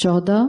14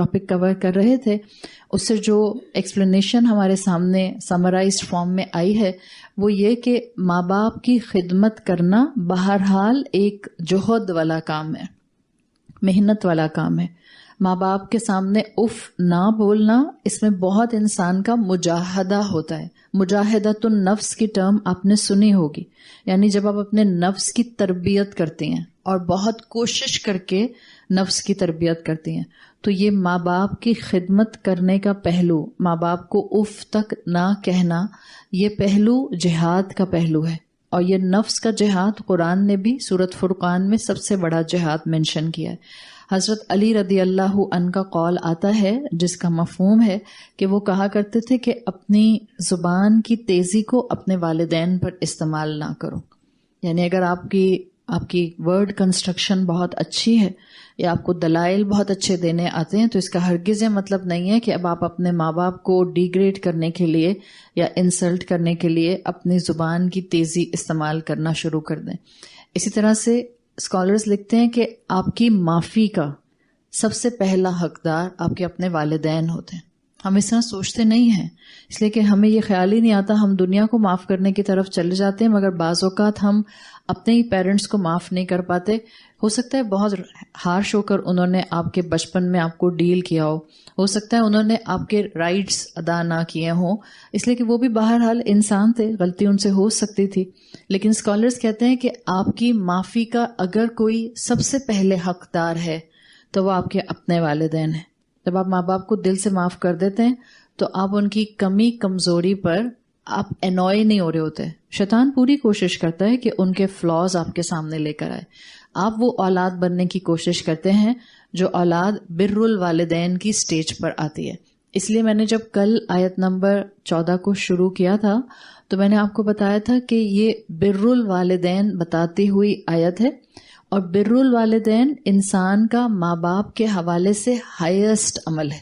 topic cover کر رہے تھے اس سے جو ایکسپلینیشن ہمارے سامنے سمرائزڈ فارم میں آئی ہے وہ یہ کہ ماں باپ کی خدمت کرنا بہرحال ایک جوہد والا کام ہے، محنت والا کام ہے. ماں باپ کے سامنے اف نہ بولنا، اس میں بہت انسان کا مجاہدہ ہوتا ہے. مجاہدۃ النفس کی ٹرم آپ نے سنی ہوگی، یعنی جب آپ اپنے نفس کی تربیت کرتی ہیں اور بہت کوشش کر کے نفس کی تربیت کرتی ہیں تو یہ ماں باپ کی خدمت کرنے کا پہلو، ماں باپ کو اف تک نہ کہنا، یہ پہلو جہاد کا پہلو ہے. اور یہ نفس کا جہاد قرآن نے بھی سورۃ فرقان میں سب سے بڑا جہاد مینشن کیا ہے. حضرت علی رضی اللہ عنہ کا قول آتا ہے جس کا مفہوم ہے کہ وہ کہا کرتے تھے کہ اپنی زبان کی تیزی کو اپنے والدین پر استعمال نہ کرو. یعنی اگر آپ کی ورڈ کنسٹرکشن بہت اچھی ہے یا آپ کو دلائل بہت اچھے دینے آتے ہیں تو اس کا ہرگز یہ مطلب نہیں ہے کہ اب آپ اپنے ماں باپ کو ڈیگریڈ کرنے کے لیے یا انسلٹ کرنے کے لیے اپنی زبان کی تیزی استعمال کرنا شروع کر دیں. اسی طرح سے اسکالرز لکھتے ہیں کہ آپ کی معافی کا سب سے پہلا حقدار آپ کے اپنے والدین ہوتے ہیں. ہم اس طرح سوچتے نہیں ہیں اس لیے کہ ہمیں یہ خیال ہی نہیں آتا، ہم دنیا کو معاف کرنے کی طرف چلے جاتے ہیں مگر بعض اوقات ہم اپنے ہی پیرنٹس کو معاف نہیں کر پاتے. ہو سکتا ہے بہت ہارش ہو کر انہوں نے آپ کے بچپن میں آپ کو ڈیل کیا ہو سکتا ہے انہوں نے آپ کے رائٹس ادا نہ کیے ہوں، اس لیے کہ وہ بھی بہرحال انسان تھے، غلطی ان سے ہو سکتی تھی. لیکن اسکالرز کہتے ہیں کہ آپ کی معافی کا اگر کوئی سب سے پہلے حقدار ہے تو وہ آپ کے اپنے والدین ہیں. جب آپ ماں باپ کو دل سے معاف کر دیتے ہیں تو آپ ان کی کمی کمزوری پر آپ انوائے نہیں ہو رہے ہوتے. شیطان پوری کوشش کرتا ہے کہ ان کے فلاز آپ کے سامنے لے کر آئے. آپ وہ اولاد بننے کی کوشش کرتے ہیں جو اولاد بر الوالدین کی سٹیج پر آتی ہے. اس لیے میں نے جب کل آیت نمبر 14 کو شروع کیا تھا تو میں نے آپ کو بتایا تھا کہ یہ بر الوالدین بتاتی ہوئی آیت ہے، اور بر الوالدین انسان کا ماں باپ کے حوالے سے ہائیسٹ عمل ہے.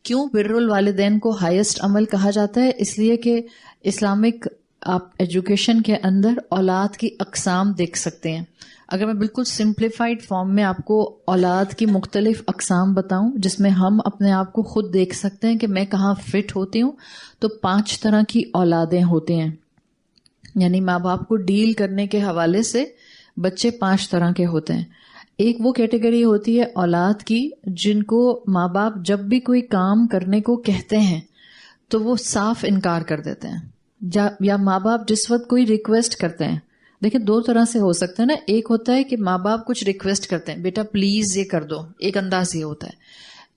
کیوں بر الوالدین کو ہائیسٹ عمل کہا جاتا ہے؟ اس لیے کہ اسلامک آپ ایجوکیشن کے اندر اولاد کی اقسام دیکھ سکتے ہیں. اگر میں بالکل سمپلیفائڈ فارم میں آپ کو اولاد کی مختلف اقسام بتاؤں جس میں ہم اپنے آپ کو خود دیکھ سکتے ہیں کہ میں کہاں فٹ ہوتی ہوں، تو 5 طرح کی اولادیں ہوتی ہیں. یعنی ماں باپ کو ڈیل کرنے کے حوالے سے بچے 5 طرح کے ہوتے ہیں. ایک وہ کیٹیگری ہوتی ہے اولاد کی جن کو ماں باپ جب بھی کوئی کام کرنے کو کہتے ہیں تو وہ صاف انکار کر دیتے ہیں، یا ماں باپ جس وقت کوئی ریکویسٹ کرتے ہیں. دیکھیں 2 طرح سے ہو سکتا ہے نا. ایک ہوتا ہے کہ ماں باپ کچھ ریکویسٹ کرتے ہیں، بیٹا پلیز یہ کر دو، ایک انداز یہ ہوتا ہے.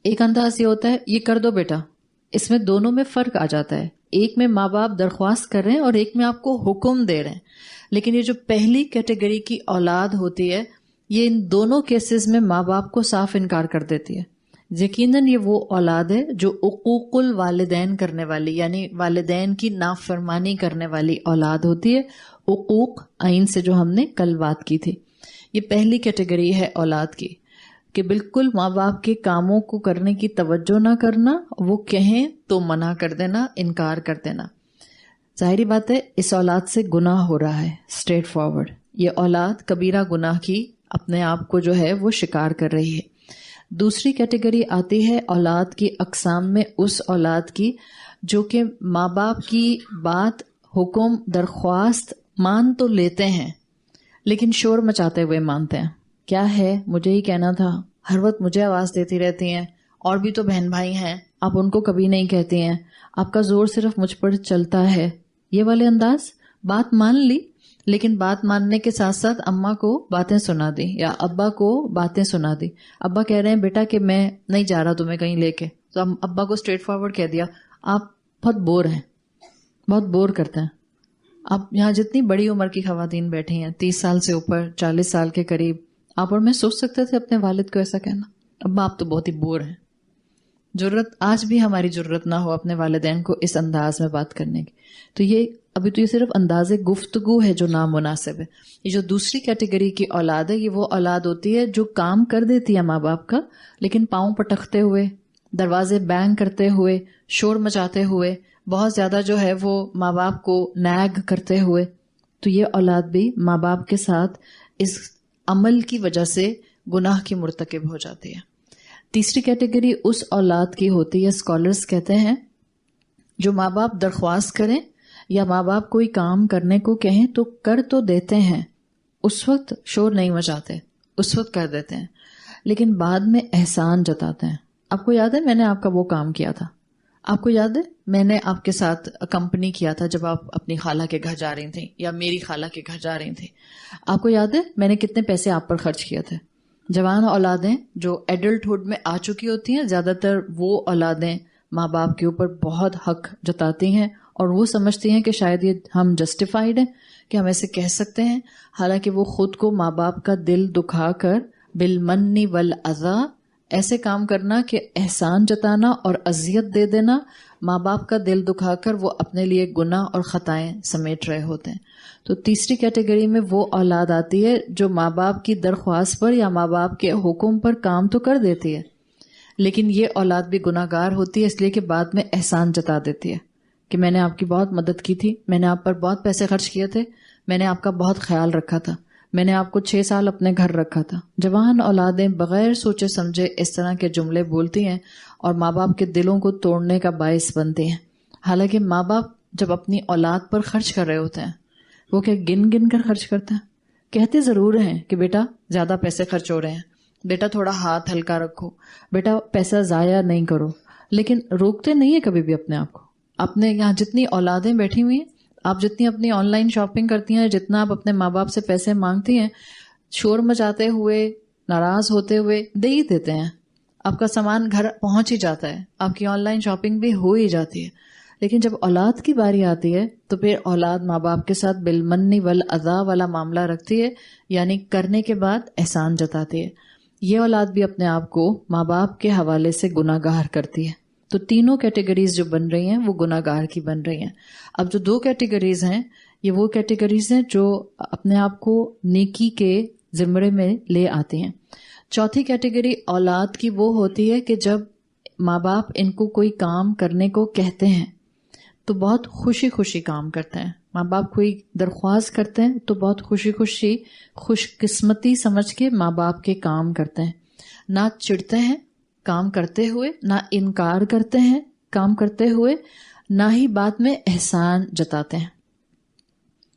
ایک انداز یہ ہوتا ہے یہ کر دو بیٹا. اس میں دونوں میں فرق آ جاتا ہے. ایک میں ماں باپ درخواست کر رہے ہیں اور ایک میں آپ کو حکم دے رہے ہیں. لیکن یہ جو پہلی کیٹیگری کی اولاد ہوتی ہے یہ ان دونوں کیسز میں ماں باپ کو صاف انکار کر دیتی ہے. یقیناً یہ وہ اولاد ہے جو عقوق الوالدین کرنے والی، یعنی والدین کی نافرمانی کرنے والی اولاد ہوتی ہے. عقوق آئین سے جو ہم نے کل بات کی تھی، یہ پہلی کیٹیگری ہے اولاد کی کہ بالکل ماں باپ کے کاموں کو کرنے کی توجہ نہ کرنا، وہ کہیں تو منع کر دینا، انکار کر دینا. ظاہری بات ہے اس اولاد سے گناہ ہو رہا ہے اسٹریٹ فارورڈ. یہ اولاد کبیرہ گناہ کی اپنے آپ کو جو ہے وہ شکار کر رہی ہے. دوسری کیٹیگری آتی ہے اولاد کی اقسام میں اس اولاد کی جو کہ ماں باپ کی بات، حکم، درخواست مان تو لیتے ہیں لیکن شور مچاتے ہوئے مانتے ہیں. کیا ہے مجھے ہی کہنا تھا، ہر وقت مجھے آواز دیتی رہتی ہیں، اور بھی تو بہن بھائی ہیں، آپ ان کو کبھی نہیں کہتی ہیں، آپ کا زور صرف مجھ پر چلتا ہے. یہ والے انداز. بات مان لی لیکن بات ماننے کے ساتھ ساتھ اماں کو باتیں سنا دی یا ابا کو باتیں سنا دی. ابا کہہ رہے ہیں بیٹا کہ میں نہیں جا رہا تمہیں کہیں لے کے، تو ابا کو اسٹریٹ فارورڈ کہہ دیا آپ بہت بور ہیں، بہت بور کرتے ہیں. آپ یہاں جتنی بڑی عمر کی خواتین بیٹھی ہیں، 30 سال سے اوپر، 40 سال کے قریب، آپ اور میں سوچ سکتے تھے اپنے والد کو ایسا کہنا، ابا آپ تو بہت ہی بور ہیں. جرت آج بھی ہماری جرت نہ ہو اپنے والدین کو اس انداز میں بات کرنے کی. تو یہ ابھی تو یہ صرف انداز گفتگو ہے جو نامناسب ہے. یہ جو دوسری کیٹیگری کی اولاد ہے یہ وہ اولاد ہوتی ہے جو کام کر دیتی ہے ماں باپ کا، لیکن پاؤں پٹکتے ہوئے، دروازے بینگ کرتے ہوئے، شور مچاتے ہوئے، بہت زیادہ جو ہے وہ ماں باپ کو نیگ کرتے ہوئے. تو یہ اولاد بھی ماں باپ کے ساتھ اس عمل کی وجہ سے گناہ کی مرتکب ہو جاتی ہے. تیسری کیٹیگری اس اولاد کی ہوتی ہے، اسکالرس کہتے ہیں جو ماں باپ درخواست کریں یا ماں باپ کوئی کام کرنے کو کہیں تو کر تو دیتے ہیں، اس وقت شور نہیں مچاتے، اس وقت کر دیتے ہیں، لیکن بعد میں احسان جتاتے ہیں. آپ کو یاد ہے میں نے آپ کا وہ کام کیا تھا، آپ کو یاد ہے میں نے آپ کے ساتھ اکمپنی کیا تھا جب آپ اپنی خالہ کے گھر جا رہی تھیں یا میری خالہ کے گھر جا رہی تھیں، آپ کو یاد ہے میں نے کتنے پیسے آپ پر خرچ کیے تھے. جوان اولادیں جو ایڈلٹہڈ میں آ چکی ہوتی ہیں، زیادہ تر وہ اولادیں ماں باپ کے اوپر بہت حق جتاتی ہیں اور وہ سمجھتی ہیں کہ شاید یہ ہم جسٹیفائیڈ ہیں کہ ہم ایسے کہہ سکتے ہیں، حالانکہ وہ خود کو ماں باپ کا دل دکھا کر بالمن والاذی ایسے کام کرنا کہ احسان جتانا اور اذیت دے دینا، ماں باپ کا دل دکھا کر وہ اپنے لیے گناہ اور خطائیں سمیٹ رہے ہوتے ہیں. تو تیسری کیٹیگری میں وہ اولاد آتی ہے جو ماں باپ کی درخواست پر یا ماں باپ کے حکم پر کام تو کر دیتی ہے، لیکن یہ اولاد بھی گناہ گار ہوتی ہے، اس لیے کہ بعد میں احسان جتا دیتی ہے کہ میں نے آپ کی بہت مدد کی تھی، میں نے آپ پر بہت پیسے خرچ کیے تھے، میں نے آپ کا بہت خیال رکھا تھا، میں نے آپ کو 6 سال اپنے گھر رکھا تھا. جوان اولادیں بغیر سوچے سمجھے اس طرح کے جملے بولتی ہیں اور ماں باپ کے دلوں کو توڑنے کا باعث بنتی ہیں. حالانکہ ماں باپ جب اپنی اولاد پر خرچ کر رہے ہوتے ہیں وہ کیا گن گن کر خرچ کرتے ہیں؟ کہتے ضرور ہیں کہ بیٹا زیادہ پیسے خرچ ہو رہے ہیں، بیٹا تھوڑا ہاتھ ہلکا رکھو، بیٹا پیسہ ضائع نہیں کرو، لیکن روکتے نہیں ہیں کبھی بھی اپنے آپ کو. اپنے یہاں جتنی اولادیں بیٹھی ہوئی ہیں، آپ جتنی اپنی آن لائن شاپنگ کرتی ہیں، جتنا آپ اپنے ماں باپ سے پیسے مانگتی ہیں، شور مچاتے ہوئے، ناراض ہوتے ہوئے دے ہی دیتے ہیں. آپ کا سامان گھر پہنچ ہی جاتا ہے، آپ کی آن لائن شاپنگ بھی ہو ہی جاتی ہے. لیکن جب اولاد کی باری آتی ہے تو پھر اولاد ماں باپ کے ساتھ بالمن والاذی والا معاملہ رکھتی ہے، یعنی کرنے کے بعد احسان جتاتی ہے. یہ اولاد بھی اپنے آپ کو ماں باپ کے حوالے سے گناہ گار کرتی ہے. تو تینوں کیٹیگریز جو بن رہی ہیں وہ گناہ گار کی بن رہی ہیں. اب جو 2 کیٹیگریز ہیں یہ وہ کیٹیگریز ہیں جو اپنے آپ کو نیکی کے زمرے میں لے آتی ہیں. چوتھی کیٹیگری اولاد کی وہ ہوتی ہے کہ جب ماں باپ ان کو کوئی کام کرنے کو کہتے ہیں تو بہت خوشی خوشی کام کرتے ہیں. ماں باپ کوئی درخواست کرتے ہیں تو بہت خوشی خوشی خوش قسمتی سمجھ کے ماں باپ کے کام کرتے ہیں، نہ چڑھتے ہیں کام کرتے ہوئے، نہ انکار کرتے ہیں کام کرتے ہوئے، نہ ہی بعد میں احسان جتاتے ہیں.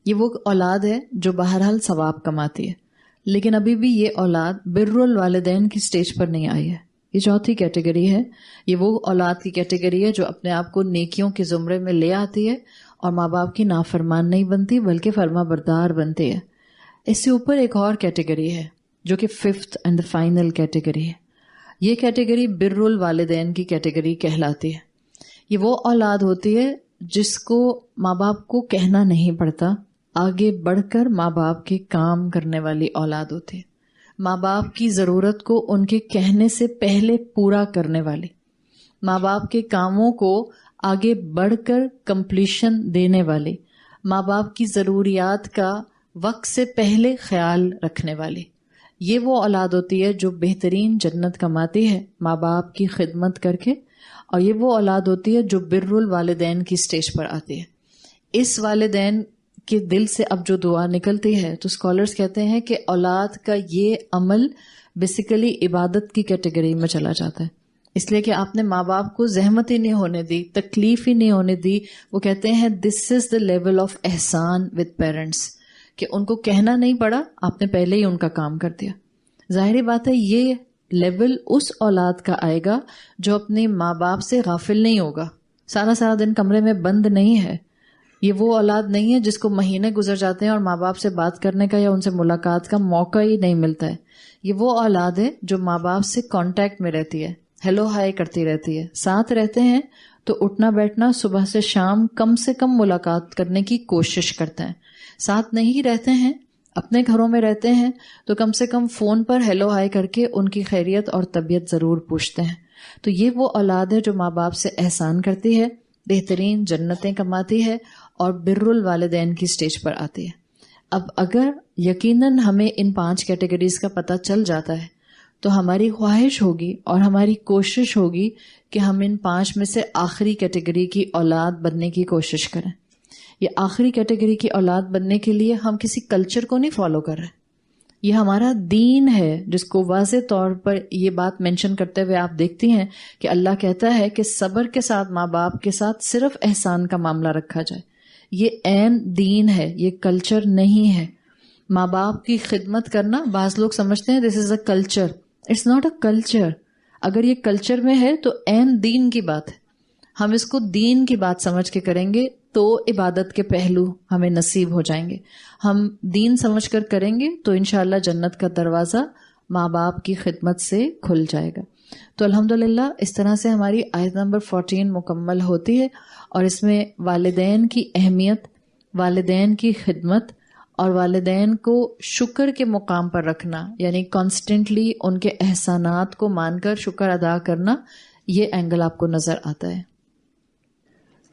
یہ وہ اولاد ہے جو بہرحال ثواب کماتی ہے، لیکن ابھی بھی یہ اولاد بر الوالدین کی سٹیج پر نہیں آئی ہے. یہ چوتھی کیٹیگری ہے. یہ وہ اولاد کی کیٹیگری ہے جو اپنے آپ کو نیکیوں کے زمرے میں لے آتی ہے اور ماں باپ کی نافرمان نہیں بنتی بلکہ فرما بردار بنتی ہے. اس سے اوپر ایک اور کیٹیگری ہے جو کہ 5th اینڈ فائنل کیٹیگری ہے. یہ کیٹیگری بر الوالدین کی کیٹیگری کہلاتی ہے. یہ وہ اولاد ہوتی ہے جس کو ماں باپ کو کہنا نہیں پڑتا، آگے بڑھ کر ماں باپ کے کام کرنے والی اولاد ہوتی ہے. ماں باپ کی ضرورت کو ان کے کہنے سے پہلے پورا کرنے والی، ماں باپ کے کاموں کو آگے بڑھ کر کمپلیشن دینے والی، ماں باپ کی ضروریات کا وقت سے پہلے خیال رکھنے والی. یہ وہ اولاد ہوتی ہے جو بہترین جنت کماتی ہے ماں باپ کی خدمت کر کے، اور یہ وہ اولاد ہوتی ہے جو بر الوالدین کی سٹیج پر آتی ہے. اس والدین کے دل سے اب جو دعا نکلتی ہے تو اسکالرز کہتے ہیں کہ اولاد کا یہ عمل بیسیکلی عبادت کی کیٹیگری میں چلا جاتا ہے، اس لیے کہ آپ نے ماں باپ کو زحمت ہی نہیں ہونے دی، تکلیف ہی نہیں ہونے دی. وہ کہتے ہیں this is the level of احسان ود پیرنٹس، کہ ان کو کہنا نہیں پڑا، آپ نے پہلے ہی ان کا کام کر دیا. ظاہری بات ہے یہ لیول اس اولاد کا آئے گا جو اپنے ماں باپ سے غافل نہیں ہوگا، سارا دن کمرے میں بند نہیں ہے. یہ وہ اولاد نہیں ہے جس کو مہینے گزر جاتے ہیں اور ماں باپ سے بات کرنے کا یا ان سے ملاقات کا موقع ہی نہیں ملتا ہے. یہ وہ اولاد ہے جو ماں باپ سے کانٹیکٹ میں رہتی ہے، ہیلو ہائی کرتی رہتی ہے، ساتھ رہتے ہیں تو اٹھنا بیٹھنا صبح سے شام کم سے کم ملاقات کرنے کی کوشش کرتے ہیں. ساتھ نہیں رہتے ہیں، اپنے گھروں میں رہتے ہیں تو کم سے کم فون پر ہیلو ہائی کر کے ان کی خیریت اور طبیعت ضرور پوچھتے ہیں. تو یہ وہ اولاد ہے جو ماں باپ سے احسان کرتی ہے، بہترین جنتیں کماتی ہے اور بر الوالدین کی سٹیج پر آتی ہے. اب اگر یقیناً ہمیں ان 5 کیٹیگریز کا پتہ چل جاتا ہے تو ہماری خواہش ہوگی اور ہماری کوشش ہوگی کہ ہم ان 5 میں سے آخری کیٹیگری کی اولاد بننے کی کوشش کریں. یہ آخری کیٹیگری کی اولاد بننے کے لیے ہم کسی کلچر کو نہیں فالو کر رہے. یہ ہمارا دین ہے جس کو واضح طور پر یہ بات مینشن کرتے ہوئے آپ دیکھتی ہیں کہ اللہ کہتا ہے کہ صبر کے ساتھ ماں باپ کے ساتھ صرف احسان کا معاملہ رکھا جائے. یہ عین دین ہے, یہ کلچر نہیں ہے. ماں باپ کی خدمت کرنا بعض لوگ سمجھتے ہیں this is a culture. It's not a culture. اگر یہ کلچر میں ہے تو عین دین کی بات ہے. ہم اس کو دین کی بات سمجھ کے کریں گے تو عبادت کے پہلو ہمیں نصیب ہو جائیں گے. ہم دین سمجھ کر کریں گے تو انشاءاللہ جنت کا دروازہ ماں باپ کی خدمت سے کھل جائے گا. تو الحمدللہ اس طرح سے ہماری آیت نمبر 14 مکمل ہوتی ہے, اور اس میں والدین کی اہمیت, والدین کی خدمت اور والدین کو شکر کے مقام پر رکھنا, یعنی کانسٹنٹلی ان کے احسانات کو مان کر شکر ادا کرنا, یہ اینگل آپ کو نظر آتا ہے.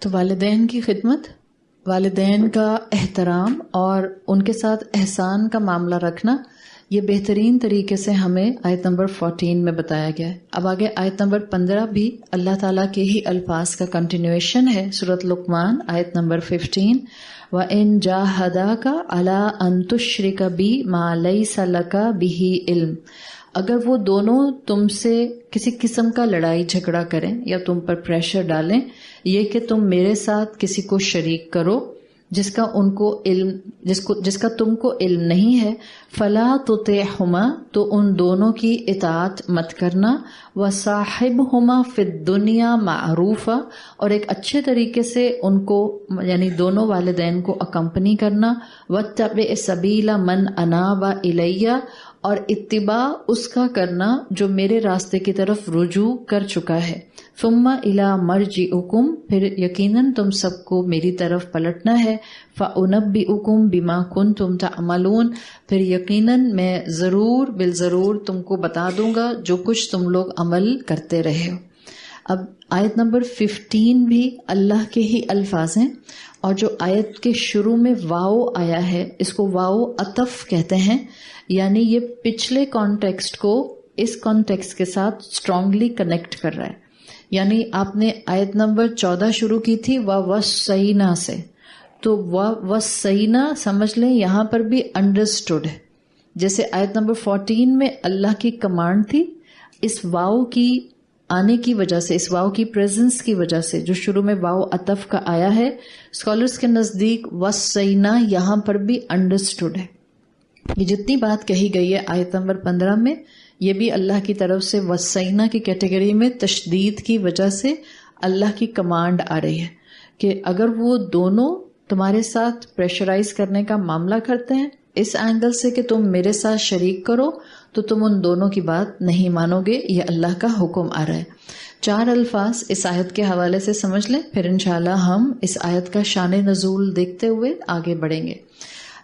تو والدین کی خدمت, والدین کا احترام اور ان کے ساتھ احسان کا معاملہ رکھنا, یہ بہترین طریقے سے ہمیں آیت نمبر 14 میں بتایا گیا ہے. اب آگے آیت نمبر 15 بھی اللہ تعالیٰ کے ہی الفاظ کا کنٹینیویشن ہے. سورۃ لقمان آیت نمبر 15, وَإِن جَاهَدَاكَ عَلَىٰ أَن تُشْرِكَ بِي مَا لَيْسَ لَكَ بِهِ عِلْمٌ. اگر وہ دونوں تم سے کسی قسم کا لڑائی جھگڑا کریں یا تم پر پریشر ڈالیں یہ کہ تم میرے ساتھ کسی کو شریک کرو جس کا ان کو علم جس کا تم کو علم نہیں ہے, فَلَا تُطِعْهُمَا, تو ان دونوں کی اطاعت مت کرنا, وَصَاحِبْهُمَا فِي الدُّنْيَا مَعْرُوفًا, اور ایک اچھے طریقے سے ان کو یعنی دونوں والدین کو اکمپنی کرنا, وَاتَّبِعْ سَبِيلَ مَنْ أَنَابَ إِلَيَّ, اور اتباع اس کا کرنا جو میرے راستے کی طرف رجوع کر چکا ہے. ثم الى مرجعکم, پھر یقیناً تم سب کو میری طرف پلٹنا ہے. فانبئکم بما کنتم تعملون, پھر یقیناً میں ضرور بالضرور تم کو بتا دوں گا جو کچھ تم لوگ عمل کرتے رہے ہو. اب آیت نمبر 15 بھی اللہ کے ہی الفاظ ہیں, اور جو آیت کے شروع میں واو آیا ہے اس کو واو عطف کہتے ہیں, یعنی یہ پچھلے کانٹیکسٹ کو اس کانٹیکسٹ کے ساتھ اسٹرانگلی کنیکٹ کر رہا ہے. یعنی آپ نے آیت نمبر 14 شروع کی تھی وَوَصَّيْنَا سے, تو وَوَصَّيْنَا سمجھ لیں یہاں پر بھی انڈرسٹوڈ ہے. جیسے آیت نمبر 14 میں اللہ کی کمانڈ تھی, اس واو کی آنے کی وجہ سے, اس واو کی پریزنس کی وجہ سے جو شروع میں واو عطف کا آیا ہے, اسکالرز کے نزدیک وَصَّيْنَا یہاں پر بھی انڈرسٹوڈ ہے. یہ جتنی بات کہی گئی ہے آیت نمبر 15 میں, یہ بھی اللہ کی طرف سے وصینا کی کیٹیگری میں تشدید کی وجہ سے اللہ کی کمانڈ آ رہی ہے کہ اگر وہ دونوں تمہارے ساتھ پریشرائز کرنے کا معاملہ کرتے ہیں اس اینگل سے کہ تم میرے ساتھ شریک کرو, تو تم ان دونوں کی بات نہیں مانو گے. یہ اللہ کا حکم آ رہا ہے. 4 الفاظ اس آیت کے حوالے سے سمجھ لیں, پھر انشاءاللہ ہم اس آیت کا شان نزول دیکھتے ہوئے آگے بڑھیں گے.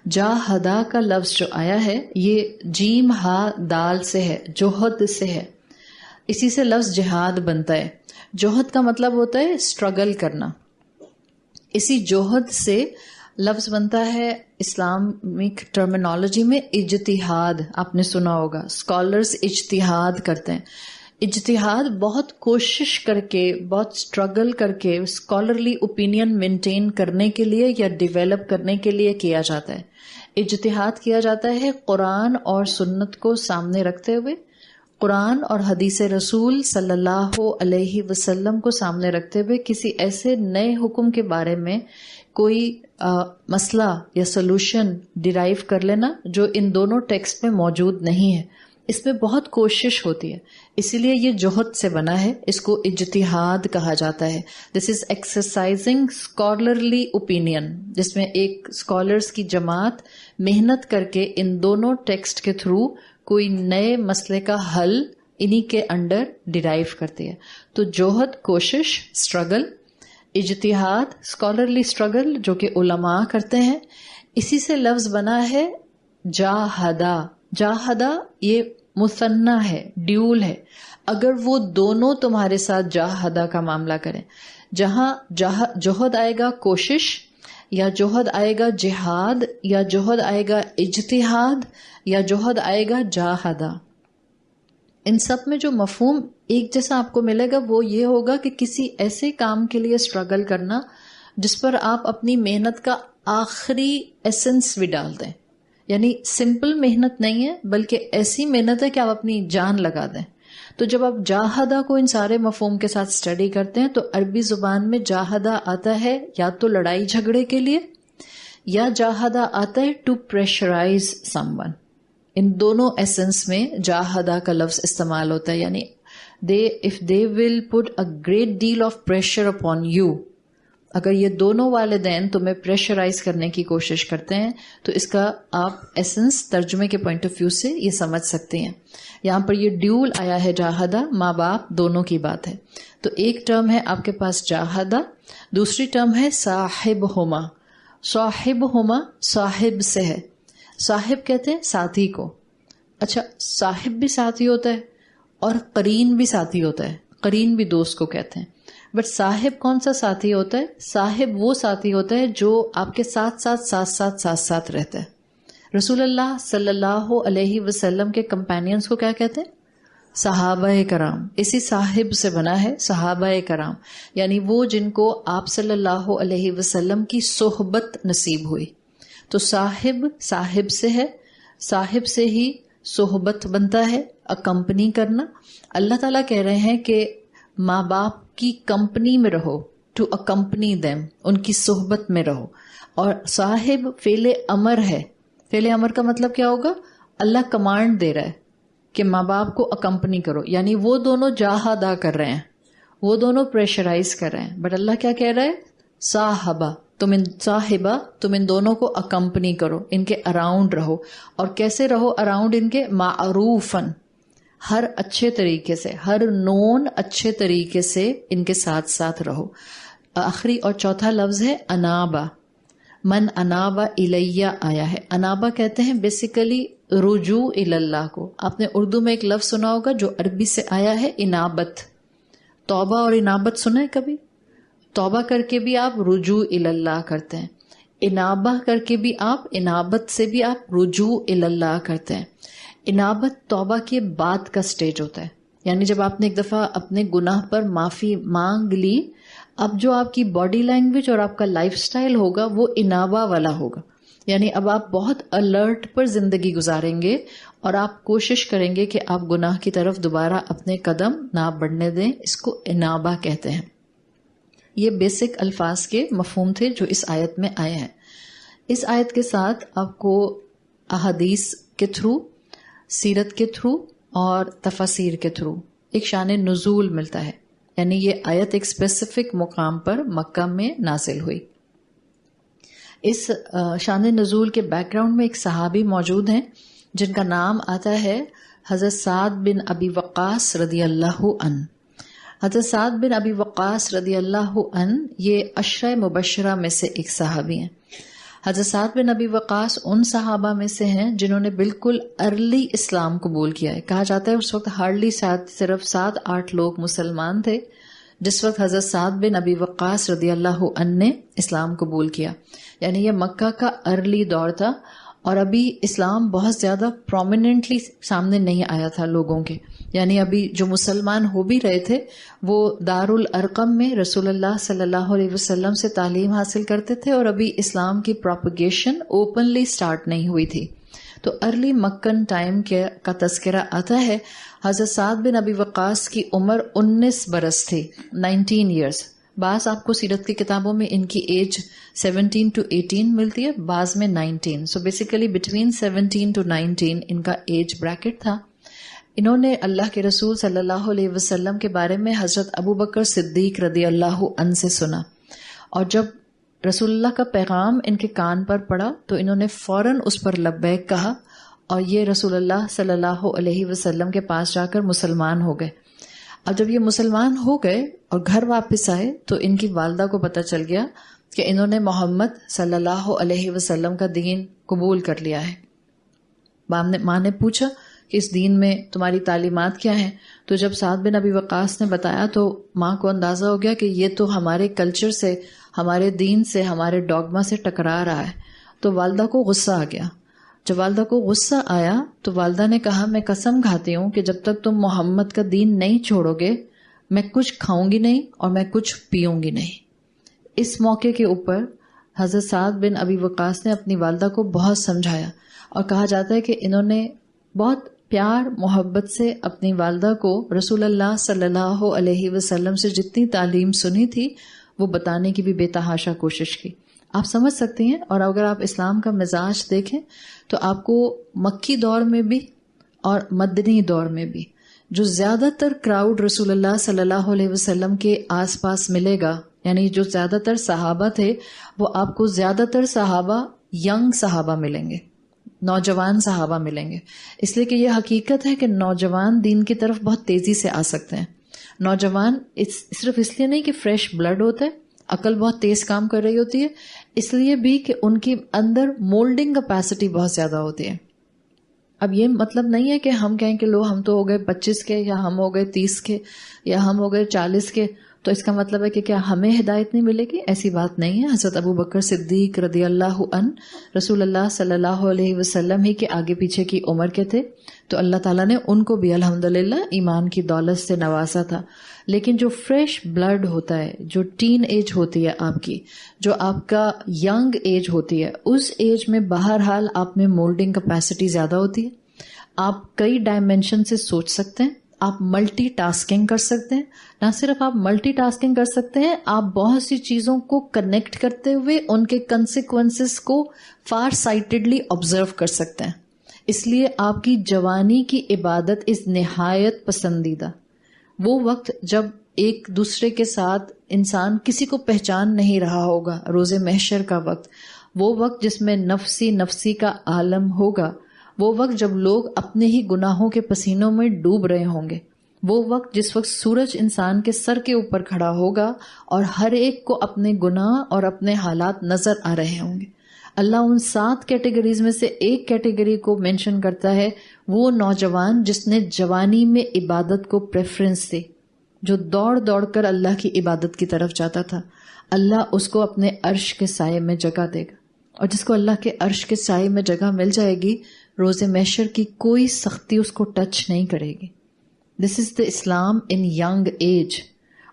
جاہدا کا لفظ جو آیا ہے یہ جیم ہا دال سے ہے, جوہد سے ہے. اسی سے لفظ جہاد بنتا ہے. جوہد کا مطلب ہوتا ہے اسٹرگل کرنا. اسی جوہد سے لفظ بنتا ہے اسلامک ٹرمینالوجی میں اجتہاد. آپ نے سنا ہوگا اسکالرز اجتہاد کرتے ہیں. اجتہاد بہت کوشش کر کے, بہت اسٹرگل کر کے اسکالرلی اوپینین مینٹین کرنے کے لیے یا ڈیولپ کرنے کے لیے کیا جاتا ہے. اجتہاد کیا جاتا ہے قرآن اور سنت کو سامنے رکھتے ہوئے, قرآن اور حدیث رسول صلی اللہ علیہ وسلم کو سامنے رکھتے ہوئے کسی ایسے نئے حکم کے بارے میں کوئی مسئلہ یا سلوشن ڈیرائیو کر لینا جو ان دونوں ٹیکسٹ میں موجود نہیں ہے. اس میں بہت کوشش ہوتی ہے, اسی لیے یہ جوہد سے بنا ہے. اس کو اجتہاد کہا جاتا ہے. دس از ایکسرسائزنگ اسکالرلی اوپینین, جس میں ایک اسکالرس کی جماعت محنت کر کے ان دونوں ٹیکسٹ کے تھرو کوئی نئے مسئلے کا حل انہی کے انڈر ڈیرائیو کرتی ہے. تو جوہد کوشش اسٹرگل, اجتہاد اسکالرلی اسٹرگل جو کہ علماء کرتے ہیں. اسی سے لفظ بنا ہے جاہدا. جاہدا یہ مثنیٰ ہے, ڈیول ہے. اگر وہ دونوں تمہارے ساتھ جاہدا کا معاملہ کریں, جہاں جوہد آئے گا کوشش, یا جوہد آئے گا جہاد, یا جوہد آئے گا اجتہاد, یا جوہد آئے گا جاہدا, ان سب میں جو مفہوم ایک جیسا آپ کو ملے گا وہ یہ ہوگا کہ کسی ایسے کام کے لیے اسٹرگل کرنا جس پر آپ اپنی محنت کا آخری ایسنس بھی ڈال دیں. یعنی سمپل محنت نہیں ہے بلکہ ایسی محنت ہے کہ آپ اپنی جان لگا دیں. تو جب آپ جاہدہ کو ان سارے مفہوم کے ساتھ اسٹڈی کرتے ہیں تو عربی زبان میں جاہدہ آتا ہے یا تو لڑائی جھگڑے کے لیے یا جاہدہ آتا ہے ٹو پریشرائز سم ون. ان دونوں ایسنس میں جاہدہ کا لفظ استعمال ہوتا ہے. یعنی if they will put a great deal of pressure upon you, اگر یہ دونوں والدین تمہیں پریشرائز کرنے کی کوشش کرتے ہیں تو اس کا آپ ایسنس ترجمے کے پوائنٹ آف ویو سے یہ سمجھ سکتے ہیں. یہاں پر یہ ڈیول آیا ہے جاہدہ، ماں باپ دونوں کی بات ہے. تو ایک ٹرم ہے آپ کے پاس جاہدہ، دوسری ٹرم ہے صاحب ہما. صاحب ہما صاحب سے ہے. صاحب کہتے ہیں ساتھی کو. اچھا صاحب بھی ساتھی ہوتا ہے اور قرین بھی ساتھی ہوتا ہے. قرین بھی دوست کو کہتے ہیں. بٹ صاحب کون سا ساتھی ہوتا ہے؟ صاحب وہ ساتھی ہوتا ہے جو آپ کے ساتھ ساتھ رہتا ہے. رسول اللہ صلی اللہ علیہ وسلم کے کمپینینز کو کیا کہتے ہیں؟ صحابہ کرام. اسی صاحب سے بنا ہے صحابہ کرام، یعنی وہ جن کو آپ صلی اللہ علیہ وسلم کی صحبت نصیب ہوئی. تو صاحب سے ہے، صاحب سے ہی صحبت بنتا ہے، اکمپنی کرنا. اللہ تعالیٰ کہہ رہے ہیں کہ ماں باپ کی کمپنی میں رہو، ٹو اکمپنی دیم، ان کی صحبت میں رہو. اور صاحب فعل امر ہے. فعل امر کا مطلب کیا ہوگا؟ اللہ کمانڈ دے رہا ہے کہ ماں باپ کو اکمپنی کرو، یعنی وہ دونوں جاہدہ کر رہے ہیں، وہ دونوں پریشرائز کر رہے ہیں. بٹ اللہ کیا کہہ رہا ہے؟ صاحبہ، تم ان دونوں کو اکمپنی کرو، ان کے اراؤنڈ رہو. اور کیسے رہو اراؤنڈ ان کے؟ معروفاً، ہر اچھے طریقے سے، ہر نون اچھے طریقے سے ان کے ساتھ رہو. آخری اور چوتھا لفظ ہے انابا. من انابا الیہ آیا ہے. انابا کہتے ہیں بیسیکلی رجوع اللہ کو. آپ نے اردو میں ایک لفظ سنا ہوگا جو عربی سے آیا ہے انابت. توبہ اور انابت سنا ہے کبھی؟ توبہ کر کے بھی آپ رجوع اللہ کرتے ہیں، انابہ کر کے بھی آپ، انابت سے بھی آپ رجوع اللہ کرتے ہیں. انابت توبہ کے بعد کا سٹیج ہوتا ہے. یعنی جب آپ نے ایک دفعہ اپنے گناہ پر معافی مانگ لی، اب جو آپ کی باڈی لینگویج اور آپ کا لائف سٹائل ہوگا وہ انابہ والا ہوگا. یعنی اب آپ بہت الرٹ پر زندگی گزاریں گے اور آپ کوشش کریں گے کہ آپ گناہ کی طرف دوبارہ اپنے قدم نہ بڑھنے دیں. اس کو انابہ کہتے ہیں. یہ بیسک الفاظ کے مفہوم تھے جو اس آیت میں آئے ہیں. اس آیت کے ساتھ آپ کو احادیث کے تھرو، سیرت کے تھرو اور تفاسیر کے تھرو ایک شان نزول ملتا ہے. یعنی یہ آیت ایک اسپیسیفک مقام پر مکہ میں نازل ہوئی. اس شان نزول کے بیک گراؤنڈ میں ایک صحابی موجود ہیں جن کا نام آتا ہے حضرت سعد بن ابی وقاص رضی اللہ عنہ. حضرت سعد بن ابی وقاص رضی اللہ عنہ یہ عشرہ مبشرہ میں سے ایک صحابی ہیں. حضرت سعد بن ابی وقاص ان صحابہ میں سے ہیں جنہوں نے بالکل ارلی اسلام قبول کیا ہے. کہا جاتا ہے اس وقت ہارڈلی صرف 7-8 لوگ مسلمان تھے جس وقت حضرت سعد بن ابی وقاص رضی اللہ عنہ نے اسلام قبول کیا. یعنی یہ مکہ کا ارلی دور تھا اور ابھی اسلام بہت زیادہ پرومیننٹلی سامنے نہیں آیا تھا لوگوں کے. یعنی ابھی جو مسلمان ہو بھی رہے تھے وہ دارالارقم میں رسول اللہ صلی اللہ علیہ وسلم سے تعلیم حاصل کرتے تھے اور ابھی اسلام کی پروپیگیشن اوپنلی سٹارٹ نہیں ہوئی تھی. تو ارلی مکن ٹائم کا تذکرہ آتا ہے. حضرت سعد بن ابی وقاص کی عمر 19 برس تھی، 19 ایئرس. بعض آپ کو سیرت کی کتابوں میں ان کی ایج 17 to 18 ملتی ہے، بعض میں 19. سو بیسیکلی بٹوین 17 to 19 ان کا ایج بریکٹ تھا. انہوں نے اللہ کے رسول صلی اللہ علیہ وسلم کے بارے میں حضرت ابو بکر صدیق رضی اللہ عنہ سے سنا، اور جب رسول اللہ کا پیغام ان کے کان پر پڑا تو انہوں نے فوراً اس پر لبیک کہا اور یہ رسول اللہ صلی اللہ علیہ وسلم کے پاس جا کر مسلمان ہو گئے. اب جب یہ مسلمان ہو گئے اور گھر واپس آئے تو ان کی والدہ کو پتہ چل گیا کہ انہوں نے محمد صلی اللہ علیہ وسلم کا دین قبول کر لیا ہے. ماں نے پوچھا کہ اس دین میں تمہاری تعلیمات کیا ہیں؟ تو جب سعد بن ابی وقاص نے بتایا تو ماں کو اندازہ ہو گیا کہ یہ تو ہمارے کلچر سے، ہمارے دین سے، ہمارے ڈوگما سے ٹکرا رہا ہے. تو والدہ کو غصہ آ گیا. جب والدہ کو غصہ آیا تو والدہ نے کہا میں قسم کھاتی ہوں کہ جب تک تم محمد کا دین نہیں چھوڑو گے میں کچھ کھاؤں گی نہیں اور میں کچھ پیوں گی نہیں. اس موقع کے اوپر حضرت سعد بن ابی وقاص نے اپنی والدہ کو بہت سمجھایا، اور کہا جاتا ہے کہ انہوں نے بہت پیار محبت سے اپنی والدہ کو رسول اللہ صلی اللہ علیہ وسلم سے جتنی تعلیم سنی تھی وہ بتانے کی بھی بے تحاشا کوشش کی. آپ سمجھ سکتے ہیں. اور اگر آپ اسلام کا مزاج دیکھیں تو آپ کو مکی دور میں بھی اور مدنی دور میں بھی جو زیادہ تر کراؤڈ رسول اللہ صلی اللہ علیہ وسلم کے آس پاس ملے گا، یعنی جو زیادہ تر صحابہ تھے، وہ آپ کو زیادہ تر صحابہ ینگ صحابہ ملیں گے، نوجوان صحابہ ملیں گے. اس لیے کہ یہ حقیقت ہے کہ نوجوان دین کی طرف بہت تیزی سے آ سکتے ہیں. نوجوان صرف اس لیے نہیں کہ فریش بلڈ ہوتا ہے، عقل بہت تیز کام کر رہی ہوتی ہے، اس لیے بھی کہ ان کی اندر مولڈنگ کیپیسٹی بہت زیادہ ہوتی ہے. اب یہ مطلب نہیں ہے کہ ہم کہیں کہ لو ہم تو ہو گئے 25 کے، یا ہم ہو گئے 30 کے، یا ہم ہو گئے 40 کے، تو اس کا مطلب ہے کہ کیا ہمیں ہدایت نہیں ملے گی؟ ایسی بات نہیں ہے. حضرت ابو بکر صدیق رضی اللہ عنہ رسول اللہ صلی اللہ علیہ وسلم ہی کے آگے پیچھے کی عمر کے تھے، تو اللہ تعالیٰ نے ان کو بھی الحمدللہ ایمان کی دولت سے نوازا تھا. لیکن جو فریش بلڈ ہوتا ہے، جو ٹین ایج ہوتی ہے آپ کی، جو آپ کا ینگ ایج ہوتی ہے، اس ایج میں بہرحال آپ میں مولڈنگ کیپیسٹی زیادہ ہوتی ہے. آپ کئی ڈائمینشن سے سوچ سکتے ہیں، آپ ملٹی ٹاسکنگ کر سکتے ہیں. نہ صرف آپ ملٹی ٹاسکنگ کر سکتے ہیں، آپ بہت سی چیزوں کو کنیکٹ کرتے ہوئے ان کے کنسیکوینسز کو فار سائٹڈلی آبزرو کر سکتے ہیں. اس لیے آپ کی جوانی کی عبادت اس نہایت پسندیدہ. وہ وقت جب ایک دوسرے کے ساتھ انسان کسی کو پہچان نہیں رہا ہوگا، روز محشر کا وقت، وہ وقت جس میں نفسی کا عالم ہوگا، وہ وقت جب لوگ اپنے ہی گناہوں کے پسینوں میں ڈوب رہے ہوں گے، وہ وقت جس وقت سورج انسان کے سر کے اوپر کھڑا ہوگا اور ہر ایک کو اپنے گناہ اور اپنے حالات نظر آ رہے ہوں گے. اللہ ان 7 کیٹیگریز میں سے ایک کیٹیگری کو مینشن کرتا ہے، وہ نوجوان جس نے جوانی میں عبادت کو پریفرنس دی، جو دوڑ دوڑ کر اللہ کی عبادت کی طرف جاتا تھا. اللہ اس کو اپنے عرش کے سائے میں جگہ دے گا، اور جس کو اللہ کے عرش کے سائے میں جگہ مل جائے گی، روز محشر کی کوئی سختی اس کو ٹچ نہیں کرے گی. دس is the Islam in young age.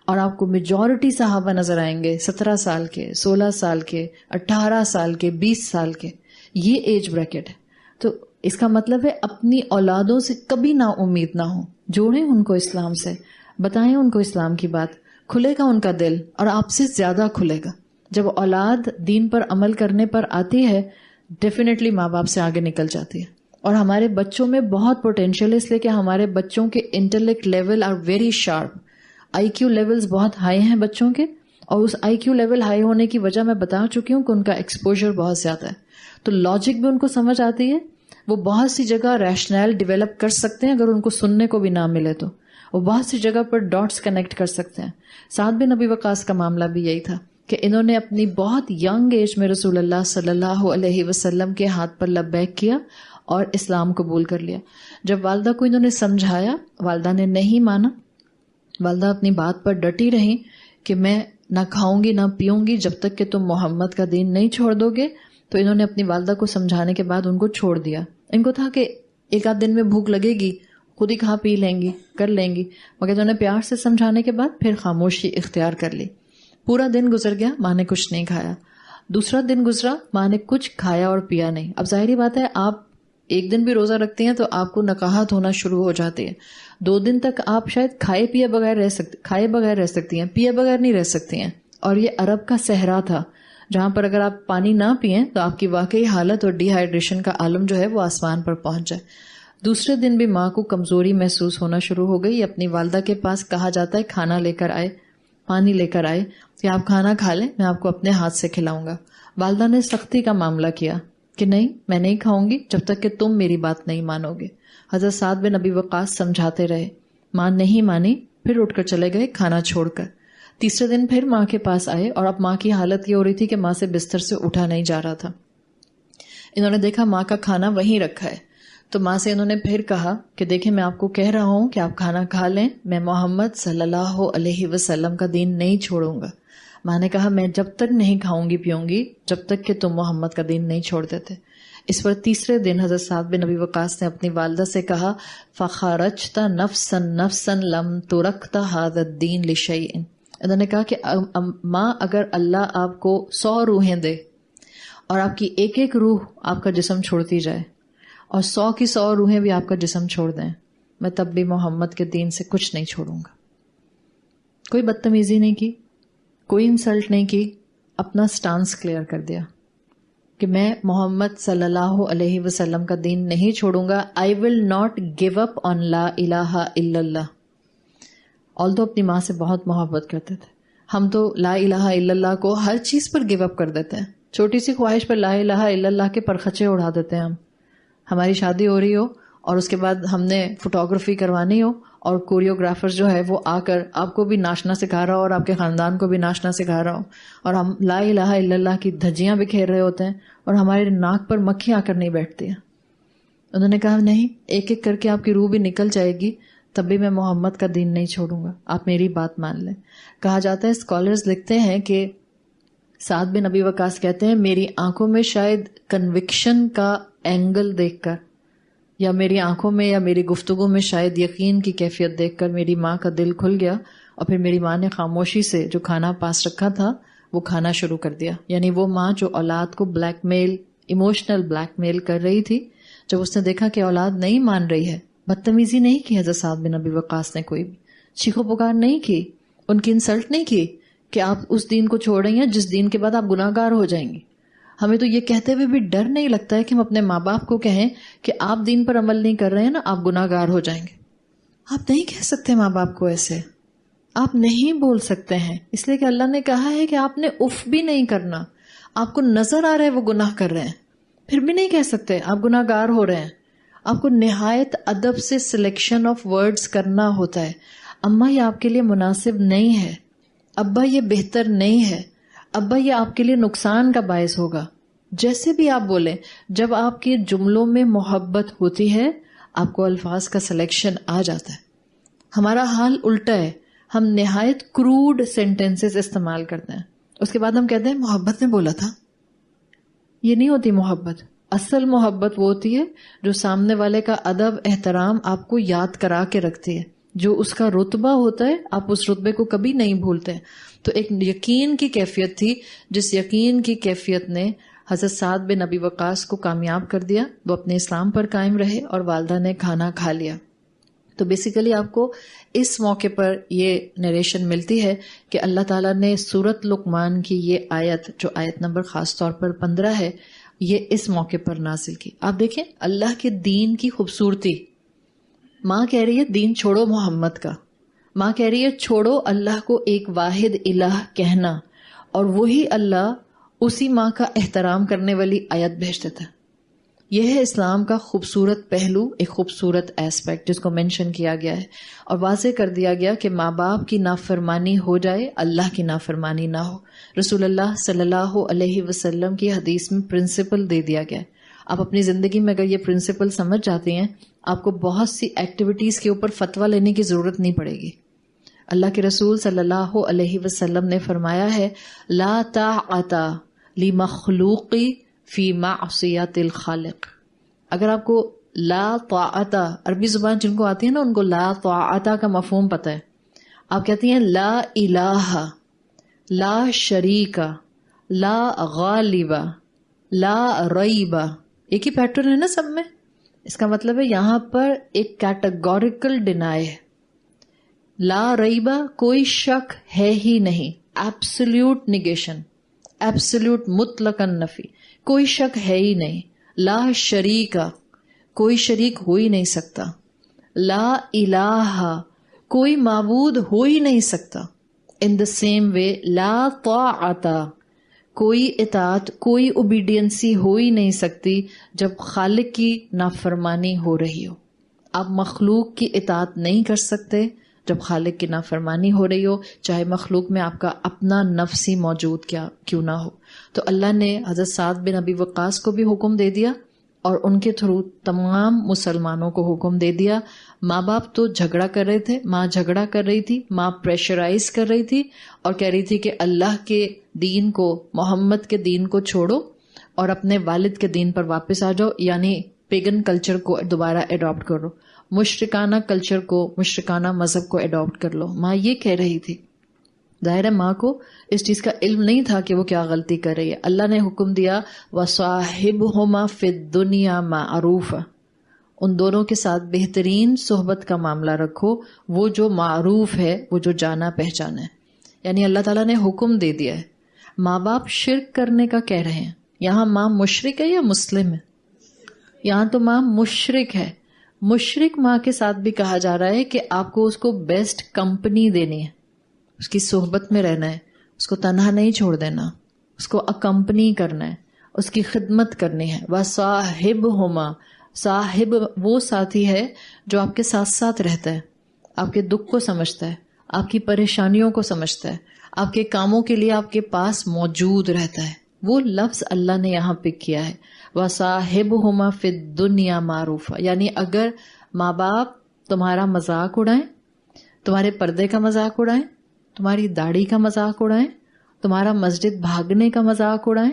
اور آپ کو میجورٹی صحابہ نظر آئیں گے 17 سال کے، 16 سال کے، 18 سال کے، 20 سال کے. یہ ایج بریکٹ ہے. تو اس کا مطلب ہے اپنی اولادوں سے کبھی نا امید نہ ہو، جوڑیں ان کو اسلام سے، بتائیں ان کو اسلام کی بات، کھلے گا ان کا دل اور آپ سے زیادہ کھلے گا. جب اولاد دین پر عمل کرنے پر آتی ہے، ڈیفینیٹلی ماں باپ سے آگے نکل جاتی ہے. اور ہمارے بچوں میں بہت پوٹینشیل ہے، اس لیے کہ ہمارے بچوں کے intellect level are very sharp. I Q levels بہت ہائی ہیں بچوں کے، اور اس آئی کیو لیول ہائی ہونے کی وجہ میں بتا چکی ہوں کہ ان کا ایکسپوجر بہت زیادہ ہے. تو لاجک بھی ان کو سمجھ آتی ہے، وہ بہت سی جگہ ریشنل ڈیولپ کر سکتے ہیں، اگر ان کو سننے کو بھی نہ ملے تو وہ بہت سی جگہ پر ڈاٹس کنیکٹ کر سکتے ہیں. سعد بن ابی وقاص کا معاملہ بھی یہی تھا کہ انہوں نے اپنی بہت ینگ ایج میں رسول اللہ صلی اللہ علیہ وسلم کے ہاتھ پر لبیک کیا اور اسلام قبول کر لیا. جب والدہ کو انہوں نے سمجھایا، والدہ نے نہیں مانا. والدہ اپنی بات پر ڈٹی رہیں کہ میں نہ کھاؤں گی نہ پیوں گی جب تک کہ تم محمد کا دین نہیں چھوڑ دو گے. تو انہوں نے اپنی والدہ کو سمجھانے کے بعد ان کو چھوڑ دیا. ان کو تھا کہ ایک آدھ دن میں بھوک لگے گی، خود ہی کھا پی لیں گی، کر لیں گی، مگر انہوں نے پیار سے سمجھانے کے بعد پھر خاموشی اختیار کر لی. پورا دن گزر گیا، ماں نے کچھ نہیں کھایا. دوسرا دن گزرا، ماں نے کچھ کھایا اور پیا نہیں. اب ظاہری بات ہے، آپ ایک دن بھی روزہ رکھتے ہیں تو آپ کو نقاہت ہونا شروع ہو جاتی ہے. 2 دن تک آپ شاید کھائے بغیر رہ سکتی ہیں، پیے بغیر نہیں رہ سکتی ہیں. اور یہ عرب کا صحرا تھا جہاں پر اگر آپ پانی نہ پئیں تو آپ کی واقعی حالت اور ڈی ہائیڈریشن کا عالم جو ہے وہ آسمان پر پہنچ جائے. دوسرے دن بھی ماں کو کمزوری محسوس ہونا شروع ہو گئی. اپنی والدہ کے پاس کہا جاتا ہے کھانا لے کر آئے، پانی لے کر آئے کہ آپ کھانا کھا لیں، میں آپ کو اپنے ہاتھ سے کھلاؤں گا. والدہ نے سختی کا معاملہ کیا کہ نہیں، میں نہیں کھاؤں گی جب تک کہ تم میری بات نہیں مانو گے. حضرت سعد بن ابی وقاص سمجھاتے رہے، ماں نہیں مانی، پھر اٹھ کر چلے گئے کھانا چھوڑ کر. تیسرے دن پھر ماں کے پاس آئے اور اب ماں کی حالت یہ ہو رہی تھی کہ ماں سے بستر سے اٹھا نہیں جا رہا تھا. انہوں نے دیکھا ماں کا کھانا وہیں رکھا ہے، تو ماں سے انہوں نے پھر کہا کہ دیکھیں میں آپ کو کہہ رہا ہوں کہ آپ کھانا کھا لیں، میں محمد صلی اللہ علیہ وسلم کا دین نہیں چھوڑوں گا. ماں نے کہا میں جب تک نہیں کھاؤں گی پیوں گی جب تک کہ تم محمد کا دین نہیں چھوڑ دیتے. اس پر تیسرے دن حضرت سعد بن ابی وقاص نے اپنی والدہ سے کہا فخرجت نفسا لم ترکت هذا الدین لشیء. انہوں نے کہا کہ ماں اگر اللہ آپ کو 100 روحیں دے اور آپ کی ایک ایک روح آپ کا جسم چھوڑتی جائے اور 100 کی 100 روحیں بھی آپ کا جسم چھوڑ دیں، میں تب بھی محمد کے دین سے کچھ نہیں چھوڑوں گا. کوئی بدتمیزی نہیں کی، کوئی انسلٹ نہیں کی، اپنا سٹانس کلیئر کر دیا کہ میں محمد صلی اللہ علیہ وسلم کا دین نہیں چھوڑوں گا. آئی ول ناٹ گیو اپ آن لا الہ الا اللہ. آلدو اپنی ماں سے بہت محبت کرتے تھے، ہم تو لا الہ الا اللہ کو ہر چیز پر گیو اپ کر دیتے ہیں. چھوٹی سی خواہش پر لا الہ الا اللہ کے پرخچے اڑا دیتے ہیں. ہماری شادی ہو رہی ہو اور اس کے بعد ہم نے فوٹوگرافی کروانی ہو اور کوریوگرافر جو ہے وہ آ کر آپ کو بھی ناچنا سکھا رہا ہو اور آپ کے خاندان کو بھی ناچنا سکھا رہا ہو، اور ہم لا الہ الا اللہ کی دھجیاں بکھیر رہے ہوتے ہیں اور ہمارے ناک پر مکھی آ کر نہیں بیٹھتی ہیں. انہوں نے کہا نہیں، ایک ایک کر کے آپ کی روح بھی نکل جائے گی تب بھی میں محمد کا دین نہیں چھوڑوں گا، آپ میری بات مان لیں. کہا جاتا ہے، اسکالرز لکھتے ہیں کہ سعد بن ابی وقاص کہتے ہیں میری آنکھوں میں شاید کنوکشن کا اینگل دیکھ کر، یا میری آنکھوں میں یا میری گفتگو میں شاید یقین کی کیفیت دیکھ کر میری ماں کا دل کھل گیا، اور پھر میری ماں نے خاموشی سے جو کھانا پاس رکھا تھا وہ کھانا شروع کر دیا. یعنی وہ ماں جو اولاد کو بلیک میل، ایموشنل بلیک میل کر رہی تھی، جب اس نے دیکھا کہ اولاد نہیں مان رہی ہے، بدتمیزی نہیں کی حضرت سعد بن ابی وقاص نے، کوئی بھی چیخو پکار نہیں کی، ان کی انسلٹ نہیں کی کہ آپ اس دین کو چھوڑ رہی ہیں جس دین کے بعد آپ گناہ گار ہو جائیں گی. ہمیں تو یہ کہتے ہوئے بھی ڈر نہیں لگتا ہے کہ ہم اپنے ماں باپ کو کہیں کہ آپ دین پر عمل نہیں کر رہے ہیں نا، آپ گناہ گار ہو جائیں گے. آپ نہیں کہہ سکتے ماں باپ کو ایسے، آپ نہیں بول سکتے ہیں، اس لیے کہ اللہ نے کہا ہے کہ آپ نے اف بھی نہیں کرنا. آپ کو نظر آ رہا ہے وہ گناہ کر رہے ہیں، پھر بھی نہیں کہہ سکتے آپ گناہ گار ہو رہے ہیں. آپ کو نہایت ادب سے سلیکشن آف ورڈز کرنا ہوتا ہے. اماں یہ آپ کے لیے مناسب نہیں ہے، ابا یہ بہتر نہیں ہے، ابا یہ آپ کے لیے نقصان کا باعث ہوگا. جیسے بھی آپ بولیں، جب آپ کے جملوں میں محبت ہوتی ہے آپ کو الفاظ کا سلیکشن آ جاتا ہے. ہمارا حال الٹا ہے، ہم نہایت کروڈ سینٹینسز استعمال کرتے ہیں، اس کے بعد ہم کہتے ہیں محبت نے بولا تھا. یہ نہیں ہوتی محبت. اصل محبت وہ ہوتی ہے جو سامنے والے کا ادب احترام آپ کو یاد کرا کے رکھتی ہے، جو اس کا رتبہ ہوتا ہے آپ اس رتبے کو کبھی نہیں بھولتے. تو ایک یقین کی کیفیت تھی، جس یقین کی کیفیت نے حضرت سعد بن ابی وقاص کو کامیاب کر دیا. وہ اپنے اسلام پر قائم رہے اور والدہ نے کھانا کھا لیا. تو بیسیکلی آپ کو اس موقع پر یہ نریشن ملتی ہے کہ اللہ تعالیٰ نے سورت لقمان کی یہ آیت، جو آیت نمبر خاص طور پر 15 ہے، یہ اس موقع پر نازل کی. آپ دیکھیں اللہ کے دین کی خوبصورتی. ماں کہہ رہی ہے دین چھوڑو محمد کا، ماں کہہ رہی ہے چھوڑو اللہ کو ایک واحد الہ کہنا، اور وہی اللہ اسی ماں کا احترام کرنے والی آیت بھیج دیتا ہے. یہ ہے اسلام کا خوبصورت پہلو، ایک خوبصورت ایسپیکٹ جس کو مینشن کیا گیا ہے، اور واضح کر دیا گیا کہ ماں باپ کی نافرمانی ہو جائے، اللہ کی نافرمانی نہ ہو. رسول اللہ صلی اللہ علیہ وسلم کی حدیث میں پرنسپل دے دیا گیا ہے. آپ اپنی زندگی میں اگر یہ پرنسپل سمجھ جاتی ہیں، آپ کو بہت سی ایکٹیویٹیز کے اوپر فتویٰ لینے کی ضرورت نہیں پڑے گی. اللہ کے رسول صلی اللہ علیہ وسلم نے فرمایا ہے لا طاعت لمخلوق فی معصیت الخالق. اگر آپ کو لا طاعت، عربی زبان جن کو آتی ہے نا ان کو لا طاعت کا مفہوم پتہ ہے. آپ کہتی ہیں لا الہ، لا شریک، لا غالب، لا ریب، ایک ہی پیٹرن ہے نا سب میں. اس کا مطلب ہے یہاں پر ایک کیٹیگوریکل ڈینائی ہے. لا ریبہ، کوئی شک ہے ہی نہیں، ایبسلیوٹ نیگیشن، ایبسلیوٹ مطلقاً نفی، کوئی شک ہے ہی نہیں. لا شریکہ، کوئی شریک ہو ہی نہیں سکتا. لا الہ، کوئی معبود ہو ہی نہیں سکتا. ان دا سیم وے لا طاعت، کوئی اطاعت، کوئی اوبیڈینسی ہو ہی نہیں سکتی جب خالق کی نافرمانی ہو رہی ہو. آپ مخلوق کی اطاعت نہیں کر سکتے جب خالق کی نافرمانی ہو رہی ہو، چاہے مخلوق میں آپ کا اپنا نفس ہی موجود کیوں نہ ہو. تو اللہ نے حضرت سعد بن ابی وقاص کو بھی حکم دے دیا اور ان کے تھرو تمام مسلمانوں کو حکم دے دیا. ماں باپ تو جھگڑا کر رہے تھے، ماں جھگڑا کر رہی تھی، ماں پریشرائز کر رہی تھی اور کہہ رہی تھی کہ اللہ کے دین کو، محمد کے دین کو چھوڑو اور اپنے والد کے دین پر واپس آ جاؤ، یعنی پیگن کلچر کو دوبارہ اڈاپٹ کرو، مشرکانہ کلچر کو، مشرکانہ مذہب کو اڈاپٹ کر لو. ماں یہ کہہ رہی تھی. ظاہر ہے ماں کو اس چیز کا علم نہیں تھا کہ وہ کیا غلطی کر رہی ہے. اللہ نے حکم دیا وَصَاحِبْهُمَا فِي الدُّنْيَا مَعْرُوفًا، ان دونوں کے ساتھ بہترین صحبت کا معاملہ رکھو، وہ جو معروف ہے، وہ جو جانا پہچانا ہے. یعنی اللہ تعالیٰ نے حکم دے دیا ہے. ماں باپ شرک کرنے کا کہہ رہے ہیں، یہاں ماں مشرک ہے یا مسلم ہے؟ یہاں تو ماں مشرک ہے. مشرک ماں کے ساتھ بھی کہا جا رہا ہے کہ آپ کو اس کو بیسٹ کمپنی دینی ہے، اس کی صحبت میں رہنا ہے، اس کو تنہا نہیں چھوڑ دینا، اس کو اکمپنی کرنا ہے، اس کی خدمت کرنی ہے. وَصَاحِبْهُمَا، صاحب وہ ساتھی ہے جو آپ کے ساتھ ساتھ رہتا ہے، آپ کے دکھ کو سمجھتا ہے، آپ کی پریشانیوں کو سمجھتا ہے، آپ کے کاموں کے لیے آپ کے پاس موجود رہتا ہے. وہ لفظ اللہ نے یہاں پک کیا ہے، وَصَاحِبْهُمَا فِي الدُّنْيَا مَعْرُوفًا. یعنی اگر ماں باپ تمہارا مذاق اڑائیں، تمہارے پردے کا مذاق اڑائیں، تمہاری داڑھی کا مذاق اڑائیں، تمہارا مسجد بھاگنے کا مذاق اڑائیں،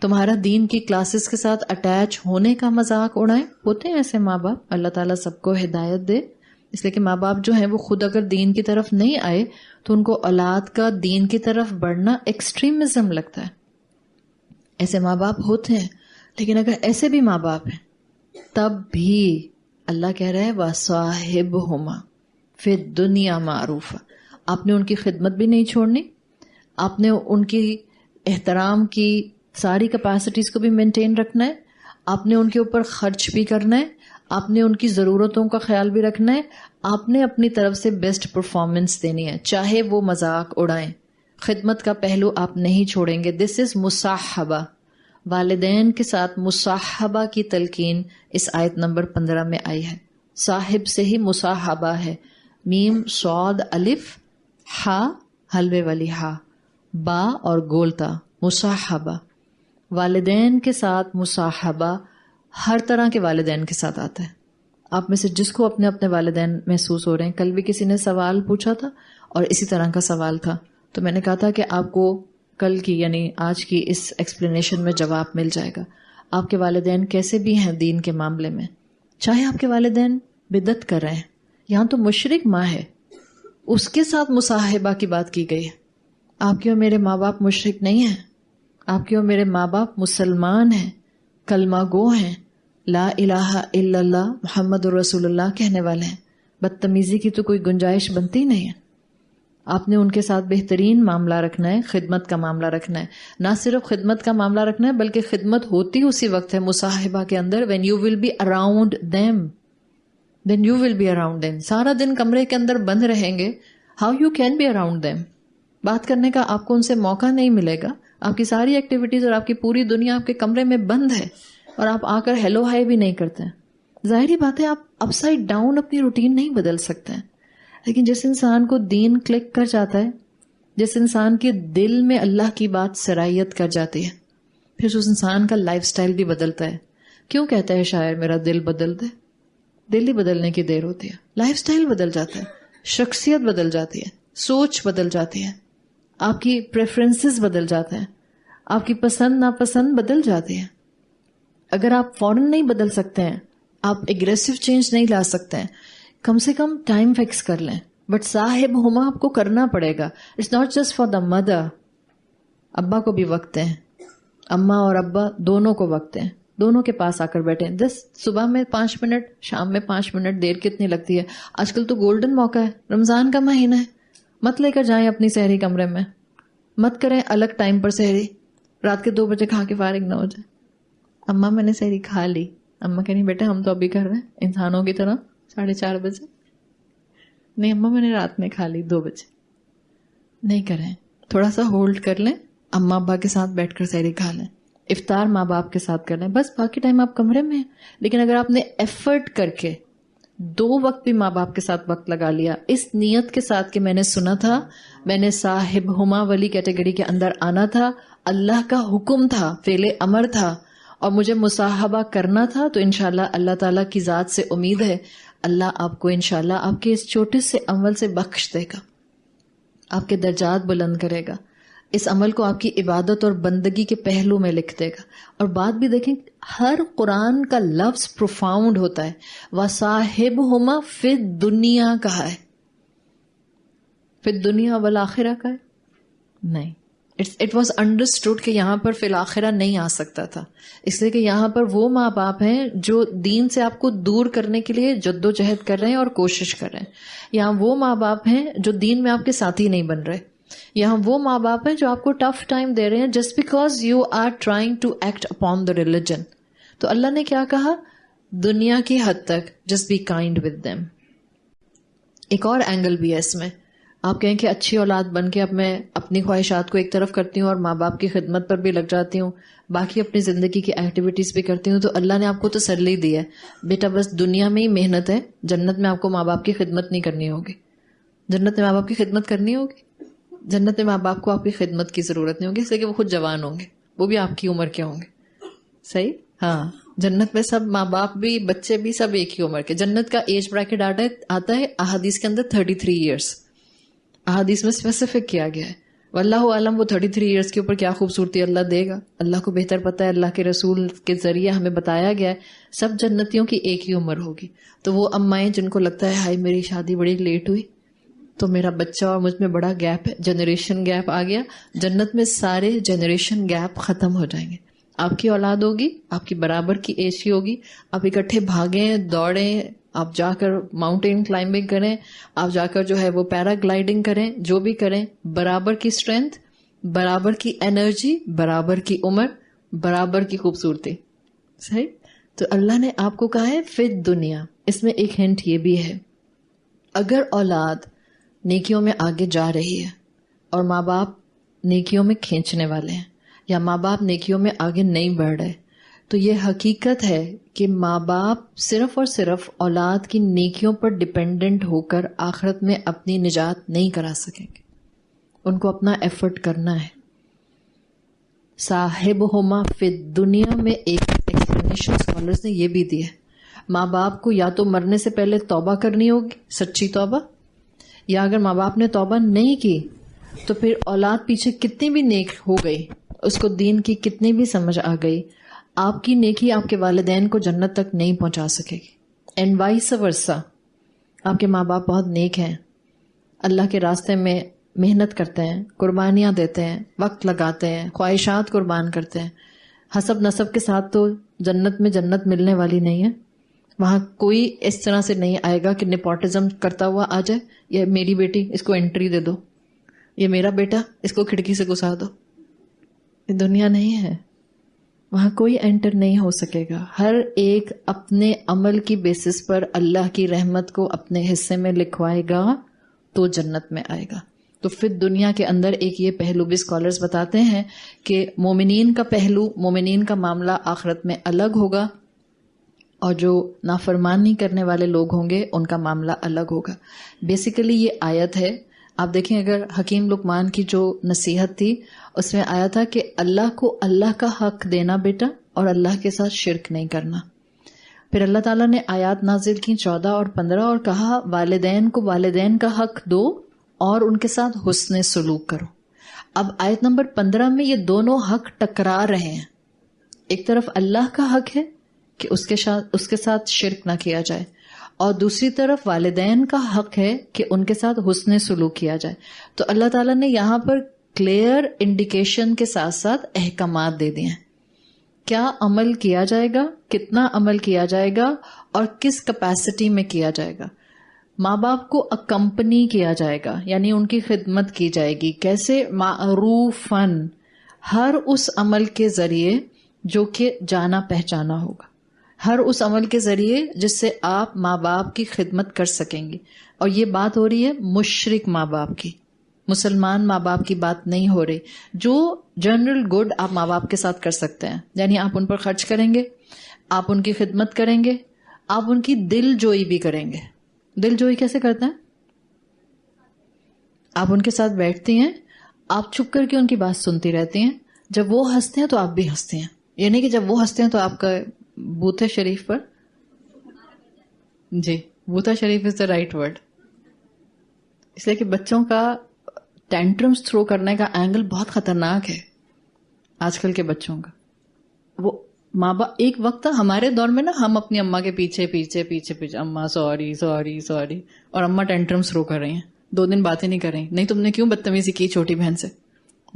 تمہارا دین کی کلاسز کے ساتھ اٹیچ ہونے کا مذاق اڑائیں، ہوتے ہیں ایسے ماں باپ. اللہ تعالیٰ سب کو ہدایت دے. اس لیے کہ ماں باپ جو ہیں وہ خود اگر دین کی طرف نہیں آئے تو ان کو اولاد کا دین کی طرف بڑھنا ایکسٹریمزم لگتا ہے. ایسے ماں باپ ہوتے ہیں. لیکن اگر ایسے بھی ماں باپ ہیں تب بھی اللہ کہہ رہا ہے وَصَاحِبْهُمَا فِي الدُّنْيَا مَعْرُوفًا. آپ نے ان کی خدمت بھی نہیں چھوڑنی، آپ نے ان کی احترام کی ساری کیپیسٹیز کو بھی مینٹین رکھنا ہے، آپ نے ان کے اوپر خرچ بھی کرنا ہے، آپ نے ان کی ضرورتوں کا خیال بھی رکھنا ہے، آپ نے اپنی طرف سے بیسٹ پرفارمنس دینی ہے، چاہے وہ مذاق اڑائیں. خدمت کا پہلو آپ نہیں چھوڑیں گے. دس از مصاحبہ. والدین کے ساتھ مصاحبہ کی تلقین اس آیت نمبر 15 میں آئی ہے. صاحب سے ہی مصاحبہ ہے. میم صاد الف ہا حلوے والی ہا، با اور گولتا، مصاحبہ. والدین کے ساتھ مصاحبہ ہر طرح کے والدین کے ساتھ آتا ہے. آپ میں سے جس کو اپنے اپنے والدین محسوس ہو رہے ہیں، کل بھی کسی نے سوال پوچھا تھا اور اسی طرح کا سوال تھا، تو میں نے کہا تھا کہ آپ کو کل کی یعنی آج کی اس ایکسپلینیشن میں جواب مل جائے گا. آپ کے والدین کیسے بھی ہیں دین کے معاملے میں، چاہے آپ کے والدین بدعت کر رہے ہیں. یہاں تو مشرک ماں ہے، اس کے ساتھ مصاحبہ کی بات کی گئی ہے. آپ کے اور میرے ماں باپ مشرک نہیں ہیں، آپ کے اور میرے ماں باپ مسلمان ہیں، کلمہ گو ہیں، لا الہ الا اللہ محمد رسول اللہ کہنے والے ہیں. بدتمیزی کی تو کوئی گنجائش بنتی نہیں ہے. آپ نے ان کے ساتھ بہترین معاملہ رکھنا ہے، خدمت کا معاملہ رکھنا ہے. نہ صرف خدمت کا معاملہ رکھنا ہے بلکہ خدمت ہوتی اسی وقت ہے مصاحبہ کے اندر when you will be around them. then you will be around them. سارا دن کمرے کے اندر بند رہیں گے، how you can be around them. بات کرنے کا آپ کو ان سے موقع نہیں ملے گا. آپ کی ساری ایکٹیویٹیز اور آپ کی پوری دنیا آپ کے کمرے میں بند ہے اور آپ آ کر ہیلو ہائی بھی نہیں کرتے ہیں. ظاہری بات ہے آپ اپ سائڈ ڈاؤن اپنی روٹین نہیں بدل سکتے ہیں. لیکن جس انسان کو دین کلک کر جاتا ہے، جس انسان کے دل میں اللہ کی بات سرایت کر جاتی ہے، پھر اس انسان کا لائف سٹائل بھی بدلتا ہے. کیوں کہتا ہے شاعر میرا دل بدل دے؟ دل ہی بدلنے کی دیر ہوتی ہے. لائف سٹائل بدل جاتا ہے، شخصیت بدل جاتی ہے، سوچ بدل جاتی ہے، آپ کی پریفرنسز بدل جاتے ہیں، آپ کی پسند ناپسند بدل جاتی ہے. اگر آپ فوراً نہیں بدل سکتے ہیں، آپ اگریسو چینج نہیں لا سکتے ہیں، کم سے کم ٹائم فکس کر لیں. بٹ صاحب ہما آپ کو کرنا پڑے گا. It's not just for the mother. ابا کو بھی وقت دیں، اماں اور ابا دونوں کو وقت دیں، دونوں کے پاس آ کر بیٹھیں. صبح میں 5 منٹ، شام میں 5 منٹ، دیر کتنی لگتی ہے؟ آج کل تو گولڈن موقع ہے، رمضان کا مہینہ ہے. مت لے کر جائیں اپنی سحری کمرے میں، مت کریں الگ ٹائم پر سحری، رات کے 2 بجے کھا کے فارغ نہ ہو جائے. اماں میں نے سحری کھا لی، اماں کہیں بیٹا ہم تو ابھی کر رہے ہیں انسانوں کی طرح 4:30 بجے. نہیں اماں میں نے رات میں کھا لی 2 بجے. نہیں کریں، تھوڑا سا ہولڈ کر لیں، اماں ابا کے ساتھ بیٹھ کر سحری کھا لیں، افطار ماں باپ کے ساتھ کر لیں، بس باقی ٹائم آپ کمرے میں ہیں. لیکن اگر آپ نے ایفرٹ کر کے 2 وقت بھی ماں باپ کے ساتھ وقت لگا لیا، اس نیت کے ساتھ کہ میں نے سنا تھا، میں نے صاحب ہما والی کیٹیگری کے اندر آنا تھا، اللہ کا حکم تھا، فعل امر تھا اور مجھے مصاحبہ کرنا تھا، تو انشاءاللہ اللہ تعالیٰ کی ذات سے امید ہے اللہ آپ کو انشاءاللہ آپ کے اس چھوٹے سے عمل سے بخش دے گا، آپ کے درجات بلند کرے گا، اس عمل کو آپ کی عبادت اور بندگی کے پہلو میں لکھ دے گا. اور بات بھی دیکھیں، ہر قرآن کا لفظ پروفاؤنڈ ہوتا ہے. وَصَاحِبْهُمَا فِي الدُّنْيَا کہا ہے، فی الدنیا والآخرہ کا ہے، نہیں. اٹ واز انڈرسٹوڈ کہ یہاں پر فی الآخرہ نہیں آ سکتا تھا، اس لیے کہ یہاں پر وہ ماں باپ ہیں جو دین سے آپ کو دور کرنے کے لیے جد و جہد کر رہے ہیں اور کوشش کر رہے ہیں. یہاں وہ ماں باپ ہیں جو دین میں آپ کے ساتھی نہیں بن رہے. یہاں وہ ماں باپ ہیں جو آپ کو ٹف ٹائم دے رہے ہیں just because you are trying to act upon the religion. تو اللہ نے کیا کہا؟ دنیا کی حد تک just be kind with them. ایک اور اینگل بھی ہے اس میں. آپ کہیں کہ اچھی اولاد بن کے اب میں اپنی خواہشات کو ایک طرف کرتی ہوں اور ماں باپ کی خدمت پر بھی لگ جاتی ہوں، باقی اپنی زندگی کی ایکٹیویٹیز بھی کرتی ہوں. تو اللہ نے آپ کو تسلی دی ہے، بیٹا بس دنیا میں ہی محنت ہے، جنت میں آپ کو ماں باپ کی خدمت نہیں کرنی ہوگی. جنت میں ماں باپ کی خدمت کرنی ہوگی. جنت میں ماں باپ کو آپ کی خدمت کی ضرورت نہیں ہوگی، اس لیے کہ وہ خود جوان ہوں گے، وہ بھی آپ کی عمر کے ہوں گے. صحیح؟ ہاں، جنت میں سب ماں باپ بھی بچے بھی سب ایک ہی عمر کے. جنت کا ایج بریکٹ آتا ہے احادیث کے اندر 33 ایئرس. احادیث میں اسپیسیفک کیا گیا ہے. واللہ عالم وہ 33 ایئرس کے اوپر کیا خوبصورتی اللہ دے گا، اللہ کو بہتر پتہ ہے. اللہ کے رسول کے ذریعے ہمیں بتایا گیا ہے سب جنتیوں کی ایک ہی عمر ہوگی. تو وہ امائیں جن کو لگتا ہے ہائی میری شادی بڑی لیٹ ہوئی تو میرا بچہ اور مجھ میں بڑا گیپ ہے، جنریشن گیپ آ گیا، جنت میں سارے جنریشن گیپ ختم ہو جائیں گے. آپ کی اولاد ہوگی، آپ کی برابر کی ایج کی ہوگی، آپ اکٹھے بھاگیں دوڑیں، آپ جا کر ماؤنٹین کلائمبنگ کریں، آپ جا کر جو ہے وہ پیرا گلائڈنگ کریں، جو بھی کریں، برابر کی اسٹرینتھ، برابر کی انرجی، برابر کی عمر، برابر کی خوبصورتی. صحیح؟ تو اللہ نے آپ کو کہا ہے فی دنیا. اس میں ایک ہنٹ یہ بھی ہے، اگر اولاد نیکیوں میں آگے جا رہی ہے اور ماں باپ نیکیوں میں کھینچنے والے ہیں یا ماں باپ نیکیوں میں آگے نہیں بڑھ رہے، تو یہ حقیقت ہے کہ ماں باپ صرف اور صرف اولاد کی نیکیوں پر ڈپینڈنٹ ہو کر آخرت میں اپنی نجات نہیں کرا سکیں گے. ان کو اپنا ایفرٹ کرنا ہے. صاحبہما فی دنیا میں ایک ایکسپلینیشن اسکالرز نے یہ بھی دی ہے، ماں باپ کو یا تو مرنے سے پہلے توبہ کرنی ہوگی، سچی توبہ، یا اگر ماں باپ نے توبہ نہیں کی تو پھر اولاد پیچھے کتنی بھی نیک ہو گئی، اس کو دین کی کتنی بھی سمجھ آ گئی، آپ کی نیکی آپ کے والدین کو جنت تک نہیں پہنچا سکے گی. اینڈ وائس ورسا، آپ کے ماں باپ بہت نیک ہیں، اللہ کے راستے میں محنت کرتے ہیں، قربانیاں دیتے ہیں، وقت لگاتے ہیں، خواہشات قربان کرتے ہیں. حسب نسب کے ساتھ تو جنت میں جنت ملنے والی نہیں ہے. وہاں کوئی اس طرح سے نہیں آئے گا کہ نیپوٹزم کرتا ہوا آ جائے، یہ میری بیٹی اس کو انٹری دے دو، یہ میرا بیٹا اس کو کھڑکی سے گھسا دو. یہ دنیا نہیں ہے، وہاں کوئی انٹر نہیں ہو سکے گا. ہر ایک اپنے عمل کی بیسس پر اللہ کی رحمت کو اپنے حصے میں لکھوائے گا تو جنت میں آئے گا. تو پھر دنیا کے اندر ایک یہ پہلو بھی اسکالرز بتاتے ہیں کہ مومنین کا پہلو، مومنین کا معاملہ آخرت میں الگ ہوگا، اور جو نافرمانی کرنے والے لوگ ہوں گے ان کا معاملہ الگ ہوگا. بیسیکلی یہ آیت ہے، آپ دیکھیں اگر حکیم لقمان کی جو نصیحت تھی اس میں آیا تھا کہ اللہ کو اللہ کا حق دینا بیٹا، اور اللہ کے ساتھ شرک نہیں کرنا. پھر اللہ تعالیٰ نے آیات نازل کی 14 اور 15 اور کہا والدین کو والدین کا حق دو اور ان کے ساتھ حسن سلوک کرو. اب آیت نمبر 15 میں یہ دونوں حق ٹکرا رہے ہیں. ایک طرف اللہ کا حق ہے کہ اس کے ساتھ شرک نہ کیا جائے، اور دوسری طرف والدین کا حق ہے کہ ان کے ساتھ حسن سلوک کیا جائے. تو اللہ تعالیٰ نے یہاں پر کلیئر انڈیکیشن کے ساتھ ساتھ احکامات دے دیے ہیں. کیا عمل کیا جائے گا، کتنا عمل کیا جائے گا، اور کس کیپیسٹی میں کیا جائے گا. ماں باپ کو اکمپنی کیا جائے گا، یعنی ان کی خدمت کی جائے گی. کیسے؟ معروفاً، ہر اس عمل کے ذریعے جو کہ جانا پہچانا ہوگا، ہر اس عمل کے ذریعے جس سے آپ ماں باپ کی خدمت کر سکیں گے. اور یہ بات ہو رہی ہے مشرک ماں باپ کی، مسلمان ماں باپ کی بات نہیں ہو رہی. جو جنرل گڈ آپ ماں باپ کے ساتھ کر سکتے ہیں، یعنی آپ ان پر خرچ کریں گے، آپ ان کی خدمت کریں گے، آپ ان کی دل جوئی بھی کریں گے. دل جوئی کیسے کرتے ہیں؟ آپ ان کے ساتھ بیٹھتی ہیں، آپ چھپ کر کے ان کی بات سنتی رہتی ہیں، جب وہ ہنستے ہیں تو آپ بھی ہنستے ہیں. یعنی کہ جب وہ ہنستے ہیں تو آپ کا بوتھے شریف پر، جی بوتھا شریف از دا رائٹ ورڈ. اس لیے کہ بچوں کا ٹینٹرمز تھرو کرنے کا اینگل بہت خطرناک ہے آج کل کے بچوں کا. وہ ماں باپ ایک وقت تھا ہمارے دور میں نا، ہم اپنی اماں کے پیچھے پیچھے پیچھے پیچھے اماں سوری سوری سوری، اور اماں ٹینٹرمز تھرو کر رہی ہیں، 2 دن باتیں نہیں کر رہی. نہیں تم نے کیوں بدتمیزی کی چھوٹی بہن سے؟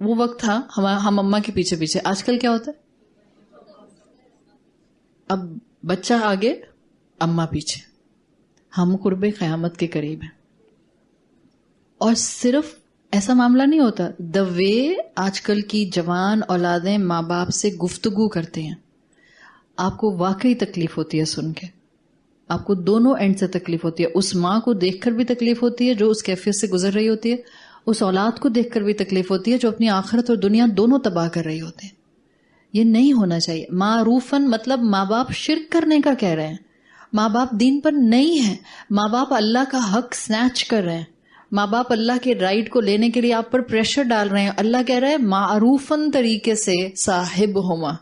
وہ وقت تھا ہم اماں کے پیچھے پیچھے. آج کل کیا ہوتا ہے؟ اب بچہ آگے اماں پیچھے. ہم قرب قیامت کے قریب ہیں. اور صرف ایسا معاملہ نہیں ہوتا. دا وے آج کل کی جوان اولادیں ماں باپ سے گفتگو کرتے ہیں, آپ کو واقعی تکلیف ہوتی ہے سن کے. آپ کو دونوں اینڈ سے تکلیف ہوتی ہے. اس ماں کو دیکھ کر بھی تکلیف ہوتی ہے جو اس کیفیت سے گزر رہی ہوتی ہے, اس اولاد کو دیکھ کر بھی تکلیف ہوتی ہے جو اپنی آخرت اور دنیا دونوں تباہ کر رہی ہوتے ہیں. یہ نہیں ہونا چاہیے. معروفاً مطلب ماں باپ شرک کرنے کا کہہ رہے ہیں, ماں باپ دین پر نہیں ہیں, ماں باپ اللہ کا حق سنیچ کر رہے ہیں, ماں باپ اللہ کے رائٹ کو لینے کے لیے آپ پر پریشر ڈال رہے ہیں. اللہ کہہ رہا ہے معروفاً طریقے سے صاحب ہوما,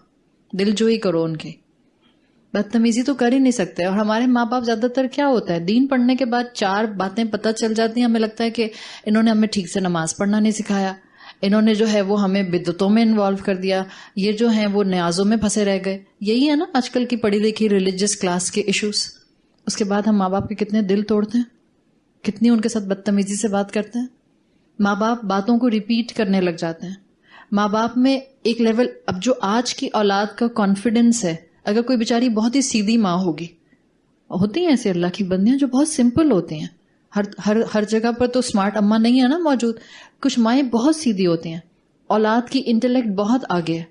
دل جوئی کرو ان کی. بدتمیزی تو کر ہی نہیں سکتے. اور ہمارے ماں باپ زیادہ تر کیا ہوتا ہے, دین پڑھنے کے بعد 4 باتیں پتہ چل جاتی ہیں, ہمیں لگتا ہے کہ انہوں نے ہمیں ٹھیک سے نماز پڑھنا نہیں سکھایا, انہوں نے جو ہے وہ ہمیں بدعتوں میں انوالو کر دیا, یہ جو ہیں وہ نیازوں میں پھنسے رہ گئے. یہی ہے نا آج کل کی پڑھی لکھی ریلیجس کلاس کے ایشوز. اس کے بعد ہم ماں باپ کے کتنے دل توڑتے ہیں, کتنی ان کے ساتھ بدتمیزی سے بات کرتے ہیں. ماں باپ باتوں کو ریپیٹ کرنے لگ جاتے ہیں. ماں باپ میں ایک لیول, اب جو آج کی اولاد کا کانفیڈنس ہے, اگر کوئی بیچاری بہت ہی سیدھی ماں ہوگی, ہوتی ہیں ایسے اللہ کی بندیاں جو بہت سمپل ہوتی ہیں, ہر جگہ پر تو اسمارٹ اماں نہیں ہے نا موجود, کچھ مائیں بہت سیدھی ہوتی ہیں, اولاد کی انٹلیکٹ بہت آگے ہے.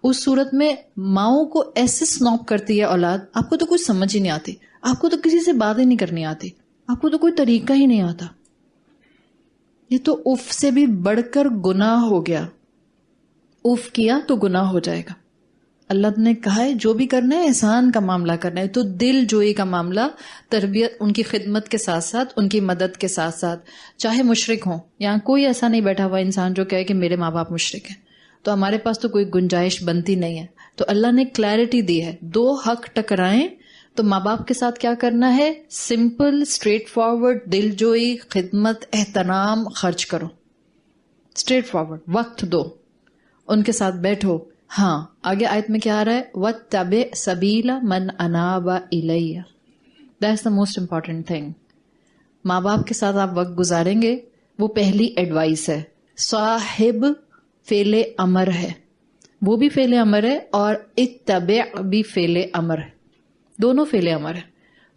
اس صورت میں ماؤں کو ایسے سنوپ کرتی ہے اولاد, آپ کو تو کچھ سمجھ ہی نہیں آتی, آپ کو تو کسی سے باتیں نہیں کرنی آتی, آپ کو تو کوئی طریقہ ہی نہیں آتا. یہ تو اف سے بھی بڑھ کر گناہ ہو گیا. اف کیا تو گناہ ہو جائے گا. اللہ نے کہا ہے جو بھی کرنا ہے احسان کا معاملہ کرنا ہے. تو دل جوئی کا معاملہ, تربیت, ان کی خدمت کے ساتھ ساتھ, ان کی مدد کے ساتھ ساتھ, چاہے مشرک ہوں. یہاں کوئی ایسا نہیں بیٹھا ہوا انسان جو کہے کہ میرے ماں باپ مشرک ہیں, تو ہمارے پاس تو کوئی گنجائش بنتی نہیں ہے. تو اللہ نے کلیئرٹی دی ہے, 2 حق ٹکرائیں تو ماں باپ کے ساتھ کیا کرنا ہے, سمپل اسٹریٹ فارورڈ دل جوئی, خدمت, احترام خرچ کرو. اسٹریٹ فارورڈ وقت دو, ان کے ساتھ بیٹھو. ہاں آگے آیت میں کیا آ رہا ہے, وَاتَّبِعْ سَبِيلَ مَنْ أَنَابَ إِلَيَّ. That's the most important thing. ماں باپ کے ساتھ آپ وقت گزاریں گے, وہ پہلی ایڈوائس ہے. صاحب فعل امر ہے, وہ بھی فعل امر ہے, اور اتبع بھی فعل امر ہے, دونوں فعل امر ہے.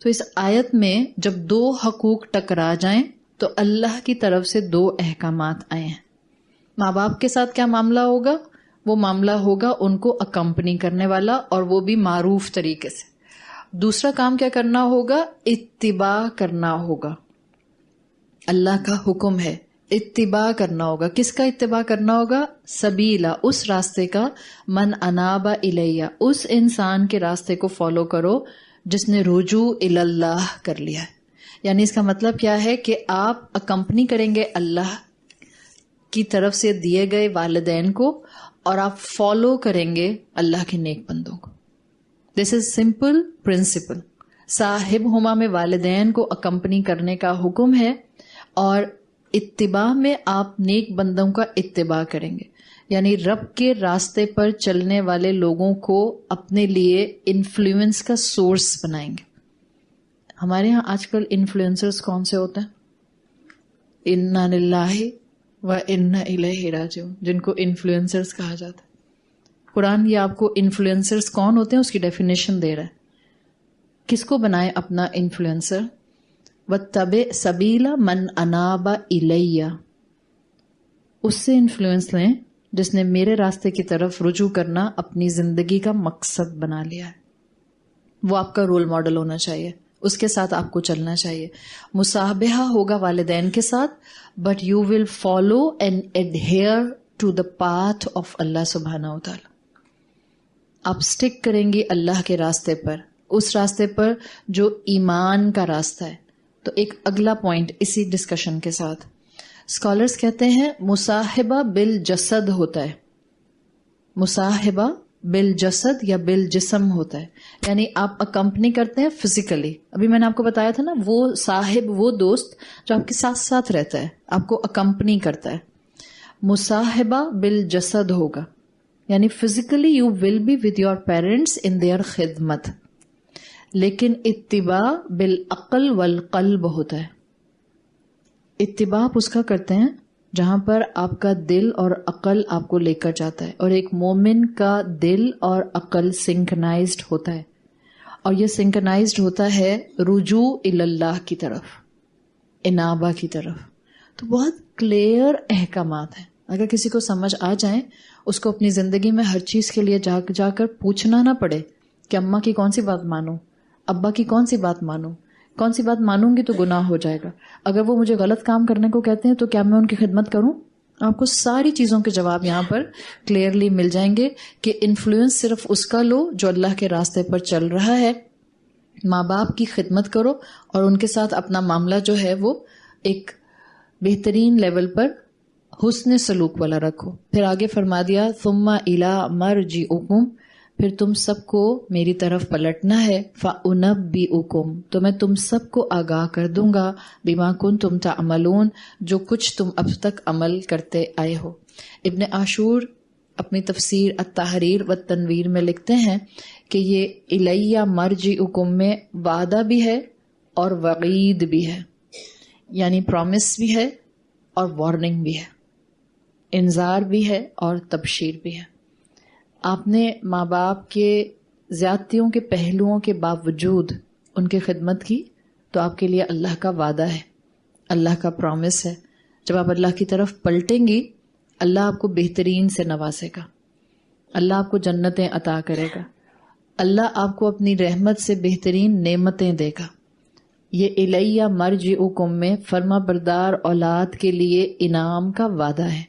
تو اس آیت میں جب 2 حقوق ٹکرا جائیں تو اللہ کی طرف سے 2 احکامات آئے ہیں. ماں باپ کے ساتھ کیا معاملہ ہوگا, وہ معاملہ ہوگا ان کو اکمپنی کرنے والا, اور وہ بھی معروف طریقے سے. دوسرا کام کیا کرنا ہوگا, اتباع کرنا ہوگا. اللہ کا حکم ہے, اتباع کرنا ہوگا. کس کا اتباع کرنا ہوگا, سبیلا, اس راستے کا, من انابا الیہ, اس انسان کے راستے کو فالو کرو جس نے رجوع اللہ کر لیا ہے. یعنی اس کا مطلب کیا ہے کہ آپ اکمپنی کریں گے اللہ کی طرف سے دیے گئے والدین کو, اور آپ فالو کریں گے اللہ کے نیک بندوں کو. دس از سمپل پرنسپل. صاحب ہما میں والدین کو اکمپنی کرنے کا حکم ہے, اور اتباع میں آپ نیک بندوں کا اتباع کریں گے. یعنی رب کے راستے پر چلنے والے لوگوں کو اپنے لیے انفلوئنس کا سورس بنائیں گے. ہمارے ہاں آج کل انفلوئنسرز کون سے ہوتے ہیں, انا للہ وَإِنَّا إِلَيْهِ رَاجِعُونَ, جن کو انفلوئنسرز کہا جاتا ہے. قرآن یہ آپ کو انفلوئنسرز کون ہوتے ہیں اس کی ڈیفینیشن دے رہا ہے. کس کو بنائے اپنا انفلوئنسر, وَاتَّبِعْ سَبِيلَ مَنْ أَنَابَ إِلَيَّ, اس سے انفلوئنس لیں جس نے میرے راستے کی طرف رجوع کرنا اپنی زندگی کا مقصد بنا لیا ہے. وہ آپ کا رول ماڈل ہونا چاہیے, اس کے ساتھ آپ کو چلنا چاہیے. مصاحبہ ہوگا والدین کے ساتھ, but you will follow and adhere to the path of Allah سبحانہ و تعالی. آپ سٹک کریں گے اللہ کے راستے پر, اس راستے پر جو ایمان کا راستہ ہے. تو ایک اگلا پوائنٹ اسی ڈسکشن کے ساتھ, اسکالرز کہتے ہیں مصاحبہ بالجسد ہوتا ہے, مصاحبہ بالجسد یا بالجسم ہوتا ہے. یعنی آپ اکمپنی کرتے ہیں فزیکلی. ابھی میں نے آپ کو بتایا تھا نا, وہ صاحب, وہ دوست جو آپ کے ساتھ ساتھ رہتا ہے, آپ کو اکمپنی کرتا ہے. مصاحبہ بالجسد ہوگا, یعنی physically you will be with your parents in their خدمت. لیکن اتباع بالعقل والقلب ہوتا ہے. اتباع آپ اس کا کرتے ہیں جہاں پر آپ کا دل اور عقل آپ کو لے کر جاتا ہے. اور ایک مومن کا دل اور عقل سنکرنائزڈ ہوتا ہے، اور یہ سنکرنائزڈ ہوتا ہے رجوع اللہ کی طرف، انابہ کی طرف. تو بہت کلیئر احکامات ہیں. اگر کسی کو سمجھ آ جائیں، اس کو اپنی زندگی میں ہر چیز کے لیے جا کر پوچھنا نہ پڑے کہ اماں کی کون سی بات مانوں، ابا کی کون سی بات مانوں، کون سی بات مانوں گی تو گناہ ہو جائے گا، اگر وہ مجھے غلط کام کرنے کو کہتے ہیں تو کیا میں ان کی خدمت کروں. آپ کو ساری چیزوں کے جواب یہاں پر کلیئرلی مل جائیں گے کہ انفلوئنس صرف اس کا لو جو اللہ کے راستے پر چل رہا ہے. ماں باپ کی خدمت کرو اور ان کے ساتھ اپنا معاملہ جو ہے وہ ایک بہترین لیول پر حسن سلوک والا رکھو. پھر آگے فرما دیا ثم الی مرجعکم، پھر تم سب کو میری طرف پلٹنا ہے. فأنبئکم، تو میں تم سب کو آگاہ کر دوں گا. بما کنتم تعملون، جو کچھ تم اب تک عمل کرتے آئے ہو. ابن عاشور اپنی تفسیر التحریر والتنویر میں لکھتے ہیں کہ یہ الیہ مرجعکم میں وعدہ بھی ہے اور وعید بھی ہے، یعنی پرومس بھی ہے اور وارننگ بھی ہے، انذار بھی ہے اور تبشیر بھی ہے. آپ نے ماں باپ کے زیادتیوں کے پہلوؤں کے باوجود ان کی خدمت کی تو آپ کے لیے اللہ کا وعدہ ہے، اللہ کا پرومس ہے. جب آپ اللہ کی طرف پلٹیں گی، اللہ آپ کو بہترین سے نوازے گا، اللہ آپ کو جنتیں عطا کرے گا، اللہ آپ کو اپنی رحمت سے بہترین نعمتیں دے گا. یہ الیہ مرجعکم میں فرما بردار اولاد کے لیے انعام کا وعدہ ہے.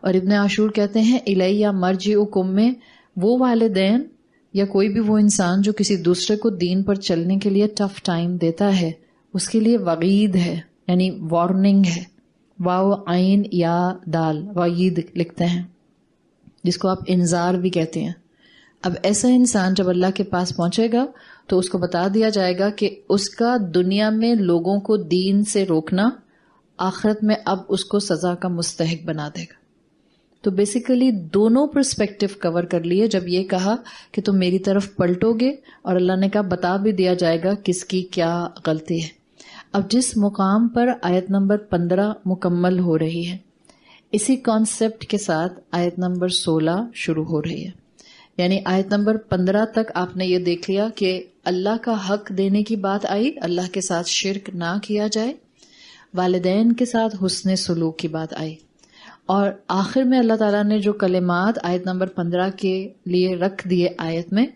اور ابن عاشور کہتے ہیں الیہ مرجعکم میں وہ والدین یا کوئی بھی وہ انسان جو کسی دوسرے کو دین پر چلنے کے لیے ٹف ٹائم دیتا ہے، اس کے لیے وعید ہے، یعنی وارننگ ہے. واو عین یا دال، وعید لکھتے ہیں، جس کو آپ انذار بھی کہتے ہیں. اب ایسا انسان جب اللہ کے پاس پہنچے گا تو اس کو بتا دیا جائے گا کہ اس کا دنیا میں لوگوں کو دین سے روکنا آخرت میں اب اس کو سزا کا مستحق بنا دے گا. تو بیسیکلی دونوں پرسپیکٹو کور کر لیے. جب یہ کہا کہ تم میری طرف پلٹو گے، اور اللہ نے کہا بتا بھی دیا جائے گا کس کی کیا غلطی ہے. اب جس مقام پر آیت نمبر 15 مکمل ہو رہی ہے، اسی کانسیپٹ کے ساتھ آیت نمبر 16 شروع ہو رہی ہے. یعنی آیت نمبر 15 تک آپ نے یہ دیکھ لیا کہ اللہ کا حق دینے کی بات آئی، اللہ کے ساتھ شرک نہ کیا جائے، والدین کے ساتھ حسن سلوک کی بات آئی، اور آخر میں اللہ تعالیٰ نے جو کلمات آیت نمبر 15 کے لیے رکھ دیے آیت میں،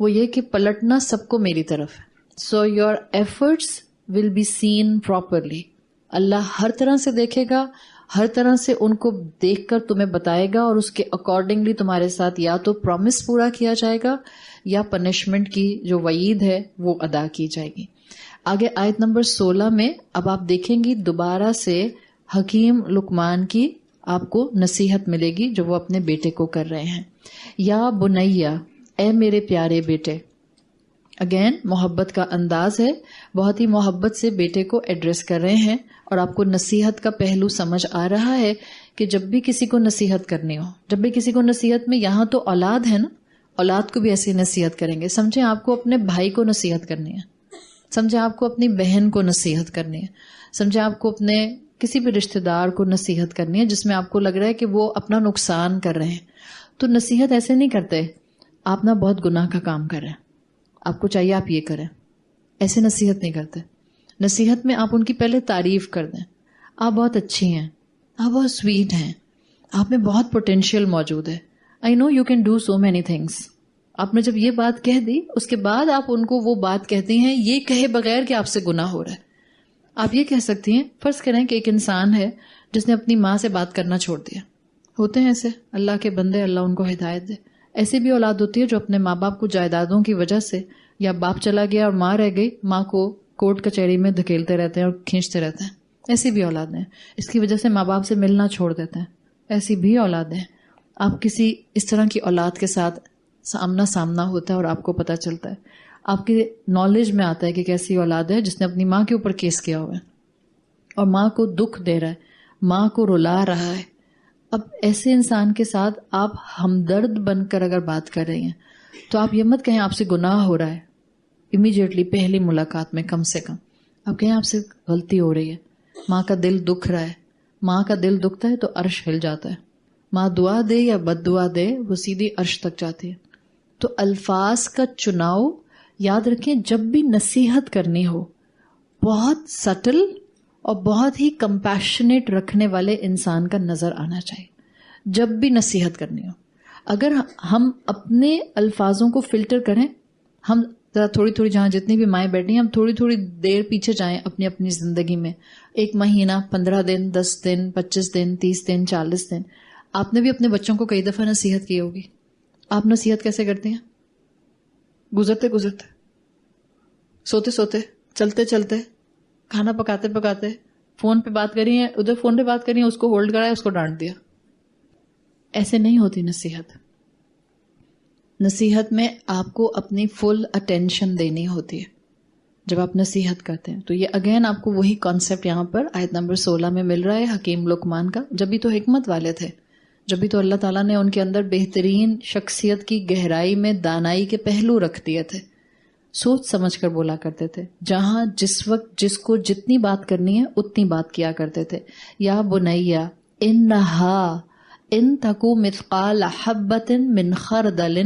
وہ یہ کہ پلٹنا سب کو میری طرف ہے. So your efforts will be seen properly. Allah ہر طرح سے دیکھے گا، ہر طرح سے ان کو دیکھ کر تمہیں بتائے گا، اور اس کے اکارڈنگلی تمہارے ساتھ یا تو پرومس پورا کیا جائے گا یا پنشمنٹ کی جو وعید ہے وہ ادا کی جائے گی. آگے آیت نمبر 16 میں اب آپ دیکھیں گی دوبارہ سے حکیم لقمان کی آپ کو نصیحت ملے گی جو وہ اپنے بیٹے کو کر رہے ہیں. یا بنیا، اے میرے پیارے بیٹے. اگین محبت کا انداز ہے، بہت ہی محبت سے بیٹے کو ایڈریس کر رہے ہیں، اور آپ کو نصیحت کا پہلو سمجھ آ رہا ہے کہ جب بھی کسی کو نصیحت کرنی ہو، جب بھی کسی کو نصیحت میں، یہاں تو اولاد ہے نا، اولاد کو بھی ایسی نصیحت کریں گے. سمجھیں آپ کو اپنے بھائی کو نصیحت کرنی ہے، سمجھیں آپ کو اپنی بہن کو نصیحت کرنی ہے، سمجھیں آپ کو اپنے کسی بھی رشتہ دار کو نصیحت کرنی ہے جس میں آپ کو لگ رہا ہے کہ وہ اپنا نقصان کر رہے ہیں. تو نصیحت ایسے نہیں کرتے آپ نہ بہت گناہ کا کام کر رہے ہیں، آپ کو چاہیے آپ یہ کریں، ایسے نصیحت نہیں کرتے. نصیحت میں آپ ان کی پہلے تعریف کر دیں، آپ بہت اچھی ہیں، آپ بہت سویٹ ہیں، آپ میں بہت پوٹینشیل موجود ہے، I know you can do so many things. آپ نے جب یہ بات کہہ دی، اس کے بعد آپ ان کو وہ بات کہتی ہیں یہ کہے بغیر کہ آپ سے گناہ ہو رہا ہے. آپ یہ کہہ سکتی ہیں، فرض کریں کہ ایک انسان ہے جس نے اپنی ماں سے بات کرنا چھوڑ دیا. ہوتے ہیں ایسے اللہ کے بندے، اللہ ان کو ہدایت دے. ایسی بھی اولاد ہوتی ہے جو اپنے ماں باپ کو جائیدادوں کی وجہ سے، یا باپ چلا گیا اور ماں رہ گئی، ماں کو کورٹ کچہری میں دھکیلتے رہتے ہیں اور کھینچتے رہتے ہیں. ایسی بھی اولاد ہیں، اس کی وجہ سے ماں باپ سے ملنا چھوڑ دیتے ہیں. ایسی بھی اولاد ہیں. آپ کسی اس طرح کی اولاد کے ساتھ آمنا سامنا ہوتا ہے اور آپ کو پتہ چلتا ہے، آپ کی نالج میں آتا ہے کہ کیسی اولاد ہے جس نے اپنی ماں کے اوپر کیس کیا ہوا ہے اور ماں کو دکھ دے رہا ہے، ماں کو رلا رہا ہے. اب ایسے انسان کے ساتھ آپ ہمدرد بن کر اگر بات کر رہی ہیں تو آپ یہ مت کہیں آپ سے گناہ ہو رہا ہے. امیڈیٹلی پہلی ملاقات میں کم سے کم آپ کہیں آپ سے غلطی ہو رہی ہے، ماں کا دل دکھ رہا ہے، ماں کا دل دکھتا ہے تو عرش ہل جاتا ہے. ماں دعا دے یا بد دعا دے وہ سیدھی عرش تک جاتی ہے. تو الفاظ کا چناؤ یاد رکھیں، جب بھی نصیحت کرنی ہو بہت سٹل اور بہت ہی کمپیشنیٹ رکھنے والے انسان کا نظر آنا چاہیے. جب بھی نصیحت کرنی ہو اگر ہم اپنے الفاظوں کو فلٹر کریں، ہم ذرا تھوڑی جہاں جتنی بھی مائیں بیٹھی ہیں ہم تھوڑی دیر پیچھے جائیں اپنی زندگی میں، 1 مہینہ، 15 دن، 10 دن، 25 دن، 30 دن، 40 دن. آپ نے بھی اپنے بچوں کو کئی دفعہ نصیحت کی ہوگی. آپ نصیحت کیسے کرتے ہیں؟ گزرتے سوتے چلتے کھانا پکاتے فون پہ بات کری ہے، ادھر فون پہ بات کری ہے، اس کو ہولڈ کرایا، اس کو ڈانٹ دیا. ایسے نہیں ہوتی نصیحت. نصیحت میں آپ کو اپنی فل اٹینشن دینی ہوتی ہے جب آپ نصیحت کرتے ہیں. تو یہ اگین آپ کو وہی کانسیپٹ یہاں پر آیت نمبر 16 میں مل رہا ہے حکیم لقمان کا. جب بھی تو حکمت والے تھے، جب بھی تو اللہ تعالیٰ نے ان کے اندر بہترین شخصیت کی گہرائی میں دانائی کے پہلو رکھ دیے تھے. سوچ سمجھ کر بولا کرتے تھے. جہاں جس وقت جس کو جتنی بات کرنی ہے اتنی بات کیا کرتے تھے. یا بنیا انہا ان تکو مثقال حبۃ من خردل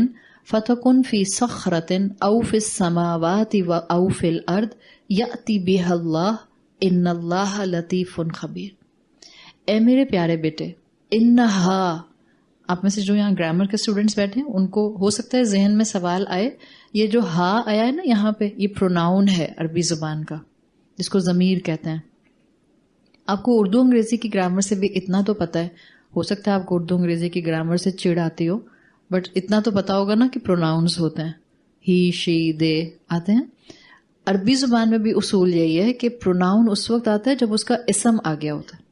فتکن فی صخرۃ او فی السماوات او فی الارض یأتی بها اللہ ان اللہ لطیف خبیر. اے میرے پیارے بیٹے، انہا، آپ میں سے جو یہاں گرامر کے اسٹوڈنٹس بیٹھے ہیں ان کو ہو سکتا ہے ذہن میں سوال آئے، یہ جو ہا آیا ہے نا یہاں پہ، یہ پروناؤن ہے عربی زبان کا جس کو ضمیر کہتے ہیں. آپ کو اردو انگریزی کی گرامر سے بھی اتنا تو پتہ ہے، ہو سکتا ہے آپ کو اردو انگریزی کی گرامر سے چڑ آتی ہو، بٹ اتنا تو پتا ہوگا نا کہ پروناؤنس ہوتے ہیں، ہی، شی، دے آتے ہیں. عربی زبان میں بھی اصول یہی ہے کہ پروناؤن اس وقت آتا ہے جب اس کا اسم آ گیا ہوتا ہے.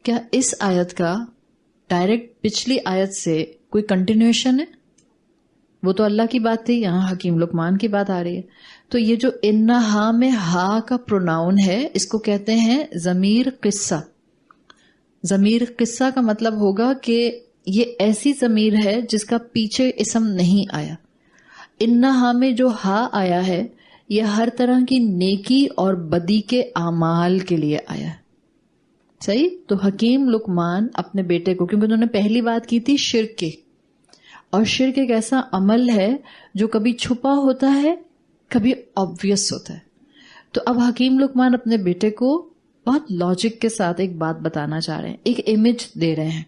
کیا اس آیت کا ڈائریکٹ پچھلی آیت سے کوئی کنٹینیوشن ہے؟ وہ تو اللہ کی بات تھی، یہاں حکیم لقمان کی بات آ رہی ہے. تو یہ جو انہا میں ہا کا پروناؤن ہے اس کو کہتے ہیں ضمیر قصہ. ضمیر قصہ کا مطلب ہوگا کہ یہ ایسی ضمیر ہے جس کا پیچھے اسم نہیں آیا. انہا میں جو ہا آیا ہے یہ ہر طرح کی نیکی اور بدی کے اعمال کے لیے آیا ہے. صحیح؟ تو حکیم لقمان اپنے بیٹے کو، کیونکہ انہوں نے پہلی بات کی تھی شرک کی، اور شرک ایک ایسا عمل ہے جو کبھی چھپا ہوتا ہے کبھی آبویس ہوتا ہے. تو اب حکیم لقمان اپنے بیٹے کو بہت لاجک کے ساتھ ایک بات بتانا چاہ رہے ہیں، ایک امیج دے رہے ہیں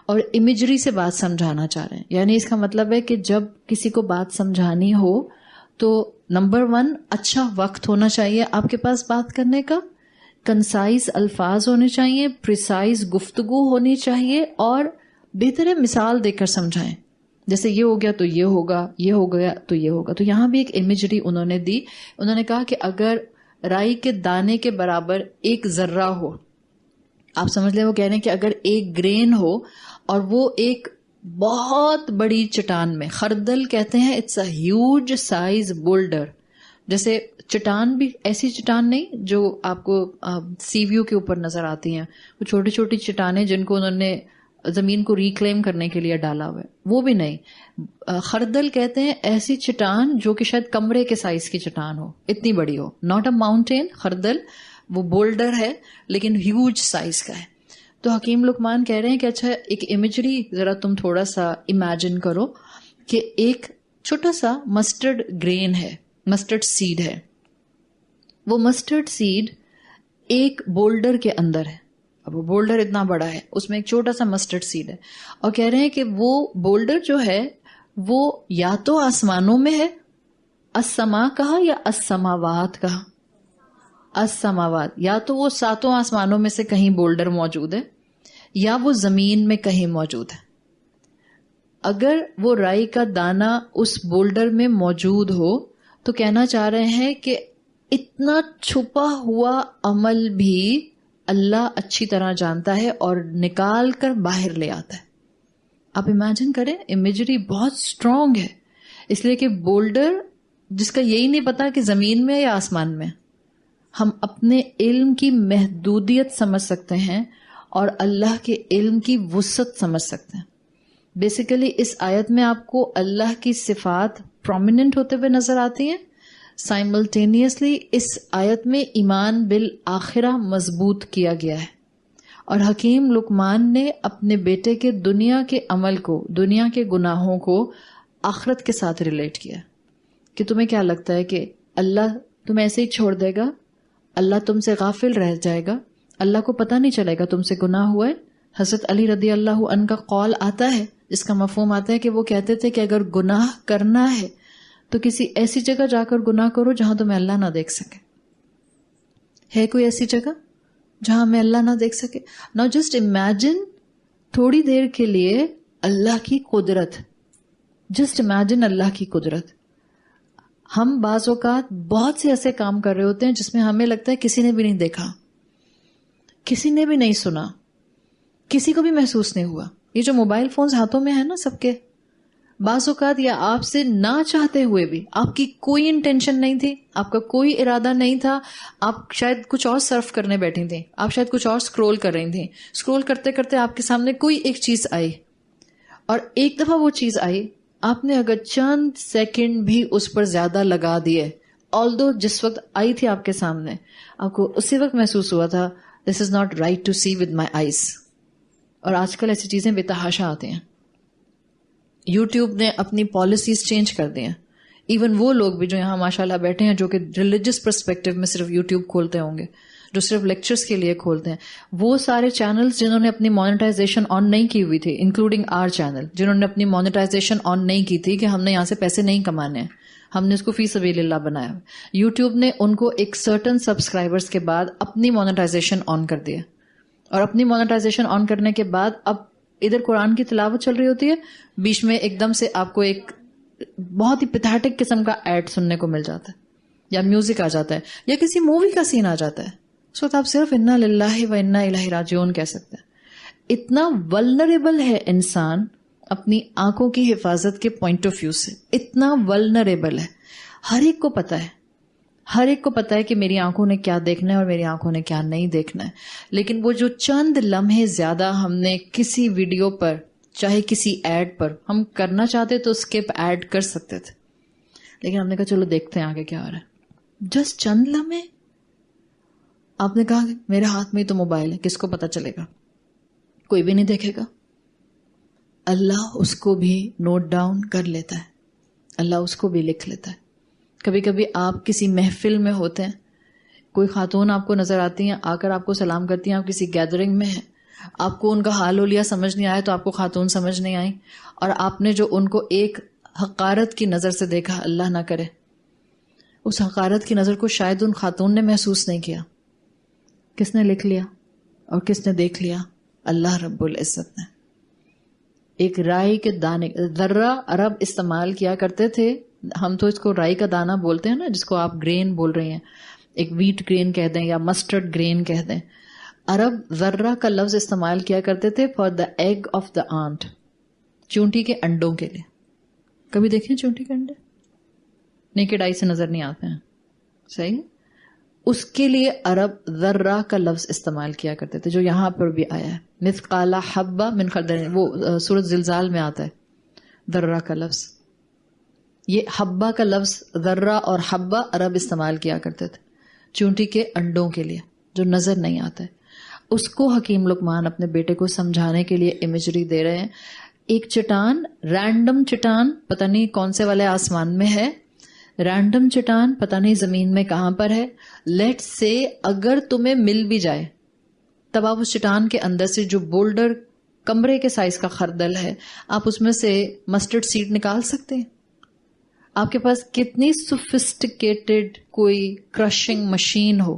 اور امیجری سے بات سمجھانا چاہ رہے ہیں. یعنی اس کا مطلب ہے کہ جب کسی کو بات سمجھانی ہو تو نمبر 1 اچھا وقت ہونا چاہیے آپ کے پاس بات کرنے کا، کنسائز الفاظ ہونے چاہیے، پریسائز گفتگو ہونی چاہیے، اور بہتر ہے مثال دے کر سمجھائیں. جیسے یہ ہو گیا تو یہ ہوگا، یہ ہو گیا تو یہ ہوگا. تو یہاں بھی ایک امیجری انہوں نے دی. انہوں نے کہا کہ اگر رائی کے دانے کے برابر ایک ذرہ ہو، آپ سمجھ لیں وہ کہہ رہے ہیں کہ اگر ایک گرین ہو اور وہ ایک بہت بڑی چٹان میں، خردل کہتے ہیں it's a huge size boulder. جیسے چٹان بھی ایسی چٹان نہیں جو آپ کو سی ویو کے اوپر نظر آتی ہیں، وہ چھوٹی چھوٹی چٹانیں جن کو انہوں نے زمین کو ریکلیم کرنے کے لیے ڈالا ہوا ہے، وہ بھی نہیں. خردل کہتے ہیں ایسی چٹان جو کہ شاید کمرے کے سائز کی چٹان ہو، اتنی بڑی ہو. ناٹ اے ماؤنٹین، خردل وہ بولڈر ہے لیکن ہیوج سائز کا ہے. تو حکیم لقمان کہہ رہے ہیں کہ اچھا ایک امیجری ذرا تم تھوڑا سا امیجن کرو کہ ایک چھوٹا سا مسٹرڈ گرین ہے، مسٹرڈ سیڈ ہے. وہ مسٹرڈ سیڈ ایک بولڈر کے اندر ہے. اب وہ بولڈر اتنا بڑا ہے، اس میں ایک چھوٹا سا مسٹرڈ سیڈ ہے، اور کہہ رہے ہیں کہ وہ بولڈر جو ہے وہ یا تو آسمانوں میں ہے، السما کہا یا السماوات کہا، السماوات، یا تو وہ 7 آسمانوں میں سے کہیں بولڈر موجود ہے یا وہ زمین میں کہیں موجود ہے. اگر وہ رائی کا دانہ اس بولڈر میں موجود ہو تو کہنا چاہ رہے ہیں کہ اتنا چھپا ہوا عمل بھی اللہ اچھی طرح جانتا ہے اور نکال کر باہر لے آتا ہے. آپ امیجن کریں، امیجری بہت اسٹرانگ ہے، اس لیے کہ بولڈر جس کا یہی نہیں پتا کہ زمین میں یا آسمان میں. ہم اپنے علم کی محدودیت سمجھ سکتے ہیں اور اللہ کے علم کی وسعت سمجھ سکتے ہیں. بیسیکلی اس آیت میں آپ کو اللہ کی صفات پرومیننٹ ہوتے ہوئے نظر آتی ہیں. سائملٹینیسلی اس آیت میں ایمان بالآخرہ مضبوط کیا گیا ہے اور حکیم لقمان نے اپنے بیٹے کے دنیا کے عمل کو، دنیا کے گناہوں کو آخرت کے ساتھ ریلیٹ کیا کہ تمہیں کیا لگتا ہے کہ اللہ تمہیں ایسے ہی چھوڑ دے گا؟ اللہ تم سے غافل رہ جائے گا؟ اللہ کو پتہ نہیں چلے گا تم سے گناہ ہوا ہے؟ حضرت علی رضی اللہ عنہ کا قول آتا ہے، اس کا مفہوم آتا ہے کہ وہ کہتے تھے کہ اگر گناہ کرنا ہے تو کسی ایسی جگہ جا کر گناہ کرو جہاں تمہیں اللہ نہ دیکھ سکے. ہے کوئی ایسی جگہ جہاں ہمیں اللہ نہ دیکھ سکے؟ Now just imagine تھوڑی دیر کے لیے اللہ کی قدرت. جسٹ امیجن اللہ کی قدرت. ہم بعض اوقات بہت سے ایسے کام کر رہے ہوتے ہیں جس میں ہمیں لگتا ہے کسی نے بھی نہیں دیکھا، کسی نے بھی نہیں سنا، کسی کو بھی محسوس نہیں ہوا. یہ جو موبائل فونز ہاتھوں میں ہے نا سب کے، بعض اوقات یا آپ سے نہ چاہتے ہوئے بھی، آپ کی کوئی انٹینشن نہیں تھی، آپ کا کوئی ارادہ نہیں تھا، آپ شاید کچھ اور سرف کرنے بیٹھی تھیں، آپ شاید کچھ اور سکرول کر رہی تھیں، سکرول کرتے کرتے آپ کے سامنے کوئی ایک چیز آئی، اور ایک دفعہ وہ چیز آئی، آپ نے اگر چند سیکنڈ بھی اس پر زیادہ لگا دیے، آلدو جس وقت آئی تھی آپ کے سامنے آپ کو اسی وقت محسوس ہوا تھا this is not right to see with my eyes. اور آج کل ایسی چیزیں بے تحاشا آتے ہیں. یوٹیوب نے اپنی پالیسیز چینج کر دی ہیں. ایون وہ لوگ بھی جو یہاں ماشاءاللہ بیٹھے ہیں جو کہ ریلیجس پرسپیکٹو میں صرف یوٹیوب کھولتے ہوں گے، جو صرف لیکچرز کے لیے کھولتے ہیں، وہ سارے چینلز جنہوں نے اپنی مانیٹائزیشن آن نہیں کی ہوئی تھی، انکلوڈنگ آر چینل، جنہوں نے اپنی مانیٹائزیشن آن نہیں کی تھی کہ ہم نے یہاں سے پیسے نہیں کمانے ہیں، ہم نے اس کو فی سبیل اللہ بنایا. یوٹیوب نے ان کو ایک سرٹن سبسکرائبرز کے بعد اپنی مانیٹائزیشن آن کر دیا، اور اپنی مانیٹائزیشن آن کرنے کے بعد اب ادھر قرآن کی تلاوت چل رہی ہوتی ہے، بیچ میں ایک دم سے آپ کو ایک بہت ہی پیتھیٹک قسم کا ایڈ سننے کو مل جاتا ہے، یا میوزک آ جاتا ہے، یا کسی مووی کا سین آ جاتا ہے. اس وقت آپ صرف انا للہ و انا الیہ راجعون کہہ سکتے ہیں. اتنا ولنریبل ہے انسان اپنی آنکھوں کی حفاظت کے پوائنٹ آف ویو سے، اتنا ولنریبل ہے. ہر ایک کو پتا ہے، ہر ایک کو پتا ہے کہ میری آنکھوں نے کیا دیکھنا ہے اور میری آنکھوں نے کیا نہیں دیکھنا ہے. لیکن وہ جو چند لمحے زیادہ ہم نے کسی ویڈیو پر، چاہے کسی ایڈ پر، ہم کرنا چاہتے تو اسکپ ایڈ کر سکتے تھے، لیکن ہم نے کہا چلو دیکھتے ہیں آگے کیا ہو رہا ہے. جسٹ چند لمحے. آپ نے کہا کہ میرے ہاتھ میں ہی تو موبائل ہے، کس کو پتا چلے گا؟ کوئی بھی نہیں دیکھے گا. اللہ اس کو بھی نوٹ ڈاؤن کر لیتا ہے، اللہ اس کو بھی لکھ لیتا ہے. کبھی کبھی آپ کسی محفل میں ہوتے ہیں، کوئی خاتون آپ کو نظر آتی ہیں، آ کر آپ کو سلام کرتی ہیں، آپ کسی گیدرنگ میں ہیں، آپ کو ان کا حال و لیا سمجھ نہیں آیا تو آپ کو خاتون سمجھ نہیں آئی، اور آپ نے جو ان کو ایک حقارت کی نظر سے دیکھا، اللہ نہ کرے اس حقارت کی نظر کو شاید ان خاتون نے محسوس نہیں کیا. کس نے لکھ لیا اور کس نے دیکھ لیا؟ اللہ رب العزت نے. ایک رائی کے دانے، ذرہ عرب استعمال کیا کرتے تھے، ہم تو اس کو رائی کا دانہ بولتے ہیں نا، جس کو آپ گرین بول رہے ہیں، ایک ویٹ گرین کہہ دیں یا مسٹرڈ گرین کہہ دیں. عرب ذرہ کا لفظ استعمال کیا کرتے تھے for the egg of the ant, چونٹی کے انڈوں کے لیے. کبھی دیکھیں چونٹی کے انڈے؟ نیکڈ آئی سے نظر نہیں آتے ہیں، صحیح؟ اس کے لیے عرب ذرہ کا لفظ استعمال کیا کرتے تھے، جو یہاں پر بھی آیا ہے، مثقال حبہ من خردل، وہ سورۃ زلزال میں آتا ہے ذرہ کا لفظ. یہ حبہ کا لفظ ذرہ اور حبہ عرب استعمال کیا کرتے تھے چونٹی کے انڈوں کے لیے جو نظر نہیں آتا ہے. اس کو حکیم لقمان اپنے بیٹے کو سمجھانے کے لیے امیجری دے رہے ہیں. ایک چٹان، رینڈم چٹان، پتہ نہیں کون سے والے آسمان میں ہے، رینڈم چٹان پتہ نہیں زمین میں کہاں پر ہے. لیٹ سے اگر تمہیں مل بھی جائے، تب آپ اس چٹان کے اندر سے جو بولڈر کمرے کے سائز کا خردل ہے، آپ اس میں سے مسٹرڈ سیڈ نکال سکتے ہیں. آپ کے پاس کتنی سوفسٹیکیٹڈ کوئی کرشنگ مشین ہو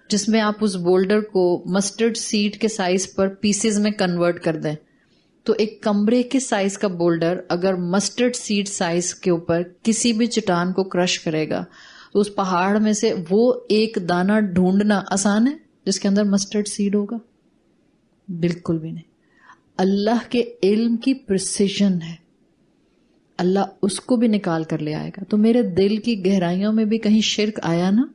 جس میں آپ اس بولڈر کو مسٹرڈ سیڈ کے سائز پر پیسز میں کنورٹ کر دیں، تو ایک کمرے کے سائز کا بولڈر اگر مسٹرڈ سیڈ سائز کے اوپر کسی بھی چٹان کو کرش کرے گا تو اس پہاڑ میں سے وہ ایک دانہ ڈھونڈنا آسان ہے جس کے اندر مسٹرڈ سیڈ ہوگا؟ بالکل بھی نہیں. اللہ کے علم کی پریسیژن ہے، اللہ اس کو بھی نکال کر لے آئے گا. تو میرے دل کی گہرائیوں میں بھی کہیں شرک آیا نا،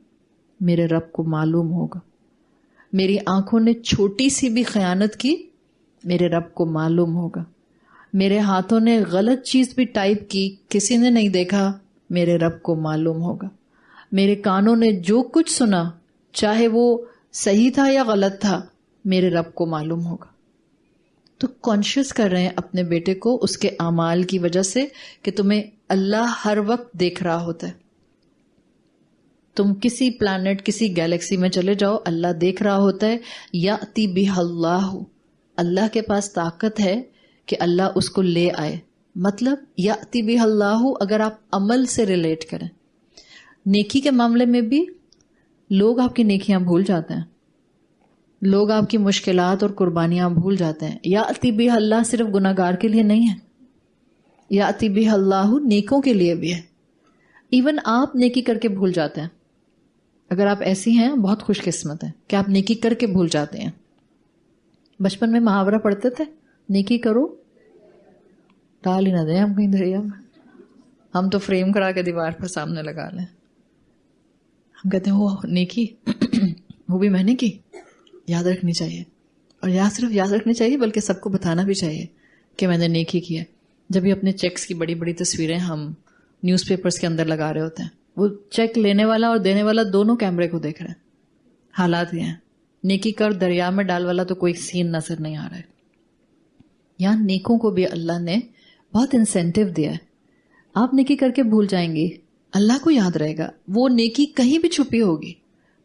میرے رب کو معلوم ہوگا. میری آنکھوں نے چھوٹی سی بھی خیانت کی، میرے رب کو معلوم ہوگا. میرے ہاتھوں نے غلط چیز بھی ٹائپ کی، کسی نے نہیں دیکھا، میرے رب کو معلوم ہوگا. میرے کانوں نے جو کچھ سنا، چاہے وہ صحیح تھا یا غلط تھا، میرے رب کو معلوم ہوگا. تو کانشیس کر رہے ہیں اپنے بیٹے کو اس کے اعمال کی وجہ سے کہ تمہیں اللہ ہر وقت دیکھ رہا ہوتا ہے. تم کسی پلانٹ کسی گیلیکسی میں چلے جاؤ اللہ دیکھ رہا ہوتا ہے. یاتی بہ اللہ، اللہ کے پاس طاقت ہے کہ اللہ اس کو لے آئے. مطلب یاتی بہ اللہ اگر آپ عمل سے ریلیٹ کریں. نیکی کے معاملے میں بھی لوگ آپ کی نیکیاں بھول جاتے ہیں، لوگ آپ کی مشکلات اور قربانیاں بھول جاتے ہیں. یاتی بہ اللہ صرف گناہگار کے لیے نہیں ہے، یاتی بہ اللہ نیکوں کے لیے بھی ہے. ایون آپ نیکی کر کے بھول جاتے ہیں. اگر آپ ایسی ہیں بہت خوش قسمت ہیں کہ آپ نیکی کر کے بھول جاتے ہیں. بچپن میں محاورہ پڑھتے تھے، نیکی کرو ڈال ہی نہ دیں ہم کہیں دریا میں. ہم تو فریم کرا کے دیوار پر سامنے لگا لیں. ہم کہتے ہیں وہ نیکی وہ بھی میں نے کی. یاد رکھنی چاہیے، اور صرف یاد رکھنی چاہیے بلکہ سب کو بتانا بھی چاہیے کہ میں نے نیکی کی ہے. جب بھی اپنے چیکس کی بڑی بڑی تصویریں ہم نیوز پیپرز کے اندر لگا رہے ہوتے ہیں، وہ چیک لینے والا اور دینے والا دونوں کیمرے کو دیکھ رہے ہیں. حالات یہ ہیں. نیکی کر دریا میں ڈال والا تو کوئی سین نظر نہیں آ رہا ہے. یہاں نیکوں کو بھی اللہ نے بہت انسینٹیو دیا ہے. آپ نیکی کر کے بھول جائیں گی، اللہ کو یاد رہے گا. وہ نیکی کہیں بھی چھپی ہوگی،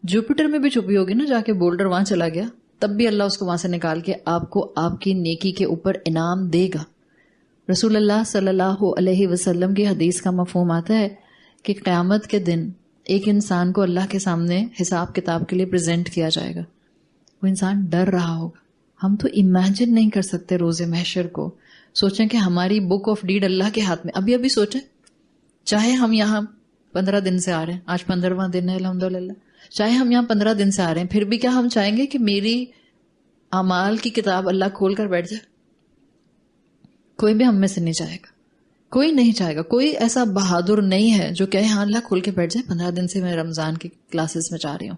جوپیٹر میں بھی چھپی ہوگی نا، جا کے بولڈر وہاں چلا گیا تب بھی اللہ اس کو وہاں سے نکال کے آپ کو آپ کی نیکی کے اوپر انعام دے گا. رسول اللہ صلی اللہ علیہ وسلم کی حدیث کا مفہوم آتا ہے کہ قیامت کے دن ایک انسان کو اللہ کے سامنے حساب کتاب کے لیے پریزنٹ کیا جائے گا. وہ انسان ڈر رہا ہوگا. ہم تو امیجن نہیں کر سکتے روز محشر کو. سوچیں کہ ہماری بک آف ڈیڈ اللہ کے ہاتھ میں. ابھی سوچیں، چاہے ہم یہاں 15 دن سے آ رہے ہیں، آج 15واں دن ہے الحمدللہ، چاہے ہم یہاں 15 دن سے آ رہے ہیں، پھر بھی کیا ہم چاہیں گے کہ میری اعمال کی کتاب اللہ کھول کر بیٹھ جائے؟ کوئی بھی ہم میں سے نہیں چاہے گا، کوئی نہیں چاہے گا. کوئی ایسا بہادر نہیں ہے جو کہے ہاں اللہ کھول کے بیٹھ جائے، 15 دن سے میں رمضان کی کلاسز میں جا رہی ہوں.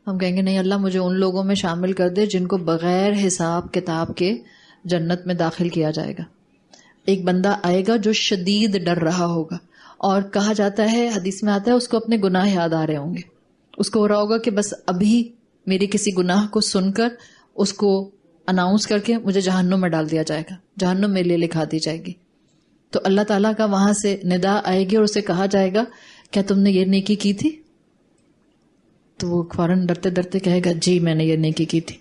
ہم کہیں گے نہیں اللہ مجھے ان لوگوں میں شامل کر دے جن کو بغیر حساب کتاب کے جنت میں داخل کیا جائے گا. ایک بندہ آئے گا جو شدید ڈر رہا ہوگا، اور کہا جاتا ہے، حدیث میں آتا ہے، اس کو اپنے گناہ یاد آ رہے ہوں گے. اس کو ہو رہا ہوگا کہ بس ابھی میری کسی گناہ کو سن کر اس کو اناؤنس کر کے مجھے جہنم میں ڈال دیا جائے گا، جہنم میرے لیے لکھا دی جائے گی. تو اللہ تعالیٰ کا وہاں سے ندا آئے گی اور اسے کہا جائے گا کیا تم نے یہ نیکی کی تھی؟ تو وہ فوراً ڈرتے ڈرتے کہے گا جی میں نے یہ نیکی کی تھی.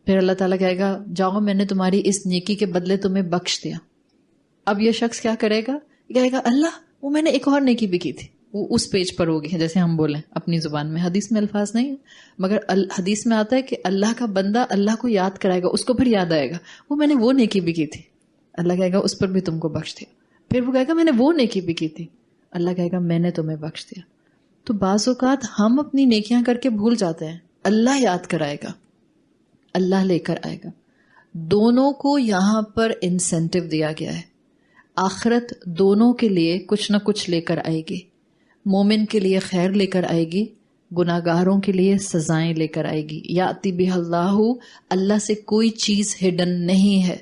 پھر اللہ تعالیٰ کہے گا جاؤ میں نے تمہاری اس نیکی کے بدلے تمہیں بخش دیا. اب یہ شخص کیا کرے گا؟ کہے گا اللہ وہ میں نے ایک اور نیکی بھی کی تھی. وہ اس پیج پر ہوگی جیسے ہم بولیں اپنی زبان میں. حدیث میں الفاظ نہیں ہے مگر حدیث میں آتا ہے کہ اللہ کا بندہ اللہ کو یاد کرائے گا، اس کو پھر یاد آئے گا وہ میں نے وہ نیکی بھی کی تھی. اللہ کہے گا اس پر بھی تم کو بخش دیا. پھر وہ کہے گا میں نے وہ نیکی بھی کی تھی. اللہ کہے گا میں نے تمہیں بخش دیا. تو بعض اوقات ہم اپنی نیکیاں کر کے بھول جاتے ہیں، اللہ یاد کرائے گا، اللہ لے کر آئے گا. دونوں کو یہاں پر انسینٹیو دیا گیا ہے. آخرت دونوں کے لیے کچھ نہ کچھ لے کر آئے گی. مومن کے لیے خیر لے کر آئے گی، گناہگاروں کے لیے سزائیں لے کر آئے گی. یاتی بہ اللہ، اللہ سے کوئی چیز ہڈن نہیں ہے.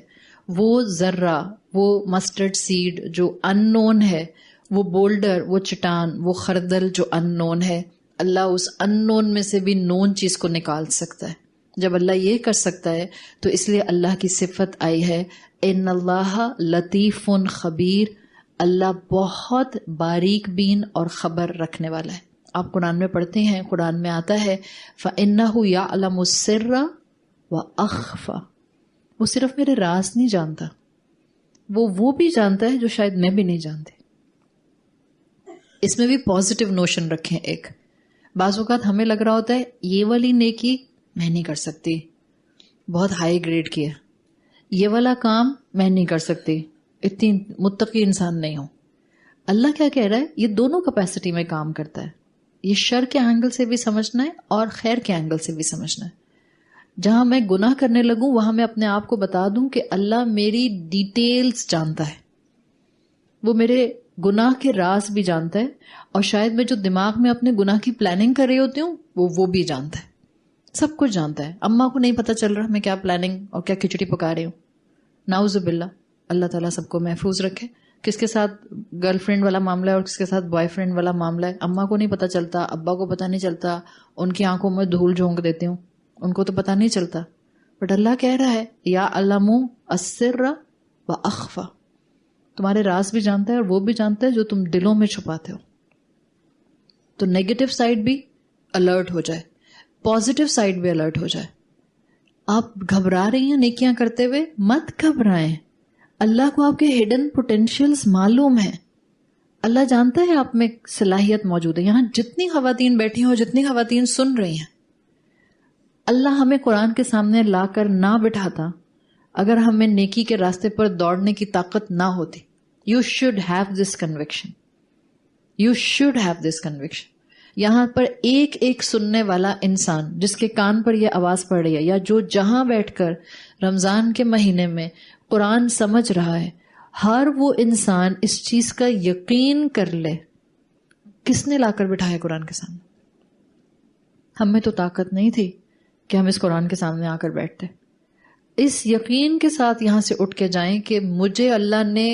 وہ ذرہ، وہ مسٹرڈ سیڈ جو ان نون ہے، وہ بولڈر، وہ چٹان، وہ خردل جو ان نون ہے، اللہ اس ان نون میں سے بھی نون چیز کو نکال سکتا ہے. جب اللہ یہ کر سکتا ہے تو اس لیے اللہ کی صفت آئی ہے ان اللہ لطیف خبیر، اللہ بہت باریک بین اور خبر رکھنے والا ہے. آپ قرآن میں پڑھتے ہیں، قرآن میں آتا ہے فَإِنَّهُ يَعْلَمُ السِّرَّ وَأَخْفَى، وہ صرف میرے راز نہیں جانتا، وہ بھی جانتا ہے جو شاید میں بھی نہیں جانتی. اس میں بھی پازیٹیو نوشن رکھیں. ایک بعض اوقات ہمیں لگ رہا ہوتا ہے یہ والی نیکی میں نہیں کر سکتی، بہت ہائی گریڈ کی ہے، یہ والا کام میں نہیں کر سکتی، اتنی متقی انسان نہیں ہوں. اللہ کیا کہہ رہا ہے؟ یہ دونوں کیپیسٹی میں کام کرتا ہے. یہ شر کے اینگل سے بھی سمجھنا ہے اور خیر کے اینگل سے بھی سمجھنا ہے. جہاں میں گناہ کرنے لگوں وہاں میں اپنے آپ کو بتا دوں کہ اللہ میری ڈیٹیلز جانتا ہے، وہ میرے گناہ کے راز بھی جانتا ہے، اور شاید میں جو دماغ میں اپنے گناہ کی پلاننگ کر رہی ہوتی ہوں وہ بھی جانتا ہے، سب کچھ جانتا ہے. اماں کو نہیں پتہ چل رہا میں کیا پلاننگ اور کیا کھچڑی پکا رہی ہوں. نعوذ باللہ، اللہ تعالیٰ سب کو محفوظ رکھے. کس کے ساتھ گرل فرینڈ والا معاملہ ہے اور کس کے ساتھ بوائے فرینڈ والا معاملہ ہے، اماں کو نہیں پتہ چلتا، ابا کو پتہ نہیں چلتا، ان کی آنکھوں میں دھول جھونک دیتی ہوں. ان کو تو پتہ نہیں چلتا. بٹ اللہ کہہ رہا ہے یا علم السر و اخفا, تمہارے راز بھی جانتا ہے اور وہ بھی جانتا ہے جو تم دلوں میں چھپاتے ہو. تو نیگیٹو سائڈ بھی الرٹ ہو جائے, پازیٹیو سائڈ بھی الرٹ ہو جائے. آپ گھبرا رہی ہیں نیکیاں کرتے ہوئے, مت گھبرائیں. اللہ کو آپ کے ہڈن پوٹینشیلز معلوم ہیں. اللہ جانتا ہے آپ میں صلاحیت موجود ہے. یہاں جتنی خواتین بیٹھی ہوں, جتنی خواتین سن رہی ہیں, اللہ ہمیں قرآن کے سامنے لا کر نہ بٹھاتا اگر ہمیں نیکی کے راستے پر دوڑنے کی طاقت نہ ہوتی. You should have this conviction, you should have this conviction. یہاں پر ایک ایک سننے والا انسان جس کے کان پر یہ آواز پڑ رہی ہے, یا جو جہاں بیٹھ کر رمضان کے مہینے میں قرآن سمجھ رہا ہے, ہر وہ انسان اس چیز کا یقین کر لے, کس نے لا کر بٹھایا قرآن کے سامنے؟ ہم میں تو طاقت نہیں تھی کہ ہم اس قرآن کے سامنے آ کر بیٹھتے. اس یقین کے ساتھ یہاں سے اٹھ کے جائیں کہ مجھے اللہ نے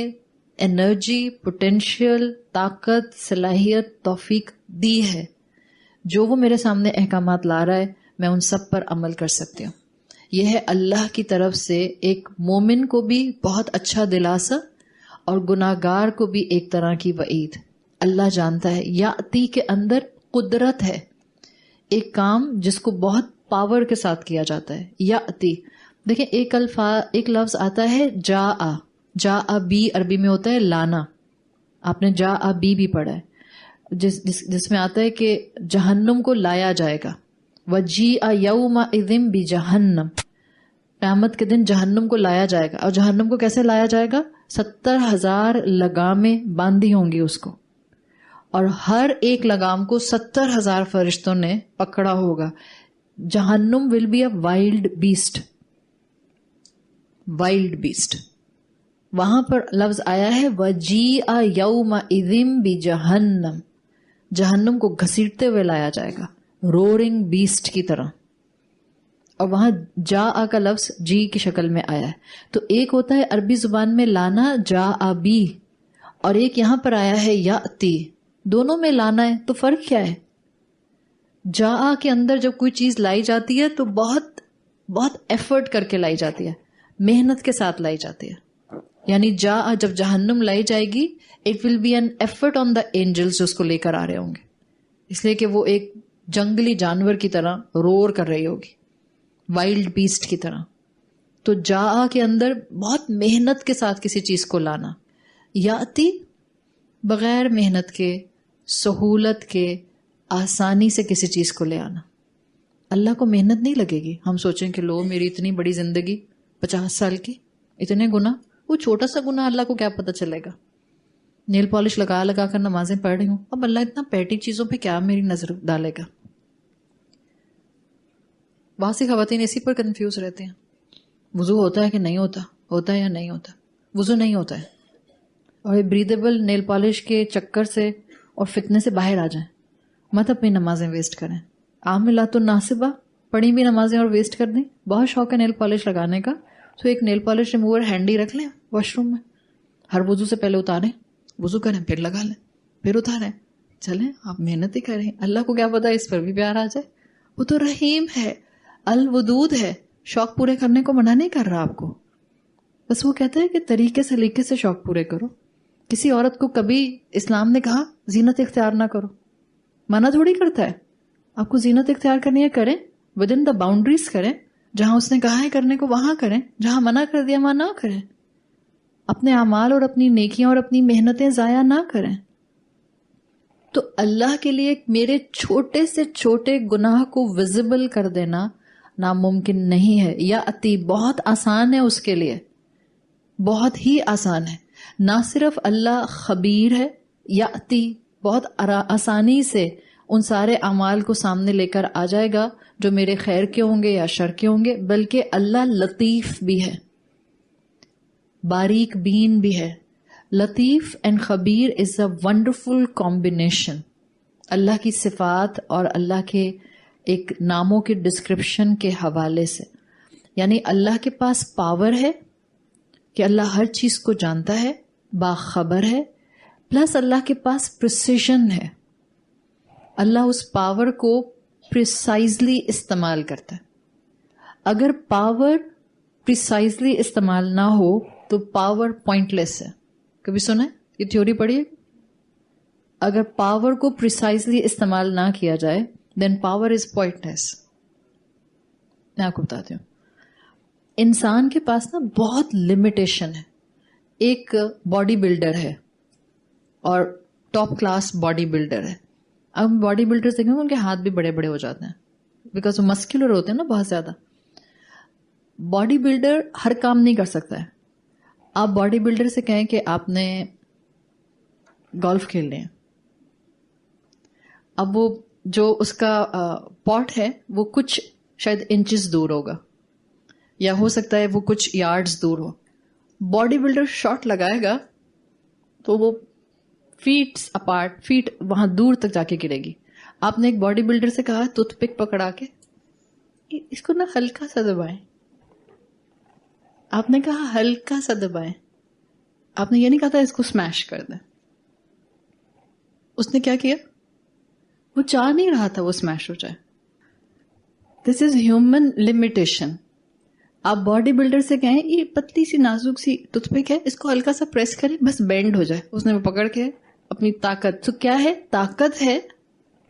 انرجی, پوٹینشیل, طاقت, صلاحیت, توفیق دی ہے. جو وہ میرے سامنے احکامات لا رہا ہے میں ان سب پر عمل کر سکتی ہوں. یہ ہے اللہ کی طرف سے ایک مومن کو بھی بہت اچھا دلاسا اور گناہگار کو بھی ایک طرح کی وعید. اللہ جانتا ہے یاتی کے اندر قدرت ہے, ایک کام جس کو بہت پاور کے ساتھ کیا جاتا ہے. یاتی دیکھیں ایک لفظ آتا ہے جا بی, عربی میں ہوتا ہے لانا. آپ نے جا بی پڑھا ہے, جس میں آتا ہے کہ جہنم کو لایا جائے گا. وَجِیءَ یَوْمَئِذٍ بِجَہَنَّمَ, قیامت کے دن جہنم کو لایا جائے گا. اور جہنم کو کیسے لایا جائے گا؟ 70,000 لگامیں باندھی ہوں گی اس کو, اور ہر ایک لگام کو 70,000 فرشتوں نے پکڑا ہوگا. جہنم will be a wild beast. Wild beast وہاں پر لفظ آیا ہے وَجِیءَ یَوْمَئِذٍ بِجَہَنَّمَ, جہنم کو گھسیٹتے ہوئے لایا جائے گا رورنگ بیسٹ کی طرح. اور وہاں جا کا لفظ جی کی شکل میں آیا ہے. تو ایک ہوتا ہے عربی زبان میں لانا جا بی, اور ایک یہاں پر آیا ہے یاتی. دونوں میں لانا ہے, تو فرق کیا ہے؟ جا کے اندر جب کوئی چیز لائی جاتی ہے تو بہت بہت ایفرٹ کر کے لائی جاتی ہے, محنت کے ساتھ لائی جاتی ہے. یعنی جب جہنم لائی جائے گی it will be an effort on the angels جو اس کو لے کر آ رہے ہوں گے, اس لیے کہ وہ ایک جنگلی جانور کی طرح رور کر رہی ہوگی, وائلڈ بیسٹ کی طرح. تو جا کے اندر بہت محنت کے ساتھ کسی چیز کو لانا. یاتی بغیر محنت کے, سہولت کے, آسانی سے کسی چیز کو لے آنا. اللہ کو محنت نہیں لگے گی. ہم سوچیں کہ لو میری اتنی بڑی زندگی 50 سال کی, اتنے گناہ, وہ چھوٹا سا گناہ اللہ کو کیا پتہ چلے گا. نیل پالش لگا کر نمازیں پڑھ رہی ہوں, اب اللہ اتنا پیٹی چیزوں پہ کیا میری نظر ڈالے گا. بہت سی خواتین اسی پر کنفیوز رہتے ہیں. وضو ہوتا ہے کہ نہیں ہوتا, ہوتا ہے یا نہیں ہوتا. وضو نہیں ہوتا ہے, اور بریدیبل نیل پالش کے چکر سے اور فتنے سے باہر آ جائیں. مت اپنی نمازیں ویسٹ کریں. عاملات الناصبہ پڑھی بھی نمازیں اور ویسٹ کر دیں. بہت شوق ہے نیل پالش لگانے کا, تو ایک نیل پالش ریموور ہینڈی رکھ لیں واش روم میں. ہر وضو سے پہلے اتاریں, وضو کریں, پھر لگا لیں, پھر اتاریں. چلیں آپ محنت ہی کریں. اللہ کو کیا پتا اس پر بھی پیار آ جائے. وہ تو رحیم ہے, الودود ہے, شوق پورے کرنے کو منع نہیں کر رہا آپ کو. بس وہ کہتا ہے کہ طریقے سلیقے سے شوق پورے کرو. کسی عورت کو کبھی اسلام نے کہا زینت اختیار نہ کرو, منع تھوڑی کرتا ہے. آپ کو زینت اختیار کرنی ہے کریں, ود ان دا باؤنڈریز کریں. جہاں اس نے کہا ہے کرنے کو وہاں کریں, جہاں منع کر دیا وہاں نہ کریں. اپنے اعمال اور اپنی نیکیاں اور اپنی محنتیں ضائع نہ کریں. تو اللہ کے لیے میرے چھوٹے سے چھوٹے گناہ کو ویزیبل کر دینا ناممکن نہیں ہے. یا اتی بہت آسان ہے اس کے لیے, بہت ہی آسان ہے. نہ صرف اللہ خبیر ہے, یا اتی بہت آسانی سے ان سارے اعمال کو سامنے لے کر آ جائے گا جو میرے خیر کے ہوں گے یا شر کے ہوں گے, بلکہ اللہ لطیف بھی ہے, باریک بین بھی ہے. لطیف and Khyber is a wonderful combination. اللہ کی صفات اور اللہ کے ایک ناموں کے ڈسکرپشن کے حوالے سے, یعنی اللہ کے پاس پاور ہے کہ اللہ ہر چیز کو جانتا ہے, باخبر ہے, پلس اللہ کے پاس پریسیژن ہے. اللہ اس پاور کو پریسائزلی استعمال کرتا ہے. اگر پاور پریسائزلی استعمال نہ ہو تو پاور پوائنٹ لیس ہے. کبھی سنا ہے یہ تھیوری پڑھی ہے؟ اگر پاور کو پریسائزلی استعمال نہ کیا جائے دین پاور از پوائنٹ لیس. میں آپ کو بتاتی ہوں. انسان کے پاس نا بہت لمیٹیشن ہے. ایک باڈی بلڈر ہے اور ٹاپ کلاس باڈی بلڈر ہے. اب باڈی بلڈر سے کہیں ان کے ہاتھ بھی بڑے بڑے ہو جاتے ہیں بیکاز وہ مسکولر ہوتے ہیں نا بہت زیادہ. باڈی بلڈر ہر کام نہیں کر سکتا ہے. آپ باڈی بلڈر سے کہیں کہ آپ نے گولف کھیلنے ہیں, اب وہ جو اس کا پاٹ ہے وہ کچھ شاید انچز دور ہوگا یا ہو سکتا ہے وہ کچھ یارڈز دور ہو. باڈی بلڈر شاٹ لگائے گا تو وہ فیٹس اپارٹ, فیٹ وہاں دور تک جا کے گرے گی. آپ نے ایک باڈی بلڈر سے کہا ٹوتھ پک پکڑا کے اس کو نا ہلکا سا دبائیں. آپ نے کہا ہلکا سا دبائیں. آپ نے یہ نہیں کہا تھا اس کو اسمیش کر دیں. اس نے کیا کیا؟ وہ چاہ نہیں رہا تھا وہ اسمیش ہو جائے. دس از ہیومن لمیٹیشن. آپ باڈی بلڈر سے کہیں یہ پتلی سی نازک سی ٹوتھ پک ہے, اس کو ہلکا سا پریس کریں بس بینڈ ہو جائے. اس نے وہ پکڑ کے اپنی طاقت, تو کیا ہے طاقت ہے,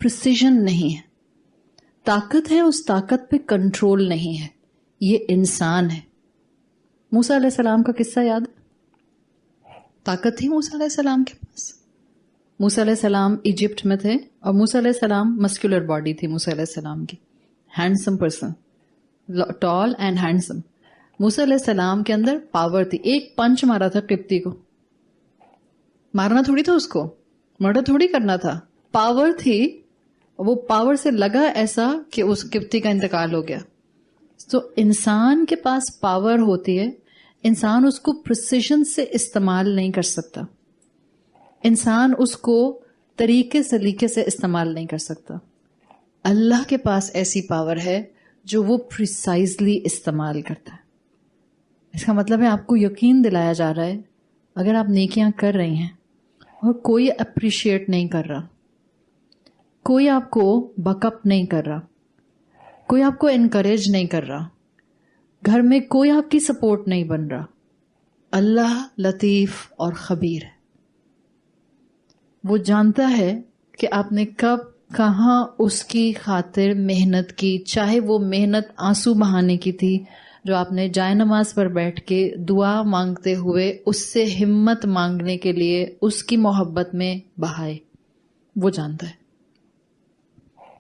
پریسیژن نہیں ہے. طاقت ہے, اس طاقت پہ کنٹرول نہیں ہے. یہ انسان ہے. موسیٰ علیہ السلام کا قصہ یاد ہے؟ طاقت تھی موسیٰ علیہ السلام کے پاس. موسیٰ علیہ السلام ایجپٹ میں تھے اور موسیٰ علیہ السلام مسکولر باڈی تھی موسیٰ علیہ السلام کی, handsome person, tall and handsome. موسیٰ علیہ السلام کے اندر پاور تھی. ایک پنچ مارا تھا قبطی کو, مارنا تھوڑی تھا اس کو, مرڈر تھوڑی کرنا تھا, پاور تھی. وہ پاور سے لگا ایسا کہ اس قبطی کا انتقال ہو گیا. تو انسان کے پاس پاور ہوتی ہے, انسان اس کو پریسیژن سے استعمال نہیں کر سکتا. انسان اس کو طریقے سلیقے سے استعمال نہیں کر سکتا. اللہ کے پاس ایسی پاور ہے جو وہ پریسائزلی استعمال کرتا ہے. اس کا مطلب ہے آپ کو یقین دلایا جا رہا ہے اگر آپ نیکیاں کر رہی ہیں اور کوئی اپریشیٹ نہیں کر رہا, کوئی آپ کو بک اپ نہیں کر رہا, کوئی آپ کو انکریج نہیں کر رہا, گھر میں کوئی آپ کی سپورٹ نہیں بن رہا, اللہ لطیف اور خبیر ہے. وہ جانتا ہے کہ آپ نے کب کہاں اس کی خاطر محنت کی, چاہے وہ محنت آنسو بہانے کی تھی جو آپ نے جائے نماز پر بیٹھ کے دعا مانگتے ہوئے اس سے ہمت مانگنے کے لیے اس کی محبت میں بہائے. وہ جانتا ہے.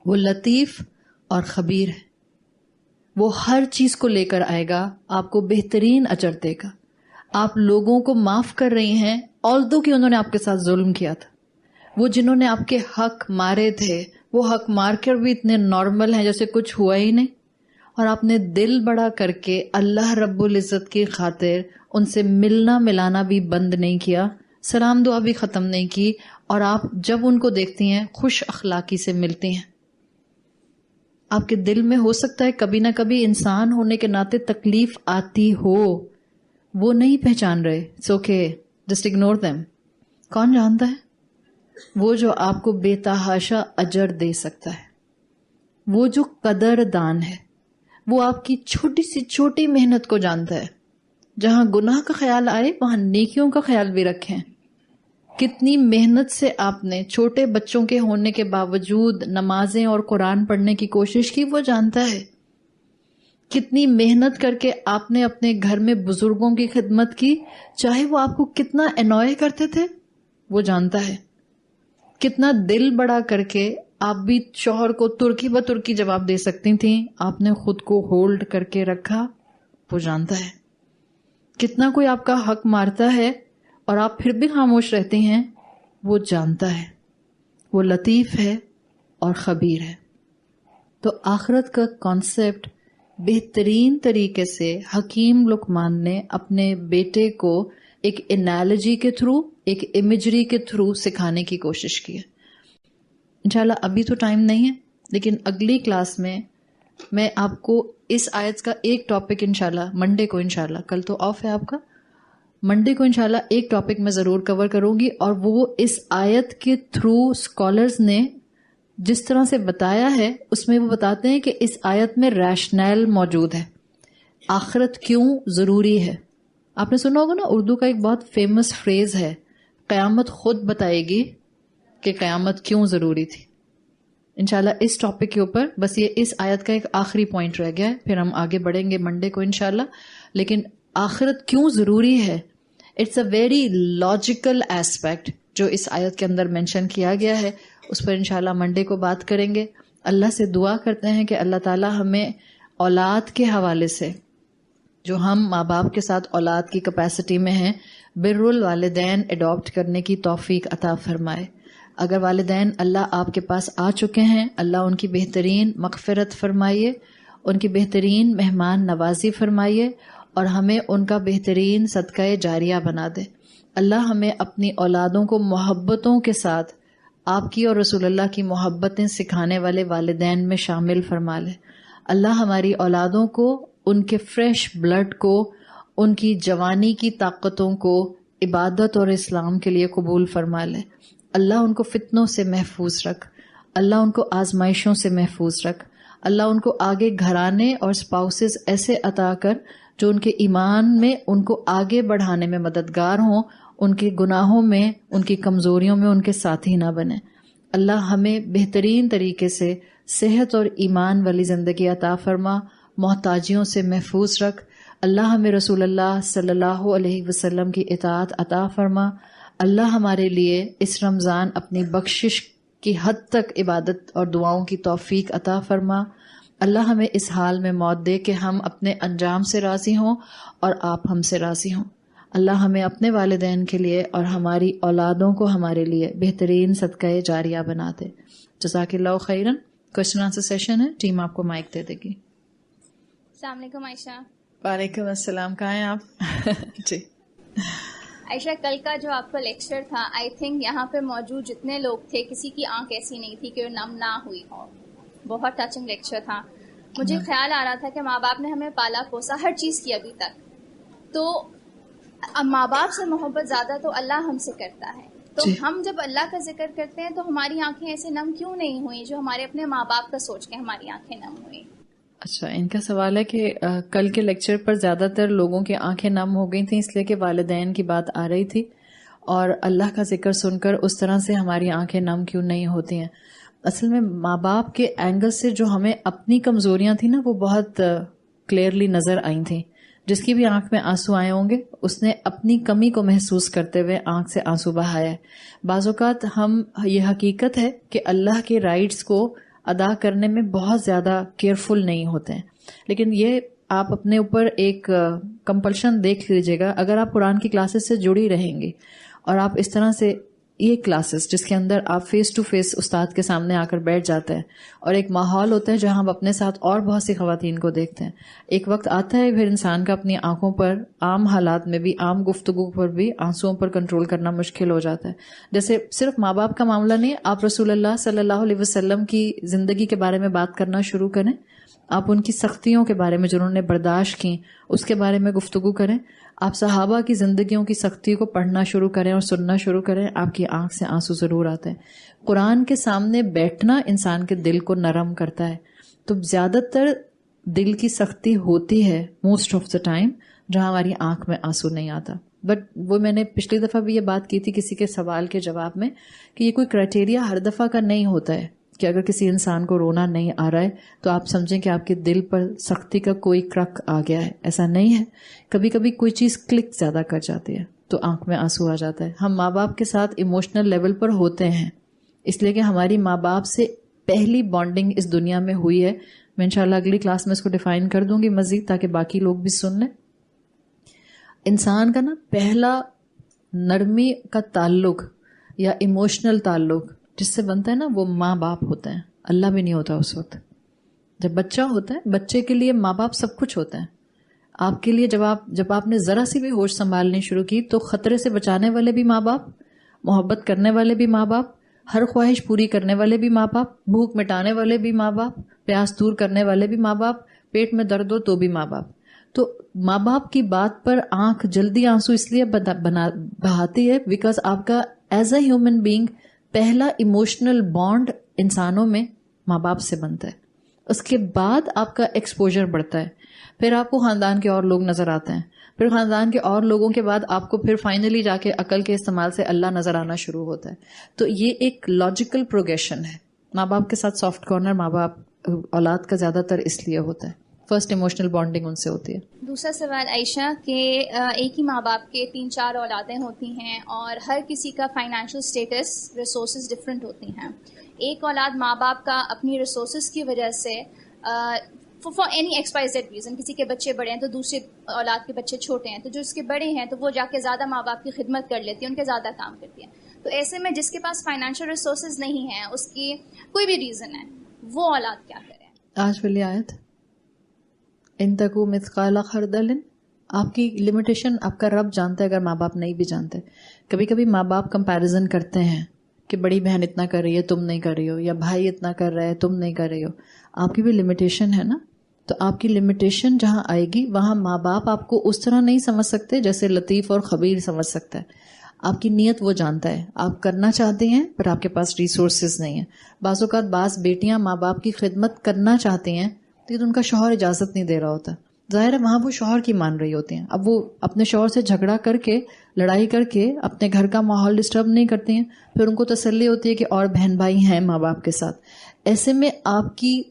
وہ لطیف اور خبیر ہے. وہ ہر چیز کو لے کر آئے گا, آپ کو بہترین اجر دے گا. آپ لوگوں کو معاف کر رہی ہیں although کہ انہوں نے آپ کے ساتھ ظلم کیا تھا. وہ جنہوں نے آپ کے حق مارے تھے وہ حق مار کر بھی اتنے نارمل ہیں جیسے کچھ ہوا ہی نہیں, اور آپ نے دل بڑا کر کے اللہ رب العزت کی خاطر ان سے ملنا ملانا بھی بند نہیں کیا, سلام دعا بھی ختم نہیں کی, اور آپ جب ان کو دیکھتی ہیں خوش اخلاقی سے ملتی ہیں. آپ کے دل میں ہو سکتا ہے کبھی نہ کبھی انسان ہونے کے ناطے تکلیف آتی ہو, وہ نہیں پہچان رہے, it's okay, just ignore them. کون جانتا ہے؟ وہ جو آپ کو بے تحاشا اجر دے سکتا ہے, وہ جو قدر دان ہے, وہ آپ کی چھوٹی سی چھوٹی محنت کو جانتا ہے. جہاں گناہ کا خیال آئے وہاں نیکیوں کا خیال بھی رکھیں. کتنی محنت سے آپ نے چھوٹے بچوں کے ہونے کے باوجود نمازیں اور قرآن پڑھنے کی کوشش کی, وہ جانتا ہے. کتنی محنت کر کے آپ نے اپنے گھر میں بزرگوں کی خدمت کی, چاہے وہ آپ کو کتنا انوائے کرتے تھے, وہ جانتا ہے. کتنا دل بڑا کر کے آپ بھی شوہر کو ترکی بترکی جواب دے سکتی تھیں, آپ نے خود کو ہولڈ کر کے رکھا, وہ جانتا ہے. کتنا کوئی آپ کا حق مارتا ہے اور آپ پھر بھی خاموش رہتے ہیں, وہ جانتا ہے. وہ لطیف ہے اور خبیر ہے. تو آخرت کا کانسیپٹ بہترین طریقے سے حکیم لقمان نے اپنے بیٹے کو ایک انالوجی کے تھرو, ایک امیجری کے تھرو سکھانے کی کوشش کی ہے. انشاءاللہ ابھی تو ٹائم نہیں ہے, لیکن اگلی کلاس میں آپ کو اس آیت کا ایک ٹاپک انشاءاللہ منڈے کو, انشاءاللہ کل تو آف ہے آپ کا, منڈے کو انشاءاللہ ایک ٹاپک میں ضرور کور کروں گی, اور وہ اس آیت کے تھرو اسکالرز نے جس طرح سے بتایا ہے اس میں وہ بتاتے ہیں کہ اس آیت میں ریشنل موجود ہے. آخرت کیوں ضروری ہے. آپ نے سنا ہوگا نا, اردو کا ایک بہت فیمس فریز ہے, قیامت خود بتائے گی کہ قیامت کیوں ضروری تھی. انشاءاللہ اس ٹاپک کے اوپر بس یہ اس آیت کا ایک آخری پوائنٹ رہ گیا ہے, پھر ہم آگے بڑھیں گے منڈے کو انشاءاللہ. لیکن آخرت کیوں ضروری ہے, it's a very logical aspect جو اس آیت کے اندر مینشن کیا گیا ہے. اس پر انشاءاللہ منڈے کو بات کریں گے. اللہ سے دعا کرتے ہیں کہ اللہ تعالی ہمیں اولاد کے حوالے سے, جو ہم ماں باپ کے ساتھ اولاد کی کیپیسٹی میں ہیں, بر الوالدین اڈاپٹ کرنے کی توفیق عطا فرمائے. اگر والدین اللہ آپ کے پاس آ چکے ہیں, اللہ ان کی بہترین مغفرت فرمائیے, ان کی بہترین مہمان نوازی فرمائیے, اور ہمیں ان کا بہترین صدقہ جاریہ بنا دے. اللہ ہمیں اپنی اولادوں کو محبتوں کے ساتھ آپ کی اور رسول اللہ کی محبتیں سکھانے والے والدین میں شامل فرما لے. اللہ ہماری اولادوں کو, ان کے فریش بلڈ کو, ان کی جوانی کی طاقتوں کو عبادت اور اسلام کے لیے قبول فرما لے. اللہ ان کو فتنوں سے محفوظ رکھ, اللہ ان کو آزمائشوں سے محفوظ رکھ. اللہ ان کو آگے گھرانے اور اسپاؤسز ایسے عطا کر جو ان کے ایمان میں ان کو آگے بڑھانے میں مددگار ہوں, ان کے گناہوں میں, ان کی کمزوریوں میں ان کے ساتھی نہ بنے. اللہ ہمیں بہترین طریقے سے صحت اور ایمان والی زندگی عطا فرما, محتاجیوں سے محفوظ رکھ. اللہ ہمیں رسول اللہ صلی اللہ علیہ وسلم کی اطاعت عطا فرما. اللہ ہمارے لیے اس رمضان اپنی بخشش کی حد تک عبادت اور دعاؤں کی توفیق عطا فرما. اللہ ہمیں اس حال میں موت دے کہ ہم اپنے انجام سے راضی ہوں اور آپ ہم سے راضی ہوں. اللہ ہمیں اپنے والدین کے لیے اور ہماری اولادوں کو ہمارے لیے بہترین صدقہ جاریہ بنا دے. جزاک اللہ خیرن. کوشچن آنسر سیشن ہے, ٹیم آپ کو مائک دے دے گی. السلام علیکم عائشہ. وعلیکم السلام. کہاں ہیں آپ؟ جی عائشہ, کل کا جو آپ کا لیکچر تھا, آئی تھنک یہاں پہ موجود جتنے لوگ تھے کسی کی آنکھ ایسی نہیں تھی کہ وہ نم نہ ہوئی ہو. بہت ٹچنگ لیکچر تھا. مجھے خیال آ رہا تھا کہ ماں باپ نے ہمیں پالا پوسا ہر چیز کی ابھی تک, تو ماں باپ سے محبت زیادہ تو اللہ ہم سے کرتا ہے. تو ہم جب اللہ کا ذکر کرتے ہیں تو ہماری آنکھیں ایسے نم کیوں نہیں ہوئی جو ہمارے اپنے ماں باپ کا سوچ کے ہماری آنکھیں نم ہوئی؟ اچھا, ان کا سوال ہے کہ کل کے لیکچر پر زیادہ تر لوگوں کی آنکھیں نم ہو گئی تھیں اس لیے کہ والدین کی بات آ رہی تھی, اور اللہ کا ذکر سن کر اس طرح سے ہماری آنکھیں نم کیوں نہیں ہوتی ہیں. اصل میں ماں باپ کے اینگل سے جو ہمیں اپنی کمزوریاں تھیں نا وہ بہت کلیئرلی نظر آئی تھیں. جس کی بھی آنکھ میں آنسو آئے ہوں گے اس نے اپنی کمی کو محسوس کرتے ہوئے آنکھ سے آنسو بہایا ہے. بعض اوقات ہم, یہ حقیقت ہے کہ اللہ کے رائٹس کو ادا کرنے میں بہت زیادہ کیئرفل نہیں ہوتے ہیں, لیکن یہ آپ اپنے اوپر ایک کمپلشن دیکھ لیجیے گا. اگر آپ قرآن کی کلاسز سے جڑی رہیں گی اور آپ اس طرح سے یہ کلاسز جس کے اندر آپ فیس ٹو فیس استاد کے سامنے آ کر بیٹھ جاتے ہیں, اور ایک ماحول ہوتا ہے جہاں ہم اپنے ساتھ اور بہت سی خواتین کو دیکھتے ہیں. ایک وقت آتا ہے پھر انسان کا اپنی آنکھوں پر عام حالات میں بھی, عام گفتگو پر بھی آنسوؤں پر کنٹرول کرنا مشکل ہو جاتا ہے. جیسے صرف ماں باپ کا معاملہ نہیں, آپ رسول اللہ صلی اللہ علیہ وسلم کی زندگی کے بارے میں بات کرنا شروع کریں, آپ ان کی سختیوں کے بارے میں جو انہوں نے برداشت کی اس کے بارے میں گفتگو کریں, آپ صحابہ کی زندگیوں کی سختی کو پڑھنا شروع کریں اور سننا شروع کریں, آپ کی آنکھ سے آنسو ضرور آتے ہیں. قرآن کے سامنے بیٹھنا انسان کے دل کو نرم کرتا ہے. تو زیادہ تر دل کی سختی ہوتی ہے موسٹ آف دا ٹائم جہاں ہماری آنکھ میں آنسو نہیں آتا. بٹ وہ میں نے پچھلی دفعہ بھی یہ بات کی تھی کسی کے سوال کے جواب میں کہ یہ کوئی کرائٹیریا ہر دفعہ کا نہیں ہوتا ہے کہ اگر کسی انسان کو رونا نہیں آ رہا ہے تو آپ سمجھیں کہ آپ کے دل پر سختی کا کوئی کرک آ گیا ہے. ایسا نہیں ہے. کبھی کبھی کوئی چیز کلک زیادہ کر جاتی ہے تو آنکھ میں آنسو آ جاتا ہے. ہم ماں باپ کے ساتھ ایموشنل لیول پر ہوتے ہیں اس لیے کہ ہماری ماں باپ سے پہلی بانڈنگ اس دنیا میں ہوئی ہے. میں انشاءاللہ اگلی کلاس میں اس کو ڈیفائن کر دوں گی مزید تاکہ باقی لوگ بھی سن لیں. انسان کا نا پہلا نرمی کا تعلق یا ایموشنل تعلق جس سے بنتا ہے نا وہ ماں باپ ہوتا ہے. اللہ بھی نہیں ہوتا اس وقت. جب بچہ ہوتا ہے بچے کے لیے ماں باپ سب کچھ ہوتا ہے. آپ کے لیے جب آپ نے ذرا سی بھی ہوش سنبھالنی شروع کی تو خطرے سے بچانے والے بھی ماں باپ, محبت کرنے والے بھی ماں باپ, ہر خواہش پوری کرنے والے بھی ماں باپ, بھوک مٹانے والے بھی ماں باپ, پیاس دور کرنے والے بھی ماں باپ, پیٹ میں درد ہو تو بھی ماں باپ. تو ماں باپ کی بات پر آنکھ جلدی آنسو اس لیے بہاتی ہے بیکاز آپ کا ایز اے ہیومن بینگ پہلا ایموشنل بانڈ انسانوں میں ماں باپ سے بنتا ہے. اس کے بعد آپ کا ایکسپوجر بڑھتا ہے. پھر آپ کو خاندان کے اور لوگ نظر آتے ہیں, پھر خاندان کے اور لوگوں کے بعد آپ کو پھر فائنلی جا کے عقل کے استعمال سے اللہ نظر آنا شروع ہوتا ہے. تو یہ ایک لاجیکل پروگریشن ہے. ماں باپ کے ساتھ سافٹ کارنر ماں باپ اولاد کا زیادہ تر اس لیے ہوتا ہے, فرسٹ ایموشنل بانڈنگ ان سے ہوتی ہے. دوسرا سوال عائشہ کہ ایک ہی ماں باپ کے 3-4 اولادیں ہوتی ہیں اور ہر کسی کا فائنینشیل اسٹیٹس ریسورسز ڈفرینٹ ہوتی ہیں. ایک اولاد ماں باپ کا اپنی ریسورسز کی وجہ سے for any X Y Z reason, کسی کے بچے بڑے ہیں تو دوسرے اولاد کے بچے چھوٹے ہیں, تو جو اس کے بڑے ہیں تو وہ جا کے زیادہ ماں باپ کی خدمت کر لیتی ہیں, ان کے زیادہ کام کرتی ہیں. تو ایسے میں جس کے پاس فائنینشیل ریسورسز نہیں ہیں, اس کی کوئی بھی ریزن ہے, وہ اولاد کیا کرے؟ آج والی آیت ان تکو مثقال خردل, آپ کی لمیٹیشن آپ کا رب جانتا ہے اگر ماں باپ نہیں بھی جانتے. کبھی کبھی ماں باپ کمپیریزن کرتے ہیں کہ بڑی بہن اتنا کر رہی ہے تم نہیں کر رہی ہو, یا بھائی اتنا کر رہا ہے تم نہیں کر رہی ہو. آپ کی بھی لمیٹیشن ہے نا, تو آپ کی لمیٹیشن جہاں آئے گی وہاں ماں باپ آپ کو اس طرح نہیں سمجھ سکتے جیسے لطیف اور خبیر سمجھ سکتا ہے. آپ کی نیت وہ جانتا ہے, آپ کرنا چاہتے ہیں پر آپ کے پاس ریسورسز نہیں ہیں. بعض اوقات بعض بیٹیاں ماں باپ کی خدمت کرنا چاہتی ہیں لیکن ان کا شوہر اجازت نہیں دے رہا ہوتا. ظاہر ہے وہاں وہ شوہر کی مان رہی ہوتی ہیں. اب وہ اپنے شوہر سے جھگڑا کر کے لڑائی کر کے اپنے گھر کا ماحول ڈسٹرب نہیں کرتی ہیں, پھر ان کو تسلی ہوتی ہے کہ اور بہن بھائی ہیں ماں باپ کے ساتھ. ایسے میں آپ کی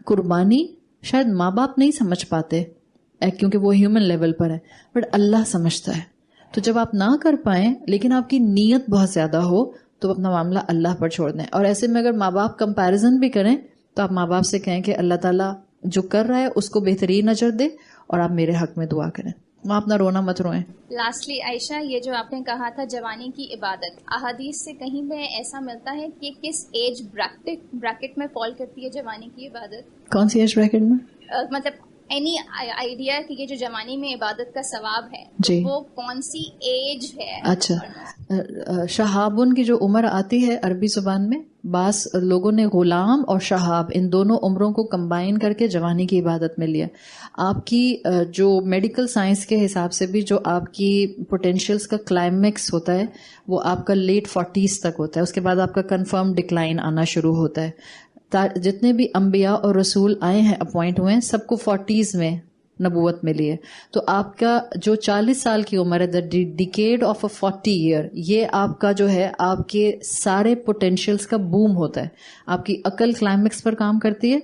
قربانی شاید ماں باپ نہیں سمجھ پاتے کیونکہ وہ ہیومن لیول پر ہے, بٹ اللہ سمجھتا ہے. تو جب آپ نہ کر پائیں لیکن آپ کی نیت بہت زیادہ ہو تو اپنا معاملہ اللہ پر چھوڑ دیں. اور ایسے میں اگر ماں باپ کمپیریزن بھی کریں تو آپ ماں باپ سے کہیں کہ اللہ تعالیٰ جو کر رہا ہے اس کو بہترین اجر دے اور آپ میرے حق میں دعا کریں. وہاں اپنا رونا مت روئیں. لاسٹلی عائشہ, یہ جو آپ نے کہا تھا جوانی کی عبادت, احادیث سے کہیں پہ ایسا ملتا ہے کہ کس ایج بریکٹ میں فال کرتی ہے جوانی کی عبادت؟ کون سی ایج بریکٹ میں؟ مطلب اینی آئیڈیا کہ یہ جو جوانی میں عبادت کا ثواب ہے جی وہ کون سی ایج ہے؟ اچھا, شہابن کی جو عمر آتی ہے عربی زبان میں, بعض لوگوں نے غلام اور شہاب ان دونوں عمروں کو کمبائن کر کے جوانی کی عبادت میں لیا. آپ کی جو میڈیکل سائنس کے حساب سے بھی جو آپ کی پوٹینشیلز کا کلائمیکس ہوتا ہے وہ آپ کا لیٹ 40s تک ہوتا ہے. اس کے بعد آپ کا کنفرم ڈکلائن آنا شروع ہوتا ہے. جتنے بھی انبیاء اور رسول آئے ہیں اپوائنٹ ہوئے ہیں سب کو 40s میں نبوت ملی ہے. تو آپ کا جو 40 سال کی عمر ہے, دا ڈیکیڈ آف اے 40 ایئر, یہ آپ کا جو ہے آپ کے سارے پوٹینشیلز کا بوم ہوتا ہے. آپ کی عقل کلائمیکس پر کام کرتی ہے,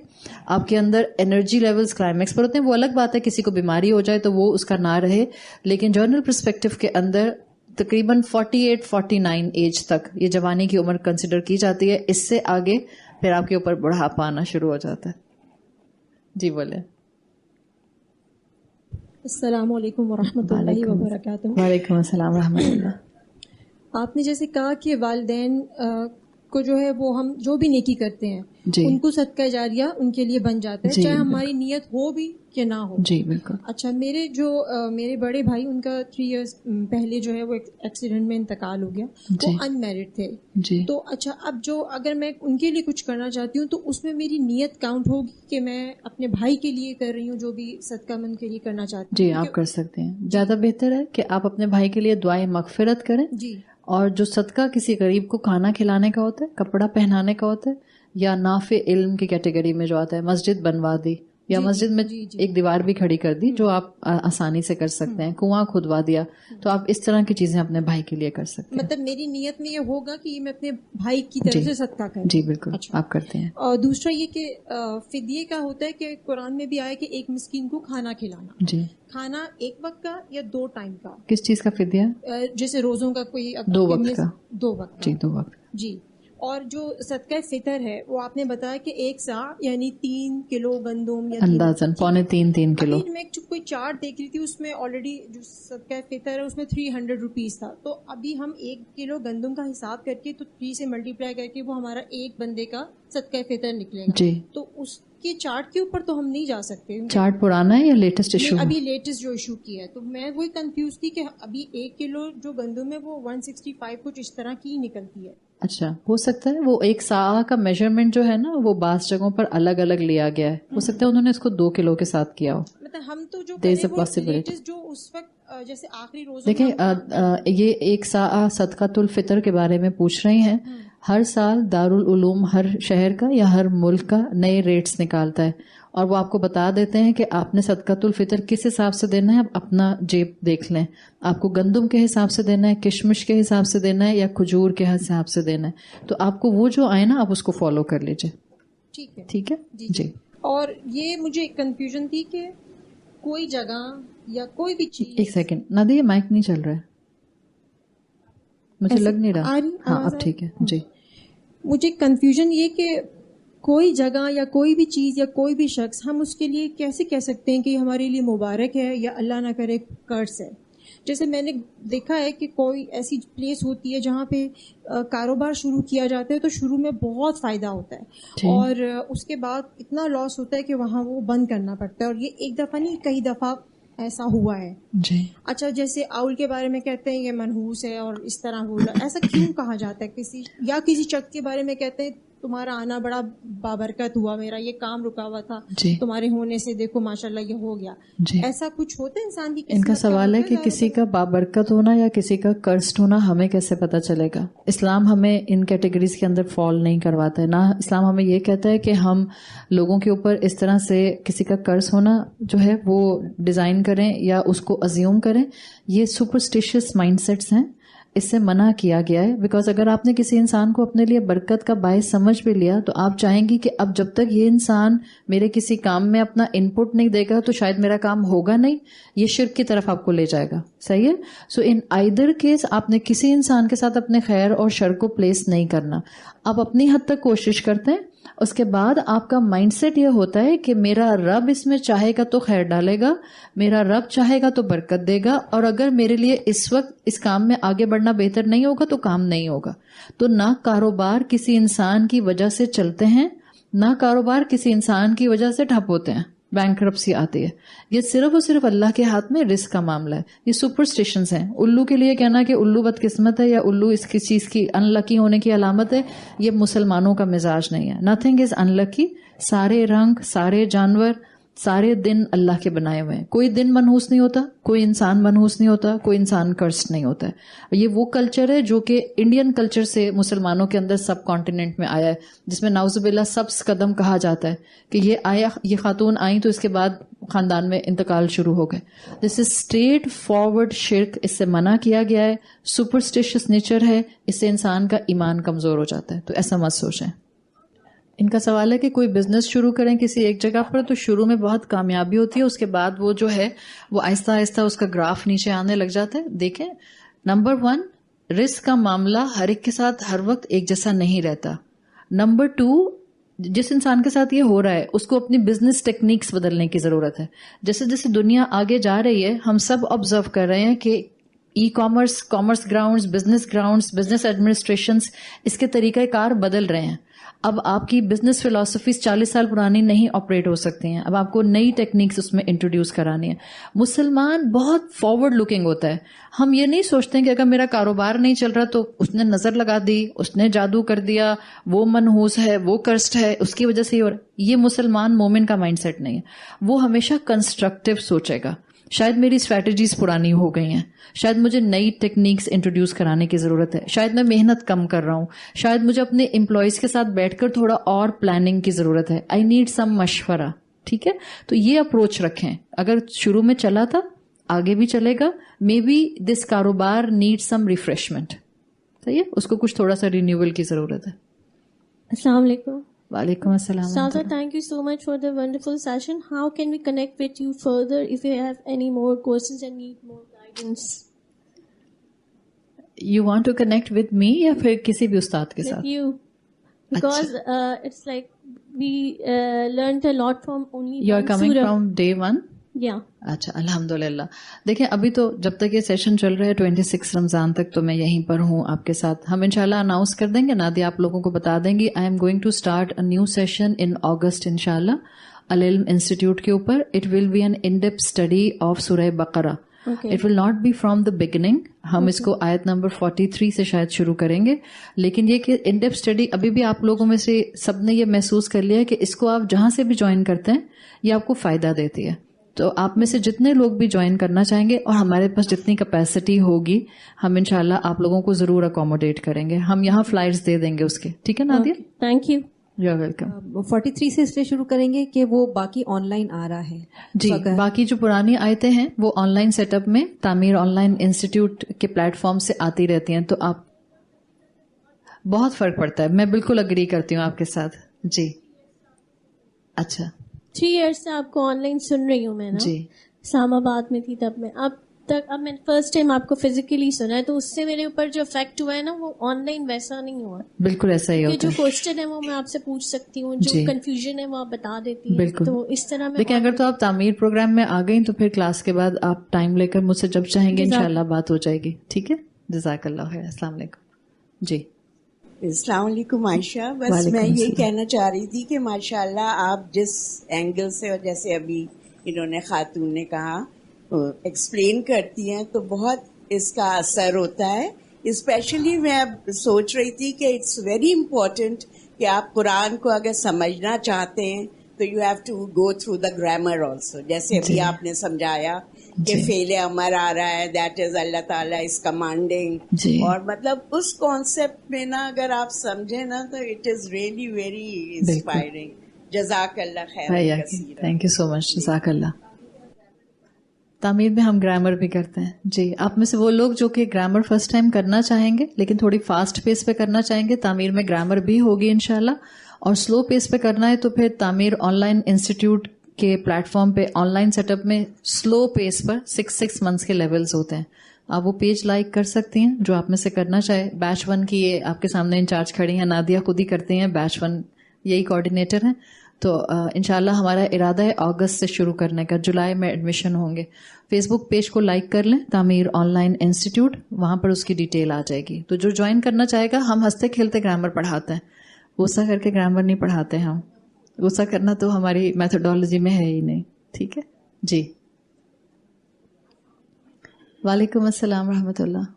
آپ کے اندر انرجی لیولز کلائمیکس پر ہوتے ہیں. وہ الگ بات ہے کسی کو بیماری ہو جائے تو وہ اس کا نہ رہے, لیکن جنرل پرسپیکٹو کے اندر تقریباً 48-49 ایج تک یہ جوانی کی عمر کنسیڈر کی جاتی ہے. اس سے آگے پھر آپ کے اوپر بڑھاپا آنا شروع ہو جاتا ہے. جی بولے. السلام علیکم ورحمۃ اللہ وبرکاتہ. وعلیکم السلام ورحمۃ اللہ. آپ نے جیسے کہا کہ والدین کو جو ہے وہ ہم جو بھی نیکی کرتے ہیں جی ان کو صدقہ جاریہ ان کے لیے بن جاتا ہے, جی چاہے ہماری نیت ہو بھی کہ نہ ہو. جی بالکل. اچھا, میرے بڑے بھائی ان کا 3 ایئرز پہلے جو ہے وہ ایکسیڈنٹ میں انتقال ہو گیا. وہ ان میرڈ تھے. جی. تو اچھا, اب جو اگر میں ان کے لیے کچھ کرنا چاہتی ہوں تو اس میں میری نیت کاؤنٹ ہوگی کہ میں اپنے بھائی کے لیے کر رہی ہوں جو بھی صدقہ من کے لیے کرنا چاہتی ہوں؟ جی آپ کر سکتے ہیں. زیادہ بہتر ہے کہ آپ اپنے بھائی کے لیے دعائیں مغفرت کریں. جی. اور جو صدقہ کسی غریب کو کھانا کھلانے کا ہوتا ہے, کپڑا پہنانے کا ہوتا ہے, یا نافع علم کی کیٹیگری میں جو آتا ہے, مسجد بنوا دی یا مسجد میں ایک دیوار بھی کھڑی کر دی جو آپ آسانی سے کر سکتے ہیں, کنواں کھدوا دیا, تو آپ اس طرح کی چیزیں اپنے بھائی کے لیے کر سکتے ہیں. مطلب میری نیت میں یہ ہوگا کہ میں اپنے بھائی کی طرف سے صدقہ کروں. جی بالکل. اچھا. آپ کرتے ہیں. اور دوسرا یہ کہ فدیے کا ہوتا ہے کہ قرآن میں بھی آیا کہ ایک مسکین کو کھانا کھلانا. جی. کھانا ایک وقت کا یا 2 ٹائم کا؟ کس چیز کا فدیہ؟ جیسے روزوں کا کوئی 2 وقت کا. 2 وقت. جی 2 وقت. جی. اور جو صدقہ فطر ہے وہ آپ نے بتایا کہ 1 سا یعنی 3 کلو گندم یا اندازاً 2.5-3 کلو. میں کوئی چارٹ دیکھ رہی تھی, اس میں آلریڈی جو صدقہ فطر ہے اس میں 300 روپیز تھا. تو ابھی ہم 1 کلو گندم کا حساب کر کے تو 3 سے ملٹیپلائی کر کے وہ ہمارا ایک بندے کا صدقہ فطر نکلے گا. جی. تو اس کے چارٹ کے اوپر تو ہم نہیں جا سکتے. چارٹ پرانا ہے یا لیٹسٹ ایشو؟ ابھی لیٹسٹ جو ایشو کیا ہے. تو میں وہی کنفیوز تھی کہ ابھی 1 کلو جو گندم ہے وہ 165 کچھ اس طرح کی نکلتی ہے. اچھا, ہو سکتا ہے وہ 1 سا کا میجرمنٹ جو ہے نا وہ بعض جگہوں پر الگ الگ لیا گیا ہے. ہو سکتا ہے انہوں نے اس کو 2 کلو کے ساتھ کیا ہو. مطلب ہم تو جو لیٹسٹ جو اس وقت جیسے آخری روز دیکھیں, یہ 1 سا صدقۃ الفطر کے بارے میں پوچھ رہی ہیں. ہر سال دارالعلوم ہر شہر کا یا ہر ملک کا نئے ریٹس نکالتا ہے اور وہ آپ کو بتا دیتے ہیں کہ آپ نے صدقۃ الفطر کس حساب سے دینا ہے. آپ اپنا جیب دیکھ لیں, آپ کو گندم کے حساب سے دینا ہے, کشمش کے حساب سے دینا ہے یا کھجور کے حساب سے دینا ہے. تو آپ کو وہ جو آئے نا آپ اس کو فالو کر لیجئے. ٹھیک ہے, ٹھیک ہے جی. اور یہ مجھے کنفیوژن تھی کہ کوئی جگہ یا کوئی بھی چیز. ایک سیکنڈ نہ دے, مائک نہیں چل رہا ہے, مجھے لگ نہیں رہا. ہاں اب ٹھیک ہے جی. مجھے کنفیوژن یہ کہ کوئی جگہ یا کوئی بھی چیز یا کوئی بھی شخص, ہم اس کے لیے کیسے کہہ سکتے ہیں کہ یہ ہمارے لیے مبارک ہے یا اللہ نہ کرے قرض ہے. جیسے میں نے دیکھا ہے کہ کوئی ایسی پلیس ہوتی ہے جہاں پہ کاروبار شروع کیا جاتا ہے تو شروع میں بہت فائدہ ہوتا ہے اور اس کے بعد اتنا لاس ہوتا ہے کہ وہاں وہ بند کرنا پڑتا ہے, اور یہ ایک دفعہ نہیں کئی دفعہ ایسا ہوا ہے جی. اچھا, جیسے آؤل کے بارے میں کہتے ہیں یہ منحوس ہے اور اس طرح بولا, ایسا کیوں کہا جاتا ہے؟ کسی شخص کے بارے میں کہتے ہیں تمہارا آنا بڑا بابرکت ہوا, میرا یہ کام رکا ہوا تھا جی. تمہارے ہونے سے دیکھو ماشاءاللہ یہ ہو گیا جی. ایسا کچھ ہوتا ہے انسان کی؟ ان کا سوال ہے کہ کسی کا بابرکت ہونا یا کسی کا کرسڈ ہونا ہمیں کیسے پتا چلے گا؟ اسلام ہمیں ان کیٹیگریز کے اندر فال نہیں کرواتا ہے. نہ اسلام ہمیں یہ کہتا ہے کہ ہم لوگوں کے اوپر اس طرح سے کسی کا قرض ہونا جو ہے وہ ڈیزائن کریں یا اس کو ازیوم کریں. یہ سپرسٹیشیس مائنڈ سیٹس ہیں, اس سے منع کیا گیا ہے. بیکاز اگر آپ نے کسی انسان کو اپنے لیے برکت کا باعث سمجھ بھی لیا تو آپ چاہیں گی کہ اب جب تک یہ انسان میرے کسی کام میں اپنا ان پٹ نہیں دے گا تو شاید میرا کام ہوگا نہیں. یہ شرک کی طرف آپ کو لے جائے گا. صحیح ہے. سو ان آئدر کیس آپ نے کسی انسان کے ساتھ اپنے خیر اور شر کو پلیس نہیں کرنا. آپ اپنی حد تک کوشش کرتے ہیں, اس کے بعد آپ کا مائنڈ سیٹ یہ ہوتا ہے کہ میرا رب اس میں چاہے گا تو خیر ڈالے گا, میرا رب چاہے گا تو برکت دے گا, اور اگر میرے لیے اس وقت اس کام میں آگے بڑھنا بہتر نہیں ہوگا تو کام نہیں ہوگا. تو نہ کاروبار کسی انسان کی وجہ سے چلتے ہیں, نہ کاروبار کسی انسان کی وجہ سے ٹھپ ہوتے ہیں, بینکرپسی آتی ہے. یہ صرف اور صرف اللہ کے ہاتھ میں رزق کا معاملہ ہے. یہ سپرسٹیشنز ہیں. الو کے لیے کہنا کہ الو بدقسمت ہے یا الو اس کی چیز کی ان لکی ہونے کی علامت ہے, یہ مسلمانوں کا مزاج نہیں ہے. نتھنگ از ان لکی. سارے رنگ, سارے جانور, سارے دن اللہ کے بنائے ہوئے ہیں. کوئی دن منحوس نہیں ہوتا, کوئی انسان منحوس نہیں ہوتا, کوئی انسان کرسڈ نہیں ہوتا ہے. یہ وہ کلچر ہے جو کہ انڈین کلچر سے مسلمانوں کے اندر سب کانٹیننٹ میں آیا ہے, جس میں نعوذ باللہ سبز قدم کہا جاتا ہے کہ یہ آیا, یہ خاتون آئیں تو اس کے بعد خاندان میں انتقال شروع ہو گئے. دس از اسٹریٹ فارورڈ شرک. اس سے منع کیا گیا ہے. سپرسٹیشس نیچر ہے, اس سے انسان کا ایمان کمزور ہو جاتا ہے. تو ایسا مت سوچیں. ان کا سوال ہے کہ کوئی بزنس شروع کریں کسی ایک جگہ پر تو شروع میں بہت کامیابی ہوتی ہے, اس کے بعد وہ جو ہے وہ آہستہ آہستہ اس کا گراف نیچے آنے لگ جاتا ہے. دیکھیں, نمبر 1, رسک کا معاملہ ہر ایک کے ساتھ ہر وقت ایک جیسا نہیں رہتا. نمبر 2, جس انسان کے ساتھ یہ ہو رہا ہے اس کو اپنی بزنس ٹیکنیکس بدلنے کی ضرورت ہے. جیسے جیسے دنیا آگے جا رہی ہے ہم سب آبزرو کر رہے ہیں کہ e commerce, commerce grounds, business administrations, اس کے طریقہ کار بدل رہے ہیں. اب آپ کی بزنس فلاسفیز 40 سال پرانی نہیں آپریٹ ہو سکتی ہیں. اب آپ کو نئی ٹیکنیکس اس میں انٹروڈیوس کرانی ہے. مسلمان بہت فارورڈ لکنگ ہوتا ہے. ہم یہ نہیں سوچتے کہ اگر میرا کاروبار نہیں چل رہا تو اس نے نظر لگا دی, اس نے جادو کر دیا, وہ منحوس ہے, وہ کرسٹ ہے, اس کی وجہ سے ہی. اور یہ مسلمان مومن کا مائنڈ سیٹ نہیں ہے. وہ ہمیشہ کنسٹرکٹیو سوچے گا. شاید میری اسٹریٹجیز پرانی ہو گئی ہیں, شاید مجھے نئی ٹیکنیکس انٹروڈیوس کرانے کی ضرورت ہے, شاید میں محنت کم کر رہا ہوں, شاید مجھے اپنے امپلائیز کے ساتھ بیٹھ کر تھوڑا اور پلاننگ کی ضرورت ہے. آئی نیڈ سم مشورہ. ٹھیک ہے, تو یہ اپروچ رکھیں. اگر شروع میں چلا تھا آگے بھی چلے گا. مے بی دس کاروبار نیڈ سم ریفریشمنٹ. صحیح ہے, اس کو کچھ تھوڑا سا رینیول کی ضرورت ہے. السلام علیکم. وعلیکم السلام. Salsa, thank you so much for the wonderful session. How can we connect with you further if you have any more questions and need more guidance? You want to connect with me یا پھر کسی بھی استاد کے ساتھ؟ With you. Because it's like we learned a lot from only You are one coming surah. from day 1? Yeah. اچھا, الحمدللہ. دیکھیں ابھی تو جب تک یہ سیشن چل رہا ہے 26 رمضان تک تو میں یہیں پر ہوں آپ کے ساتھ. ہم انشاءاللہ اناؤنس کر دیں گے, نادیہ آپ لوگوں کو بتا دیں گی. I am going to start a new session in August انشاءاللہ العلم انسٹیٹیوٹ کے اوپر. It will be an in depth study of سورہ بقرہ. It will not be from the beginning. ہم اس کو آیت نمبر 43 سے شاید شروع کریں گے, لیکن یہ کہ ان ڈیپتھ اسٹڈی ابھی بھی آپ لوگوں میں سے سب نے یہ محسوس کر لیا ہے کہ اس کو آپ جہاں سے بھی جوائن کرتے ہیں یہ آپ کو فائدہ دیتی ہے. تو آپ میں سے جتنے لوگ بھی جوائن کرنا چاہیں گے اور ہمارے پاس جتنی کیپیسٹی ہوگی ہم انشاءاللہ آپ لوگوں کو ضرور اکوموڈیٹ کریں گے. ہم یہاں فلائرز دے دیں گے اس کے. ٹھیک ہے Nadia? Thank you. You are welcome. 43 سے اس لیے شروع کریں گے کہ وہ باقی آن لائن آ رہا ہے. جی, باقی جو پرانی آیتیں ہیں وہ آن لائن سیٹ اپ میں تعمیر آن لائن انسٹیٹیوٹ کے پلیٹ فارم سے آتی رہتی ہیں, تو آپ بہت فرق پڑتا ہے. میں بالکل اگری کرتی ہوں آپ کے ساتھ. جی اچھا 3 years سے آپ کو آن لائن سن رہی ہوں میں نا. جی اسلام آباد میں تھی تب میں. اب میں فرسٹ ٹائم آپ کو فزیکلی سنا ہے, تو اس سے میرے اوپر جو افیکٹ ہوا ہے نا وہ آن لائن ویسا نہیں ہوا. بالکل ایسا ہی ہوتا ہے. جو کوشچن ہے وہ میں آپ سے پوچھ سکتی ہوں, جو کنفیوژن ہے وہ آپ بتا دیتی ہیں. بالکل. تو اس طرح میں لیکن اگر تو آپ تعمیر پروگرام میں آ گئی تو پھر کلاس کے بعد آپ ٹائم لے کر مجھ سے جب چاہیں گے انشاءاللہ بات ہو جائے گی. ٹھیک ہے, جزاک اللہ خیر. السلام علیکم. جی السلام علیکم عائشہ. بس میں یہ کہنا چاہ رہی تھی کہ ماشاءاللہ آپ جس اینگل سے, اور جیسے ابھی انہوں نے خاتون نے کہا ایکسپلین کرتی ہیں, تو بہت اس کا اثر ہوتا ہے. اسپیشلی میں اب سوچ رہی تھی کہ اٹس ویری امپورٹنٹ کہ آپ قرآن کو اگر سمجھنا چاہتے ہیں تو you have to go through the grammar also. جیسے ابھی آپ نے سمجھایا کہ فعل امر آ رہا ہے, دیٹ از اللہ تعالیٰ از کمانڈنگ, اور مطلب اس کانسیپٹ میں نا اگر آپ سمجھیں نا تو it is really very inspiring. جزاک اللہ خیر. تھینک یو سو مچ. جزاک اللہ. تعمیر میں ہم گرامر بھی کرتے ہیں. جی آپ میں سے وہ لوگ جو کہ گرامر فرسٹ ٹائم کرنا چاہیں گے لیکن تھوڑی فاسٹ پیس پہ کرنا چاہیں گے, تعمیر میں گرامر بھی ہوگی انشاءاللہ. اور سلو پیس پہ کرنا ہے تو پھر تعمیر آن لائن انسٹیٹیوٹ کے پلیٹ فارم پہ آن لائن سیٹ اپ میں سلو پیس پر 6 منتھس کے لیولز ہوتے ہیں. آپ وہ پیج لائک کر سکتی ہیں جو آپ میں سے کرنا چاہے. بیچ 1 کی یہ آپ کے سامنے انچارج کھڑی ہیں, نادیہ خود ہی کرتی ہیں. بیچ 1 یہی کوآرڈینیٹر ہیں. تو انشاءاللہ ہمارا ارادہ ہے اگست سے شروع کرنے کا. جولائی میں ایڈمیشن ہوں گے. فیس بک پیج کو لائک کر لیں, تعمیر آن لائن انسٹیٹیوٹ, وہاں پر اس کی ڈیٹیل آ جائے گی. تو جو جوائن کرنا چاہے گا, ہم ہنستے کھیلتے گرامر پڑھاتے ہیں, غصہ کر کے گرامر نہیں پڑھاتے. ہم غصہ کرنا تو ہماری میتھڈالوجی میں ہے ہی نہیں. ٹھیک ہے جی. وعلیکم السلام ورحمۃ اللہ.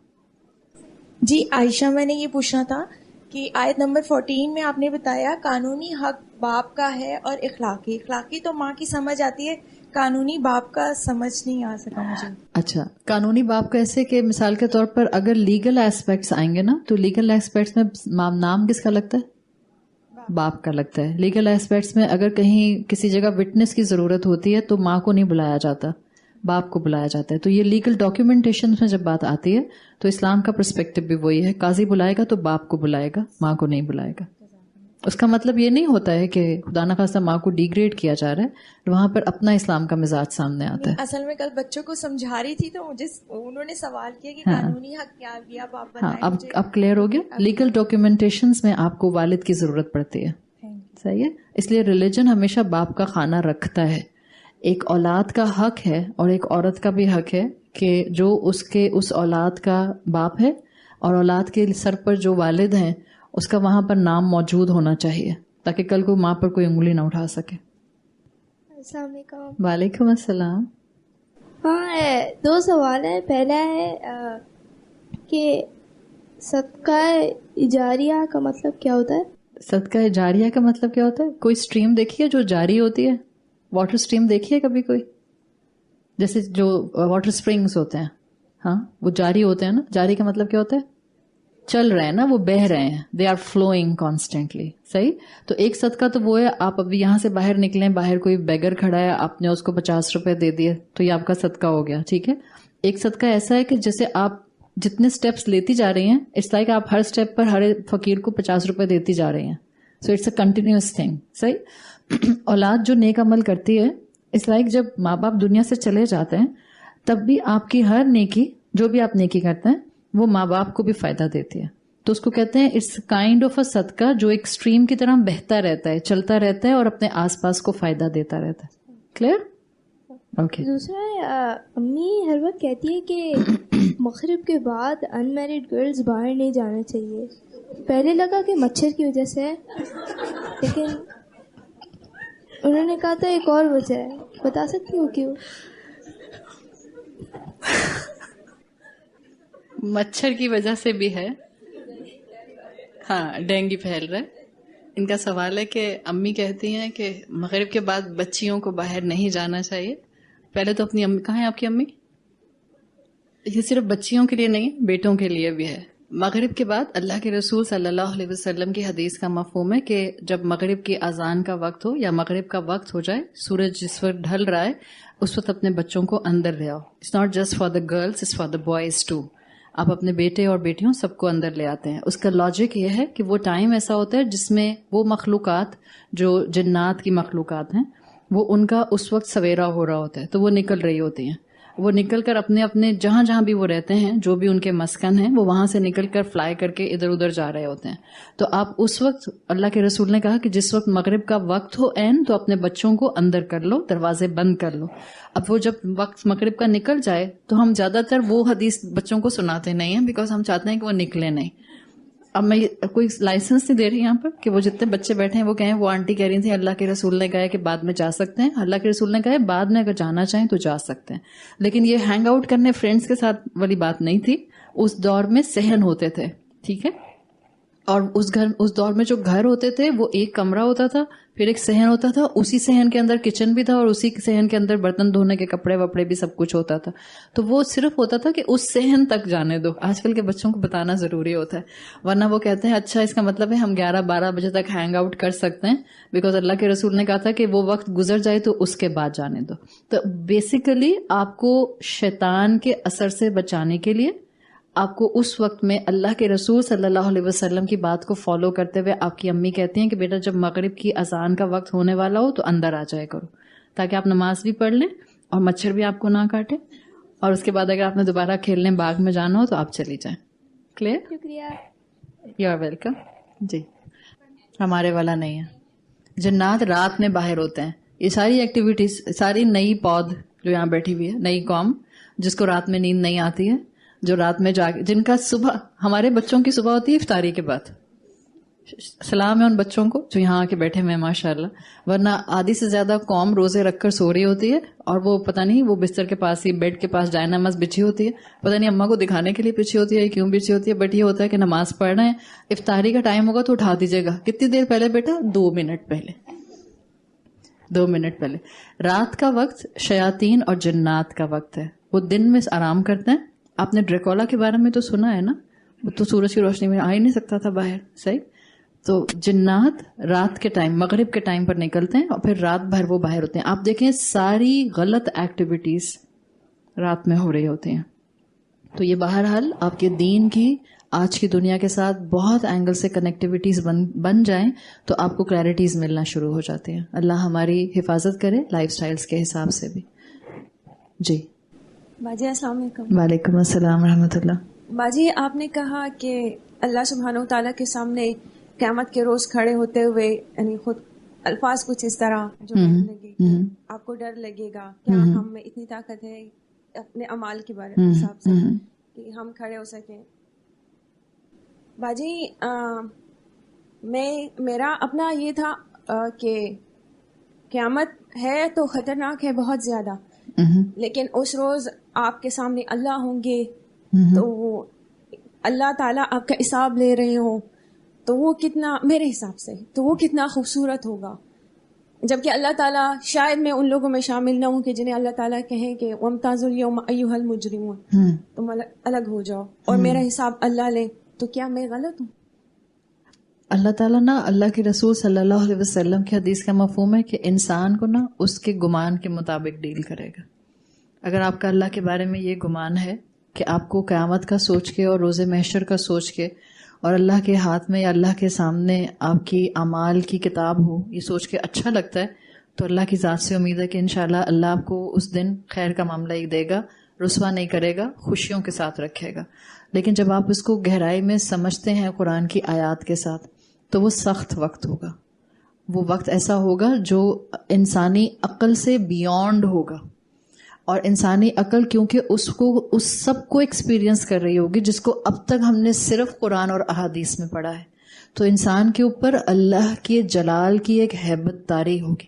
جی عائشہ, میں نے یہ پوچھنا تھا کہ آیت نمبر 14 میں آپ نے بتایا قانونی حق باپ کا ہے اور اخلاقی تو ماں کی سمجھ آتی ہے, قانونی باپ کا سمجھ نہیں آ سکا مجھے. اچھا, قانونی باپ کا ایسے کہ مثال کے طور پر اگر لیگل ایسپیکٹس آئیں گے نا, تو لیگل ایسپیکٹس میں نام کس کا لگتا ہے؟ باپ کا لگتا ہے. لیگل ایسپیکٹس میں اگر کہیں کسی جگہ وٹنس کی ضرورت ہوتی ہے تو ماں کو نہیں بلایا جاتا, باپ کو بلایا جاتا ہے. تو یہ لیگل ڈاکیومنٹیشن میں جب بات آتی ہے تو اسلام کا پرسپیکٹو بھی وہی ہے, قاضی بلائے گا تو باپ کو بلائے گا, ماں کو نہیں بلائے گا. اس کا مطلب یہ نہیں ہوتا ہے کہ خدا نخواستہ ماں کو ڈی گریڈ کیا جا رہا ہے, وہاں پر اپنا اسلام کا مزاج سامنے آتا ہے. اصل میں کل بچوں کو سمجھا رہی تھی تو مجھے انہوں نے سوال کیا کہ قانونی حق کیا دیا باپ بتائیں. ہاں, اب کلیئر ہو گیا. لیگل ڈاکیومنٹیشنز میں آپ کو والد کی ضرورت پڑتی ہے. صحیح ہے. اس لیے ریلیجن ہمیشہ باپ کا خانہ رکھتا ہے. ایک اولاد کا حق ہے اور ایک عورت کا بھی حق ہے کہ جو اس اولاد کا باپ ہے اور اولاد کے سر پر جو والد ہیں اس کا وہاں پر نام موجود ہونا چاہیے تاکہ کل کو ماں پر کوئی انگلی نہ اٹھا سکے. السلام علیکم. وعلیکم السلام. ہاں 2 سوال ہیں. پہلا ہے کہ صدقہ جاریہ کا مطلب کیا ہوتا ہے؟ صدقہ جاریہ کا مطلب کیا ہوتا ہے؟ کوئی اسٹریم دیکھی ہے جو جاری ہوتی ہے؟ واٹر اسٹریم دیکھی ہے کبھی کوئی؟ جیسے جو واٹر اسپرنگس ہوتے ہیں, ہاں وہ جاری ہوتے ہیں نا. جاری کا مطلب کیا ہوتا ہے؟ چل رہے ہیں نا, وہ بہہ رہے ہیں, دے آر فلوئنگ کانسٹینٹلی. صحیح. تو ایک صدقہ تو وہ ہے آپ ابھی یہاں سے باہر نکلیں, باہر کوئی بیگر کھڑا ہے, آپ نے اس کو 50 روپے دے دیے تو یہ آپ کا صدقہ ہو گیا. ٹھیک ہے. ایک صدقہ ایسا ہے کہ جیسے آپ جتنے سٹیپس لیتی جا رہی ہیں, اٹس لائک آپ ہر سٹیپ پر ہر فقیر کو 50 روپے دیتی جا رہی ہیں. So it's a continuous thing. صحیح. اولاد جو نیک عمل کرتی ہے, اٹس لائک جب ماں باپ دنیا سے چلے جاتے ہیں تب بھی آپ کی ہر نیکی, جو بھی آپ نیکی کرتے ہیں, وہ ماں باپ کو بھی فائدہ دیتی ہے. تو اس کو کہتے ہیں اٹس کائنڈ آف اے صدقہ جو ایک اسٹریم کی طرح بہتا رہتا ہے, چلتا رہتا ہے اور اپنے آس پاس کو فائدہ دیتا رہتا ہے. کلیئر؟ اوکے. دوسرا, امی ہر وقت کہتی ہے کہ مغرب کے بعد ان میرڈ گرلز باہر نہیں جانا چاہیے. پہلے لگا کہ مچھر کی وجہ سے ہے, لیکن انہوں نے کہا تھا ایک اور وجہ ہے. بتا سکتی ہو کیوں؟ مچھر کی وجہ سے بھی ہے. ہاں, ڈینگی پھیل رہا ہے. ان کا سوال ہے کہ امی کہتی ہیں کہ مغرب کے بعد بچیوں کو باہر نہیں جانا چاہیے, پہلے تو اپنی امی, کہاں ہے آپ کی امی؟ یہ صرف بچیوں کے لیے نہیں, بیٹوں کے لیے بھی ہے. مغرب کے بعد اللہ کے رسول صلی اللہ علیہ وسلم کی حدیث کا مفہوم ہے کہ جب مغرب کی اذان کا وقت ہو یا مغرب کا وقت ہو جائے, سورج جس وقت ڈھل رہا ہے اس وقت اپنے بچوں کو اندر لے آؤ. It's not just for the girls, it's for the boys too. آپ اپنے بیٹے اور بیٹیوں سب کو اندر لے آتے ہیں. اس کا لاجک یہ ہے کہ وہ ٹائم ایسا ہوتا ہے جس میں وہ مخلوقات جو جنات کی مخلوقات ہیں وہ ان کا اس وقت سویرا ہو رہا ہوتا ہے, تو وہ نکل رہی ہوتی ہیں. وہ نکل کر اپنے اپنے جہاں جہاں بھی وہ رہتے ہیں, جو بھی ان کے مسکن ہیں, وہ وہاں سے نکل کر فلائی کر کے ادھر ادھر جا رہے ہوتے ہیں. تو آپ اس وقت, اللہ کے رسول نے کہا کہ جس وقت مغرب کا وقت ہو عین, تو اپنے بچوں کو اندر کر لو, دروازے بند کر لو. اب وہ جب وقت مغرب کا نکل جائے تو ہم زیادہ تر وہ حدیث بچوں کو سناتے نہیں ہیں, بیکاز ہم چاہتے ہیں کہ وہ نکلے نہیں. اب میں کوئی لائسنس نہیں دے رہی یہاں پر کہ وہ جتنے بچے بیٹھے ہیں وہ کہیں وہ آنٹی کہہ رہی تھیں اللہ کے رسول نے کہا کہ بعد میں جا سکتے ہیں. اللہ کے رسول نے کہا بعد میں اگر جانا چاہیں تو جا سکتے ہیں, لیکن یہ ہینگ آؤٹ کرنے فرینڈس کے ساتھ والی بات نہیں تھی. اس دور میں صحن ہوتے تھے, ٹھیک ہے, اور اس دور میں جو گھر ہوتے تھے وہ ایک کمرہ ہوتا تھا, پھر ایک صحن ہوتا تھا, اسی صحن کے اندر کچن بھی تھا, اور اسی صحن کے اندر برتن دھونے کے کپڑے وپڑے بھی سب کچھ ہوتا تھا. تو وہ صرف ہوتا تھا کہ اس صحن تک جانے دو. آج کل کے بچوں کو بتانا ضروری ہوتا ہے, ورنہ وہ کہتے ہیں اچھا اس کا مطلب ہے ہم 11-12 بجے تک ہینگ آؤٹ کر سکتے ہیں, بیکاز اللہ کے رسول نے کہا تھا کہ وہ وقت گزر جائے تو اس کے بعد جانے دو. تو بیسیکلی آپ کو شیطان کے اثر سے بچانے کے لیے آپ کو اس وقت میں اللہ کے رسول صلی اللہ علیہ وسلم کی بات کو فالو کرتے ہوئے, آپ کی امی کہتی ہیں کہ بیٹا جب مغرب کی اذان کا وقت ہونے والا ہو تو اندر آ جائے کرو, تاکہ آپ نماز بھی پڑھ لیں اور مچھر بھی آپ کو نہ کاٹے, اور اس کے بعد اگر آپ نے دوبارہ کھیلنے باغ میں جانا ہو تو آپ چلی جائیں. کلیئر؟ شکریہ. You are welcome. جی, ہمارے والا نہیں ہے. جنات رات میں باہر ہوتے ہیں. یہ ساری ایکٹیویٹیز, ساری نئی پود جو یہاں بیٹھی ہوئی ہے, نئی قوم جس کو رات میں نیند نہیں آتی ہے, جو رات میں جن کا صبح, ہمارے بچوں کی صبح ہوتی ہے افطاری کے بعد. سلام ہے ان بچوں کو جو یہاں آ کے بیٹھے ہوئے ہیں ماشاء اللہ, ورنہ آدھی سے زیادہ قوم روزے رکھ کر سو رہی ہوتی ہے, اور وہ پتہ نہیں وہ بستر کے پاس ہی بیڈ کے پاس جائے نماز بچھی ہوتی ہے, پتہ نہیں اماں کو دکھانے کے لیے بچھی ہوتی ہے, کیوں بچھی ہوتی ہے, بٹ یہ ہوتا ہے کہ نماز پڑھ رہے ہیں, افطاری کا ٹائم ہوگا تو اٹھا دیجیے گا. کتنی دیر پہلے بیٹا؟ 2 منٹ پہلے. 2 منٹ پہلے. رات کا وقت شیاطین اور جنات کا وقت ہے, وہ دن میں آرام کرتے ہیں. آپ نے ڈریکولا کے بارے میں تو سنا ہے نا, وہ تو سورج کی روشنی میں آ ہی نہیں سکتا تھا باہر, صحیح. تو جنات رات کے ٹائم, مغرب کے ٹائم پر نکلتے ہیں اور پھر رات بھر وہ باہر ہوتے ہیں. آپ دیکھیں ساری غلط ایکٹیویٹیز رات میں ہو رہی ہوتی ہیں. تو یہ بہرحال آپ کے دین کی آج کی دنیا کے ساتھ بہت اینگل سے کنیکٹیویٹیز بن جائیں تو آپ کو کلیئرٹیز ملنا شروع ہو جاتی ہیں. اللہ ہماری حفاظت کرے لائف سٹائلز کے حساب سے بھی. جی باجی السلام علیکم. وعلیکم السلام ورحمۃ اللہ. باجی آپ نے کہا کہ اللہ سبحانہ و تعالیٰ کے سامنے قیامت کے روز کھڑے ہوتے ہوئے, یعنی خود الفاظ کچھ اس طرح جو لگے کہ آپ کو ڈر لگے گا کیا ہم میں اتنی طاقت ہے اپنے اعمال کے بارے حساب سے کہ ہم کھڑے ہو سکیں. باجی میرا اپنا یہ تھا کہ قیامت ہے تو خطرناک ہے بہت زیادہ, لیکن اس روز آپ کے سامنے اللہ ہوں گے تو وہ اللہ تعالیٰ آپ کا حساب لے رہے ہوں, تو وہ کتنا, میرے حساب سے تو وہ کتنا خوبصورت ہوگا. جبکہ اللہ تعالیٰ, شاید میں ان لوگوں میں شامل نہ ہوں کہ جنہیں اللہ تعالیٰ کہیں کہ وَامْتَازُوا الْيَوْمَ أَيُّهَا الْمُجْرِمُونَ, تم الگ ہو جاؤ, اور میرا حساب اللہ لے, تو کیا میں غلط ہوں؟ اللہ تعالیٰ نا, اللہ کے رسول صلی اللہ علیہ وسلم کی حدیث کا مفہوم ہے کہ انسان کو نا اس کے گمان کے مطابق ڈیل کرے گا. اگر آپ کا اللہ کے بارے میں یہ گمان ہے کہ آپ کو قیامت کا سوچ کے اور روز محشر کا سوچ کے اور اللہ کے ہاتھ میں یا اللہ کے سامنے آپ کی اعمال کی کتاب ہو, یہ سوچ کے اچھا لگتا ہے, تو اللہ کی ذات سے امید ہے کہ انشاءاللہ اللہ آپ کو اس دن خیر کا معاملہ ہی دے گا, رسوا نہیں کرے گا, خوشیوں کے ساتھ رکھے گا. لیکن جب آپ اس کو گہرائی میں سمجھتے ہیں قرآن کی آیات کے ساتھ, تو وہ سخت وقت ہوگا. وہ وقت ایسا ہوگا جو انسانی عقل سے بیونڈ ہوگا, اور انسانی عقل کیونکہ اس سب کو ایکسپیرینس کر رہی ہوگی جس کو اب تک ہم نے صرف قرآن اور احادیث میں پڑھا ہے, تو انسان کے اوپر اللہ کے جلال کی ایک ہیبت طاری ہوگی,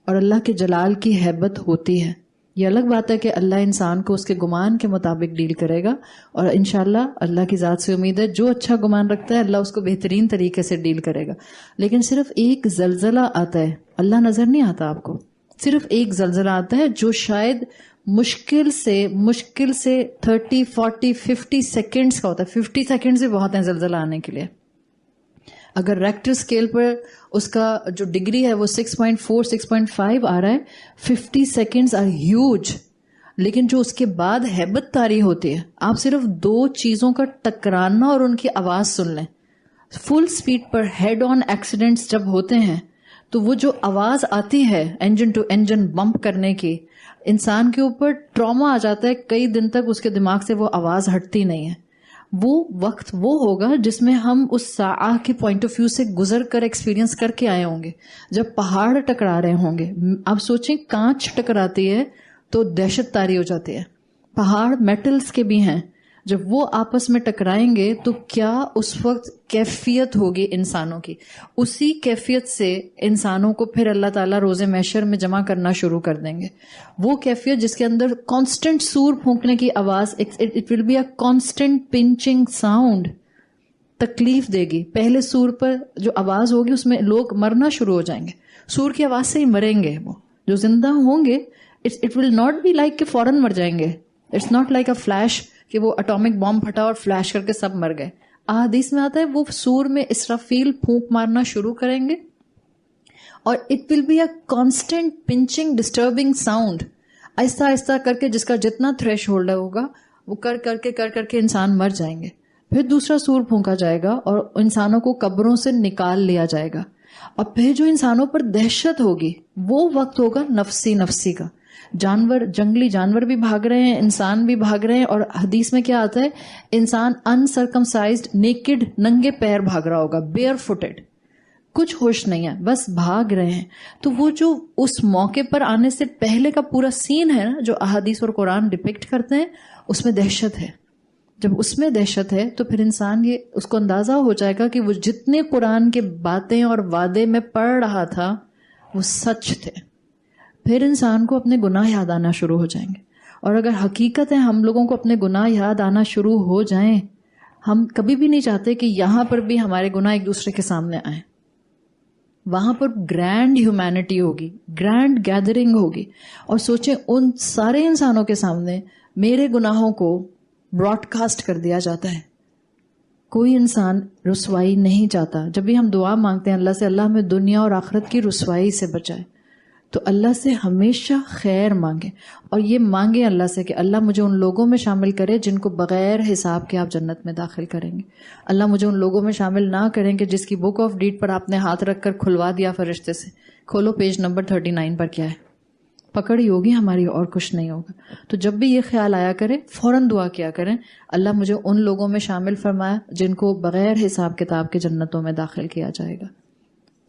اور اللہ کے جلال کی ہیبت ہوتی ہے. یہ الگ بات ہے کہ اللہ انسان کو اس کے گمان کے مطابق ڈیل کرے گا, اور انشاءاللہ اللہ کی ذات سے امید ہے جو اچھا گمان رکھتا ہے اللہ اس کو بہترین طریقے سے ڈیل کرے گا. لیکن صرف ایک زلزلہ آتا ہے, اللہ نظر نہیں آتا آپ کو, صرف ایک زلزلہ آتا ہے جو شاید مشکل سے 30 40 50 سیکنڈز کا ہوتا ہے. 50 سیکنڈز بھی بہت ہیں زلزلہ آنے کے لیے. اگر ریکٹر اسکیل پر اس کا جو ڈگری ہے وہ 6.4 6.5 آ رہا ہے, 50 سیکنڈز آر ہیوج. لیکن جو اس کے بعد ہیبت طاری ہوتی ہے, آپ صرف 2 چیزوں کا ٹکرانا اور ان کی آواز سن لیں. فل سپیڈ پر ہیڈ آن ایکسیڈنٹس جب ہوتے ہیں تو وہ جو آواز آتی ہے انجن ٹو انجن بمپ کرنے کی, انسان کے اوپر ٹراما آ جاتا ہے. کئی دن تک اس کے دماغ سے وہ آواز ہٹتی نہیں ہے. وہ وقت وہ ہوگا جس میں ہم اس ساعہ کے پوائنٹ آف ویو سے گزر کر ایکسپیرینس کر کے آئے ہوں گے, جب پہاڑ ٹکرا رہے ہوں گے. آپ سوچیں کانچ ٹکراتی ہے تو دہشت طاری ہو جاتی ہے. پہاڑ میٹلز کے بھی ہیں, جب وہ آپس میں ٹکرائیں گے تو کیا اس وقت کیفیت ہوگی انسانوں کی. اسی کیفیت سے انسانوں کو پھر اللہ تعالیٰ روز محشر میں جمع کرنا شروع کر دیں گے. وہ کیفیت جس کے اندر کانسٹنٹ سور پھونکنے کی آواز, it will be a constant punching sound, تکلیف دے گی. پہلے سور پر جو آواز ہوگی اس میں لوگ مرنا شروع ہو جائیں گے. سور کی آواز سے ہی مریں گے. وہ جو زندہ ہوں گے it will not be like کہ فوراً مر جائیں گے. It's not like a flash کہ وہ اٹامک بام پھٹا اور فلیش کر کے سب مر گئے. احادیث میں آتا ہے وہ سور میں اسرافیل پھونک مارنا شروع کریں گے اور it will be a constant punching disturbing sound, آہستہ آہستہ کر کے جس کا جتنا تھریش ہولڈ ہوگا وہ کر کے انسان مر جائیں گے. پھر دوسرا سور پھونکا جائے گا اور انسانوں کو قبروں سے نکال لیا جائے گا. اور پھر جو انسانوں پر دہشت ہوگی وہ وقت ہوگا نفسی کا. جنگلی جانور بھی بھاگ رہے ہیں, انسان بھی بھاگ رہے ہیں, اور حدیث میں کیا آتا ہے, انسان انسرکمسائزڈ نیکڈ ننگے پیر بھاگ رہا ہوگا, بیئر فوٹڈ, کچھ ہوش نہیں ہے, بس بھاگ رہے ہیں. تو وہ جو اس موقع پر آنے سے پہلے کا پورا سین ہے نا جو احادیث اور قرآن ڈپکٹ کرتے ہیں, اس میں دہشت ہے. جب اس میں دہشت ہے تو پھر انسان یہ اس کو اندازہ ہو جائے گا کہ وہ جتنے قرآن کے باتیں اور وعدے میں پڑھ رہا تھا وہ سچ تھے. پھر انسان کو اپنے گناہ یاد آنا شروع ہو جائیں گے. اور اگر حقیقت ہے ہم لوگوں کو اپنے گناہ یاد آنا شروع ہو جائیں, ہم کبھی بھی نہیں چاہتے کہ یہاں پر بھی ہمارے گناہ ایک دوسرے کے سامنے آئیں. وہاں پر گرینڈ ہیومینٹی ہوگی, گرینڈ گیدرنگ ہوگی. اور سوچیں ان سارے انسانوں کے سامنے میرے گناہوں کو براڈ کاسٹ کر دیا جاتا ہے. کوئی انسان رسوائی نہیں چاہتا. جب بھی ہم دعا مانگتے ہیں اللہ سے, اللہ ہمیں دنیا اور آخرت کی رسوائی سے بچائے, تو اللہ سے ہمیشہ خیر مانگیں. اور یہ مانگیں اللہ سے کہ اللہ مجھے ان لوگوں میں شامل کرے جن کو بغیر حساب کے آپ جنت میں داخل کریں گے. اللہ مجھے ان لوگوں میں شامل نہ کریں کہ جس کی بک آف ڈیٹ پر آپ نے ہاتھ رکھ کر کھلوا دیا فرشتے سے, کھولو پیج نمبر 39 پر کیا ہے, پکڑی ہوگی ہماری اور کچھ نہیں ہوگا. تو جب بھی یہ خیال آیا کرے فوراً دعا کیا کریں, اللہ مجھے ان لوگوں میں شامل فرمایا جن کو بغیر حساب کتاب کے جنتوں میں داخل کیا جائے گا.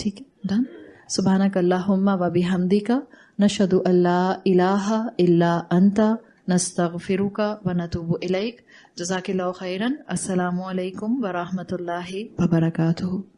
ٹھیک ہے, ڈن. سبحانک اللہم و بحمدک نشہد ان لا الہ الا انت نستغفرک و نتوب الیک. جزاک اللہ خیرا. السلام علیکم ورحمۃ اللہ وبرکاتہ.